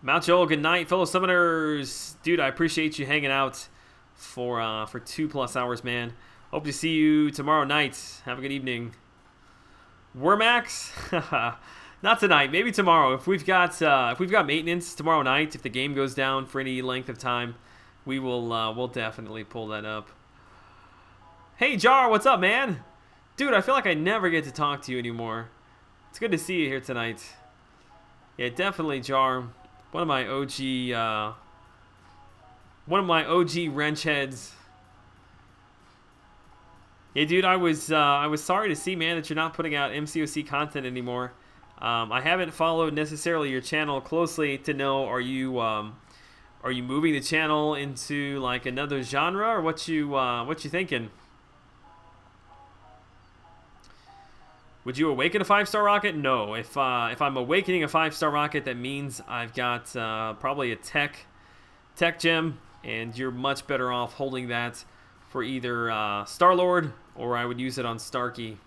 Mount Joel, good night, fellow summoners. Dude, I appreciate you hanging out for 2+ hours, man. Hope to see you tomorrow night. Have a good evening. Wormax? Not tonight. Maybe tomorrow. If we've got maintenance tomorrow night, if the game goes down for any length of time, we'll definitely pull that up. Hey Jar, what's up, man? Dude, I feel like I never get to talk to you anymore. It's good to see you here tonight. Yeah, definitely, Jar. One of my OG wrench heads. Yeah, dude, I was sorry to see, man, that you're not putting out MCOC content anymore. I haven't followed necessarily your channel closely to know, are you moving the channel into like another genre, or what you thinking? Would you awaken a 5-star rocket? No. If I'm awakening a 5-star rocket, that means I've got probably a tech gem, and you're much better off holding that for either Star-Lord, or I would use it on Starkey.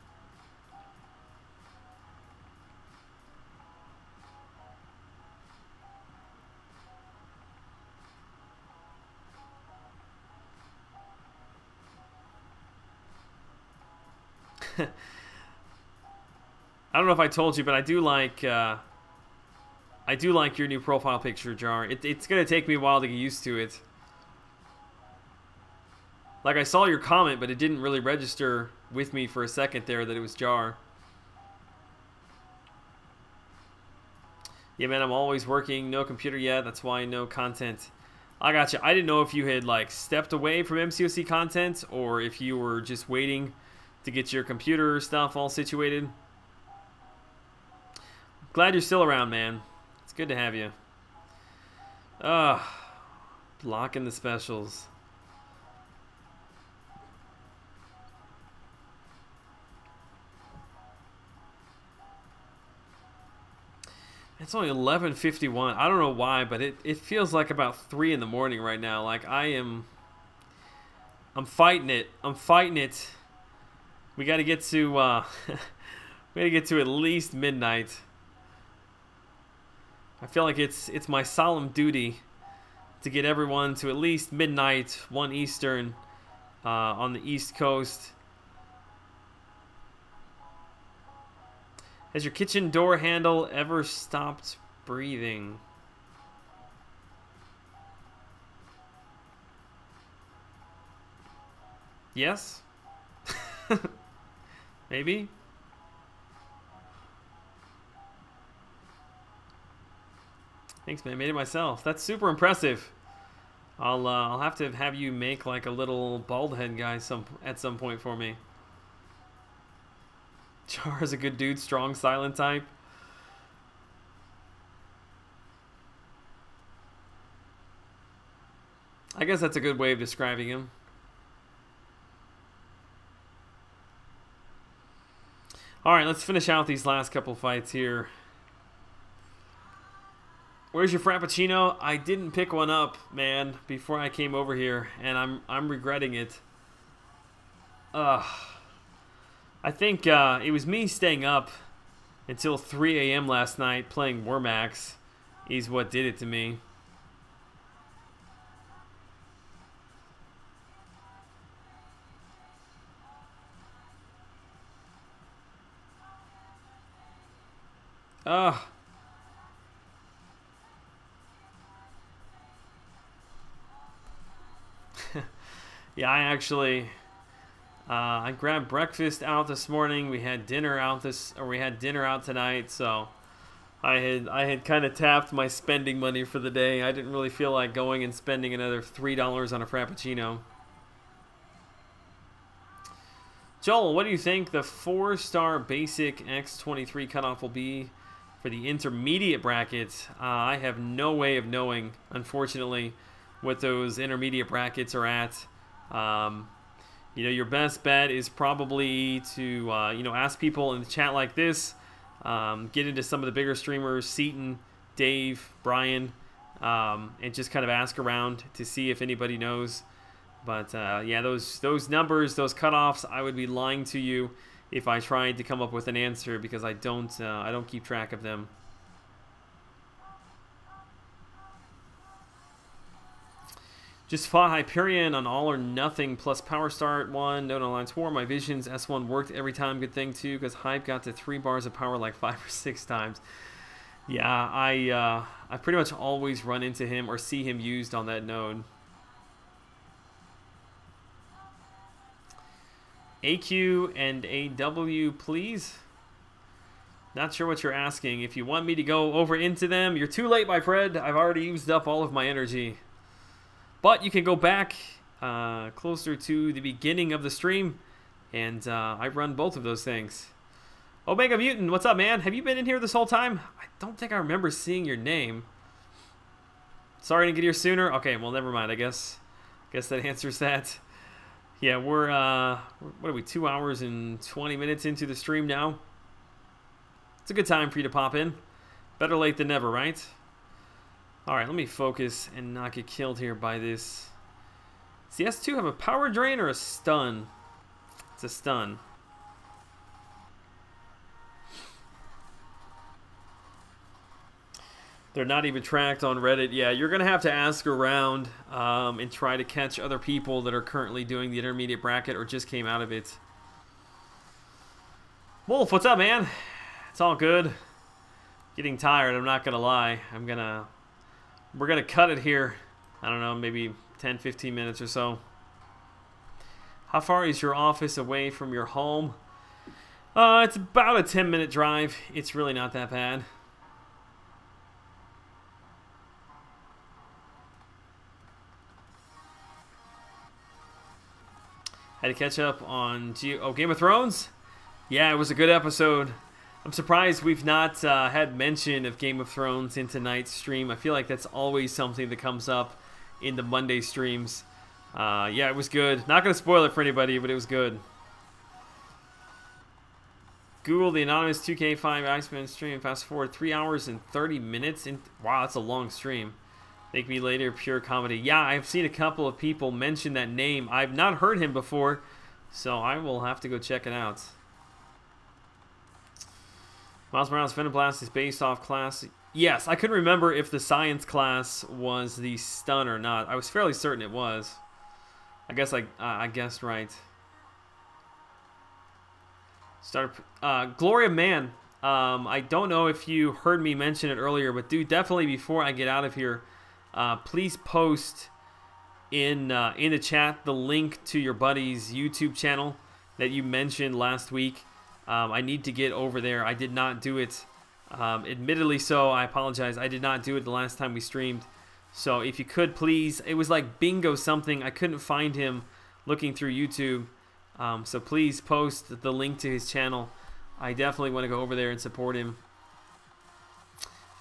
I don't know if I told you, but I do like your new profile picture, Jar. It's gonna take me a while to get used to it. Like, I saw your comment, but it didn't really register with me for a second there that it was Jar. Yeah, man, I'm always working. No computer yet. That's why no content. I got you. I didn't know if you had like stepped away from MCOC content, or if you were just waiting to get your computer stuff all situated. Glad you're still around, man. It's good to have you. Blocking the specials. It's only 11:51. I don't know why, but it feels like about 3 in the morning right now. Like I'm fighting it. I'm fighting it. We got to get to we got to get to at least midnight. I feel like it's my solemn duty to get everyone to at least midnight, 1 Eastern, on the East Coast. Has your kitchen door handle ever stopped breathing? Yes? Maybe? Thanks, man. Made it myself. That's super impressive. I'll have to have you make like a little bald head guy at some point for me. Char is a good dude, strong, silent type. I guess that's a good way of describing him. Alright, let's finish out these last couple fights here. Where's your Frappuccino? I didn't pick one up, man, before I came over here, and I'm regretting it. I think it was me staying up until 3 a.m. last night playing Wormax is what did it to me. Yeah, I actually I grabbed breakfast out this morning. We had dinner out tonight, so I had kind of tapped my spending money for the day. I didn't really feel like going and spending another $3 on a Frappuccino. Joel, what do you think the 4-star basic X-23 cutoff will be for the intermediate brackets? I have no way of knowing, unfortunately, what those intermediate brackets are at. You know, your best bet is probably to, you know, ask people in the chat like this, get into some of the bigger streamers, Seaton, Dave, Brian, and just kind of ask around to see if anybody knows. But yeah, those numbers, those cutoffs, I would be lying to you if I tried to come up with an answer because I don't keep track of them. Just fought Hyperion on All or Nothing plus Power Star at 1. No Alliance War. My Visions S1 worked every time. Good thing too, because Hype got to 3 bars of power like 5 or 6 times. Yeah, I pretty much always run into him or see him used on that node. AQ and AW, please. Not sure what you're asking. If you want me to go over into them, you're too late, my friend. I've already used up all of my energy. But you can go back closer to the beginning of the stream, and I run both of those things. Omega Mutant, what's up, man? Have you been in here this whole time? I don't think I remember seeing your name. Sorry to get here sooner. Okay, well, never mind. I guess that answers that. Yeah, we're what are we? 2 hours and 20 minutes into the stream now. It's a good time for you to pop in. Better late than never, right? All right, let me focus and not get killed here by this. Does the S2 have a power drain or a stun? It's a stun. They're not even tracked on Reddit. Yeah, you're going to have to ask around and try to catch other people that are currently doing the intermediate bracket or just came out of it. Wolf, what's up, man? It's all good. Getting tired, I'm not going to lie. We're going to cut it here. I don't know, maybe 10, 15 minutes or so. How far is your office away from your home? It's about a 10-minute drive. It's really not that bad. Had to catch up on Game of Thrones? Yeah, it was a good episode. I'm surprised we've not had mention of Game of Thrones in tonight's stream. I feel like that's always something that comes up in the Monday streams. Yeah, it was good. Not going to spoil it for anybody, but it was good. Google the anonymous 2K5 Iceman stream. Fast forward 3 hours and 30 minutes. Wow, that's a long stream. Thank Me Later, pure comedy. Yeah, I've seen a couple of people mention that name. I've not heard him before, so I will have to go check it out. Miles Morales Venom Blast is based off class. Yes, I couldn't remember if the science class was the stun or not. I was fairly certain it was. I guess I guessed right. Gloria Man. I don't know if you heard me mention it earlier, but do definitely before I get out of here, please post in the chat the link to your buddy's YouTube channel that you mentioned last week. I need to get over there. I did not do it. Admittedly so, I apologize. I did not do it the last time we streamed. So if you could, please. It was like Bingo something. I couldn't find him looking through YouTube. So please post the link to his channel. I definitely want to go over there and support him.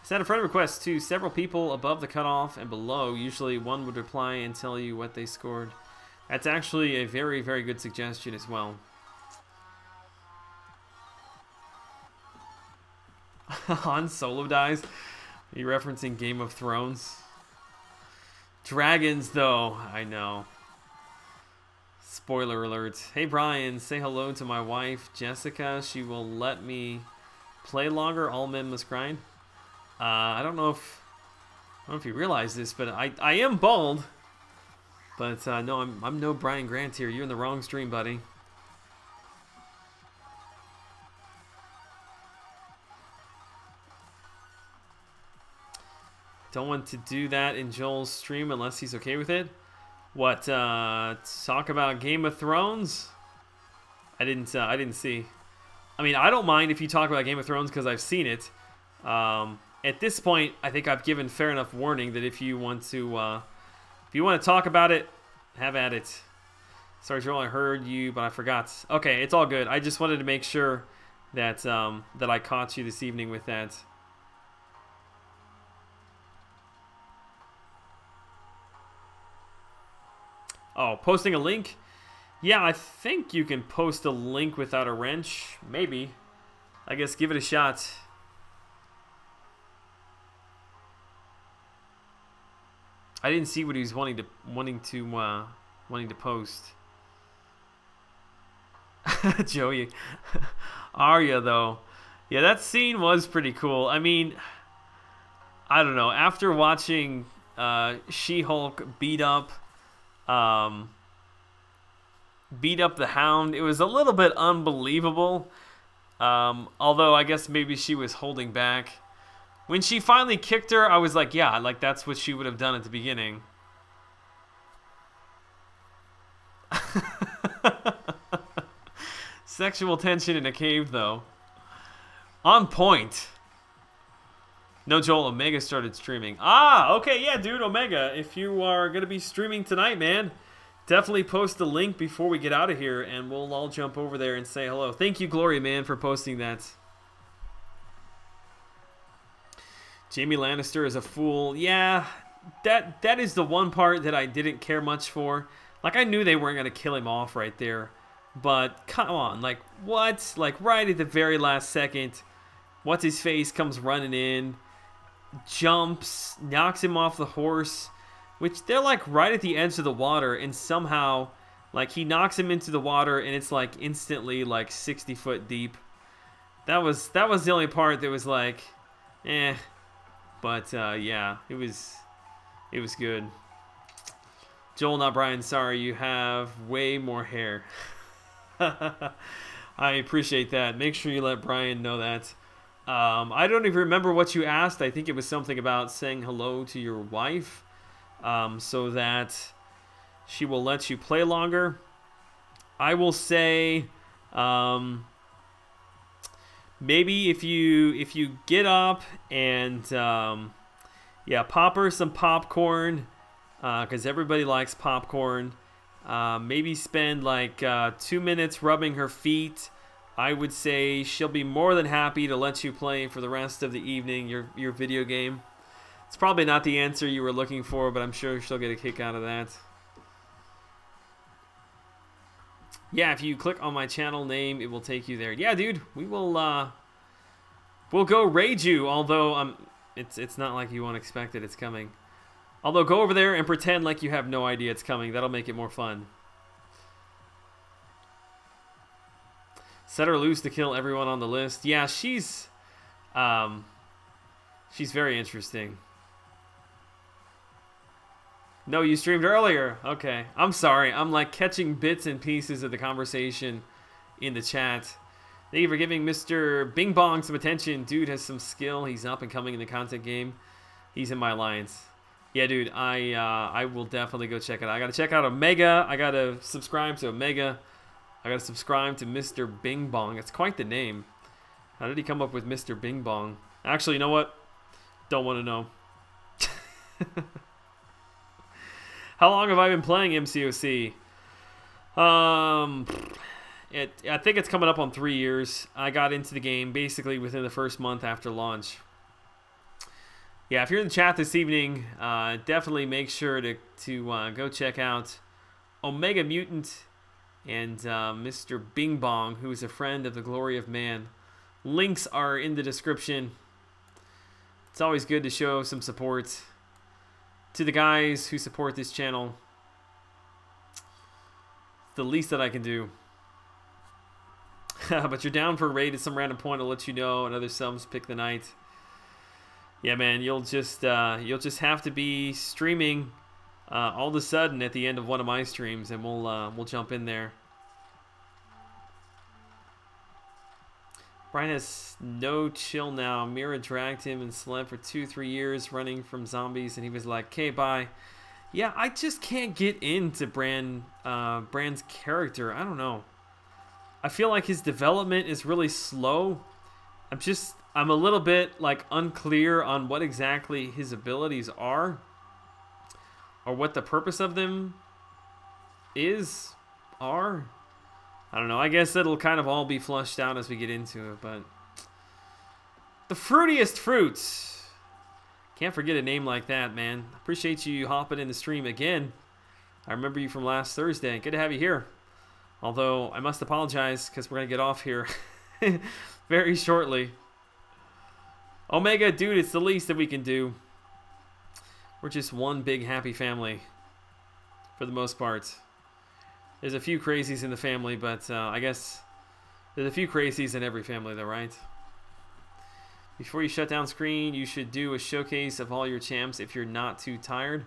Sent a friend request to several people above the cutoff and below. Usually one would reply and tell you what they scored. That's actually a very, very good suggestion as well. Han Solo dies. Are you referencing Game of Thrones? Dragons, though. I know. Spoiler alert. Hey, Brian. Say hello to my wife, Jessica. She will let me play longer. All men must grind. I don't know if you realize this, but I am bald. But no, I'm no Brian Grant here. You're in the wrong stream, buddy. Don't want to do that in Joel's stream unless he's okay with it. What? Talk about Game of Thrones? I didn't see. I mean, I don't mind if you talk about Game of Thrones because I've seen it. At this point, I think I've given fair enough warning that if you want to talk about it, have at it. Sorry, Joel, I heard you, but I forgot. Okay, it's all good. I just wanted to make sure that that I caught you this evening with that. Oh, posting a link? Yeah, I think you can post a link without a wrench. Maybe. I guess give it a shot. I didn't see what he was wanting to post. Joey, Arya though, yeah, that scene was pretty cool. I mean, I don't know. After watching She-Hulk beat up the Hound, it was a little bit unbelievable. Although I guess maybe she was holding back. When she finally kicked her, I was like, yeah, like that's what she would have done at the beginning. Sexual tension in a cave, though. On point. No, Joel, Omega started streaming. Ah, okay, yeah, dude, Omega. If you are going to be streaming tonight, man, definitely post the link before we get out of here, and we'll all jump over there and say hello. Thank you, Glory, man, for posting that. Jaime Lannister is a fool. Yeah, that is the one part that I didn't care much for. Like, I knew they weren't going to kill him off right there. But, come on, like, what? Like, right at the very last second, what's-his-face comes running in, jumps, knocks him off the horse, which they're, like, right at the edge of the water, and somehow, like, he knocks him into the water, and it's, like, instantly, like, 60 foot deep. That was the only part that was, like, eh. But, yeah, it was good. Joel, not Brian, sorry, you have way more hair. I appreciate that. Make sure you let Brian know that. I don't even remember what you asked. I think it was something about saying hello to your wife, so that she will let you play longer. I will say, maybe if you get up and yeah, pop her some popcorn, because everybody likes popcorn. Maybe spend like 2 minutes rubbing her feet. I would say she'll be more than happy to let you play for the rest of the evening your video game. It's probably not the answer you were looking for, but I'm sure she'll get a kick out of that. Yeah, if you click on my channel name, it will take you there. Yeah, dude, we will we'll go raid you, although it's not like you won't expect it, it's coming. Although, go over there and pretend like you have no idea it's coming. That'll make it more fun. Set her loose to kill everyone on the list. Yeah, she's very interesting. No, you streamed earlier. Okay. I'm sorry. I'm like catching bits and pieces of the conversation in the chat. Thank you for giving Mr. Bing Bong some attention. Dude has some skill. He's up and coming in the content game. He's in my alliance. Yeah, dude, I will definitely go check it out. I got to check out Omega. I got to subscribe to Omega. I got to subscribe to Mr. Bing Bong. It's quite the name. How did he come up with Mr. Bing Bong? Actually, you know what? Don't want to know. How long have I been playing MCOC? I think it's coming up on 3 years. I got into the game basically within the first month after launch. Yeah, if you're in the chat this evening, definitely make sure to go check out Omega Mutant and Mr. Bing Bong, who is a friend of the Glory of Man. Links are in the description. It's always good to show some support to the guys who support this channel. It's the least that I can do. But you're down for a raid at some random point, I'll let you know, and other subs pick the night. Yeah, man, you'll just have to be streaming all of a sudden at the end of one of my streams, and we'll jump in there. Brian has no chill now. Mira dragged him and slept for 2-3 years running from zombies, and he was like, "Okay, bye." Yeah, I just can't get into Bran's character. I don't know. I feel like his development is really slow. I'm a little bit like unclear on what exactly his abilities are or what the purpose of them is. are. I don't know. I guess it'll kind of all be flushed out as we get into it, but the fruitiest fruits. Can't forget a name like that, man. Appreciate you hopping in the stream again. I remember you from last Thursday. Good to have you here. Although I must apologize because we're gonna get off here very shortly. Omega, dude, it's the least that we can do. We're just one big happy family for the most part. There's a few crazies in the family, but I guess there's a few crazies in every family though, right? Before you shut down screen, you should do a showcase of all your champs if you're not too tired.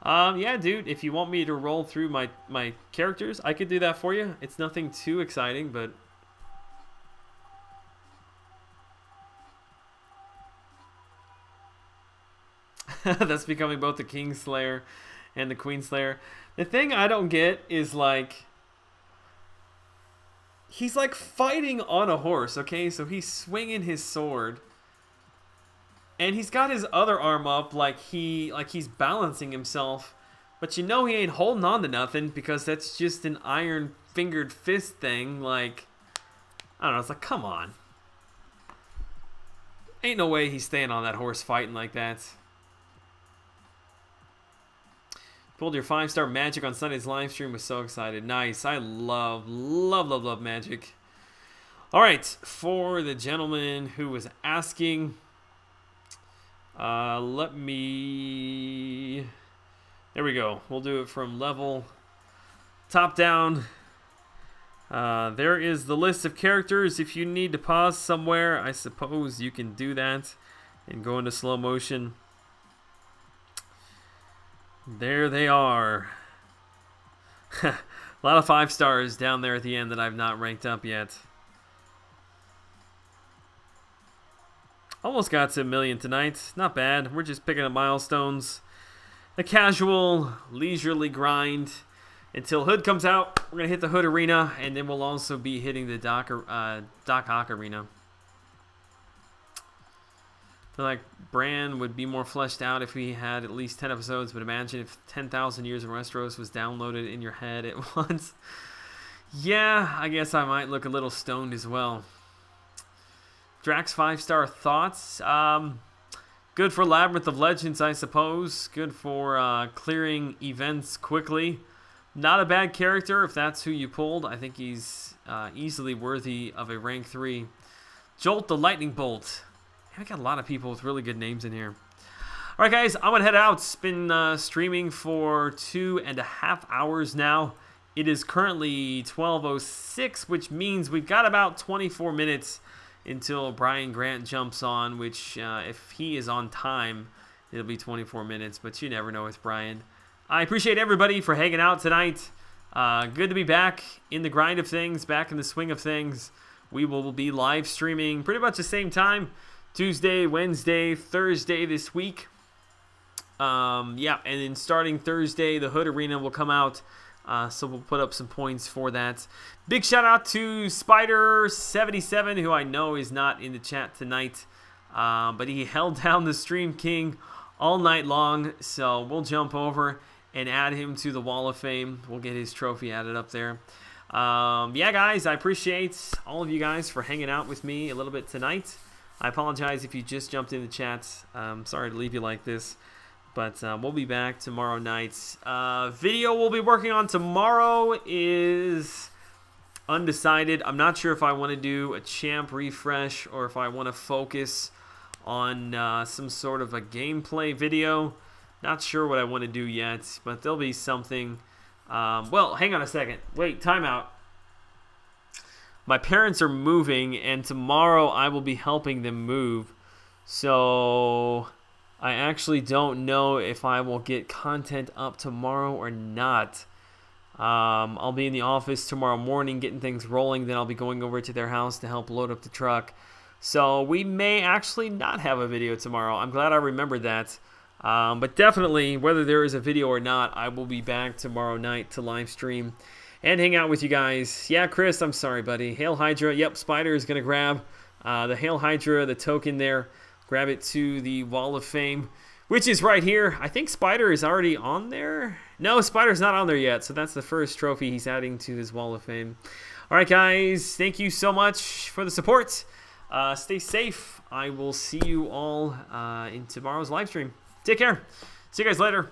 Yeah, dude, if you want me to roll through my characters, I could do that for you. It's nothing too exciting, but that's becoming both the Kingslayer and the Queenslayer. The thing I don't get is, like, he's like fighting on a horse, okay? So he's swinging his sword, and he's got his other arm up like he's balancing himself, but you know he ain't holding on to nothing because that's just an iron fingered fist thing. Like, I don't know. It's like, come on, ain't no way he's staying on that horse fighting like that. Pulled your 5-star magic on Sunday's live stream. Was so excited. Nice. I love magic. All right, for the gentleman who was asking, let me. There we go. We'll do it from level top down. There is the list of characters. If you need to pause somewhere, I suppose you can do that and go into slow motion. There they are. A lot of 5 stars down there at the end that I've not ranked up yet. Almost got to 1 million tonight. Not bad. We're just picking up milestones. A casual, leisurely grind until Hood comes out. We're going to hit the Hood Arena, and then we'll also be hitting the Doc Ock Arena. I feel like Bran would be more fleshed out if we had at least 10 episodes, but imagine if 10,000 Years of Westeros was downloaded in your head at once. Yeah, I guess I might look a little stoned as well. Drax 5-star thoughts. Good for Labyrinth of Legends, I suppose. Good for clearing events quickly. Not a bad character if that's who you pulled. I think he's easily worthy of a rank 3. Jolt the Lightning Bolt. I got a lot of people with really good names in here. All right, guys, I'm going to head out. It's been streaming for 2.5 hours now. It is currently 12:06, which means we've got about 24 minutes until Brian Grant jumps on, which if he is on time, it'll be 24 minutes, but you never know with Brian. I appreciate everybody for hanging out tonight. Good to be back in the grind of things, back in the swing of things. We will be live streaming pretty much the same time. Tuesday, Wednesday, Thursday this week. Yeah, and then starting Thursday, the Hood Arena will come out. So we'll put up some points for that. Big shout out to Spider77, who I know is not in the chat tonight. But he held down the Stream King all night long. So we'll jump over and add him to the Wall of Fame. We'll get his trophy added up there. Yeah, guys, I appreciate all of you guys for hanging out with me a little bit tonight. I apologize if you just jumped in the chat. Sorry to leave you like this. But we'll be back tomorrow night. Video we'll be working on tomorrow is undecided. I'm not sure if I want to do a champ refresh or if I want to focus on some sort of a gameplay video. Not sure what I want to do yet, but there'll be something. Well, hang on a second. Wait, timeout. My parents are moving, and tomorrow I will be helping them move. So I actually don't know if I will get content up tomorrow or not. I'll be in the office tomorrow morning getting things rolling. Then I'll be going over to their house to help load up the truck. So we may actually not have a video tomorrow. I'm glad I remembered that. But definitely, whether there is a video or not, I will be back tomorrow night to live stream and hang out with you guys. Yeah, Chris, I'm sorry, buddy. Hail Hydra. Yep, Spider is going to grab the Hail Hydra, the token there. Grab it to the Wall of Fame. which is right here. I think Spider is already on there. No, Spider's not on there yet, so that's the first trophy he's adding to his Wall of Fame. All right, guys, thank you so much for the support. Stay safe. I will see you all in tomorrow's live stream. Take care. See you guys later.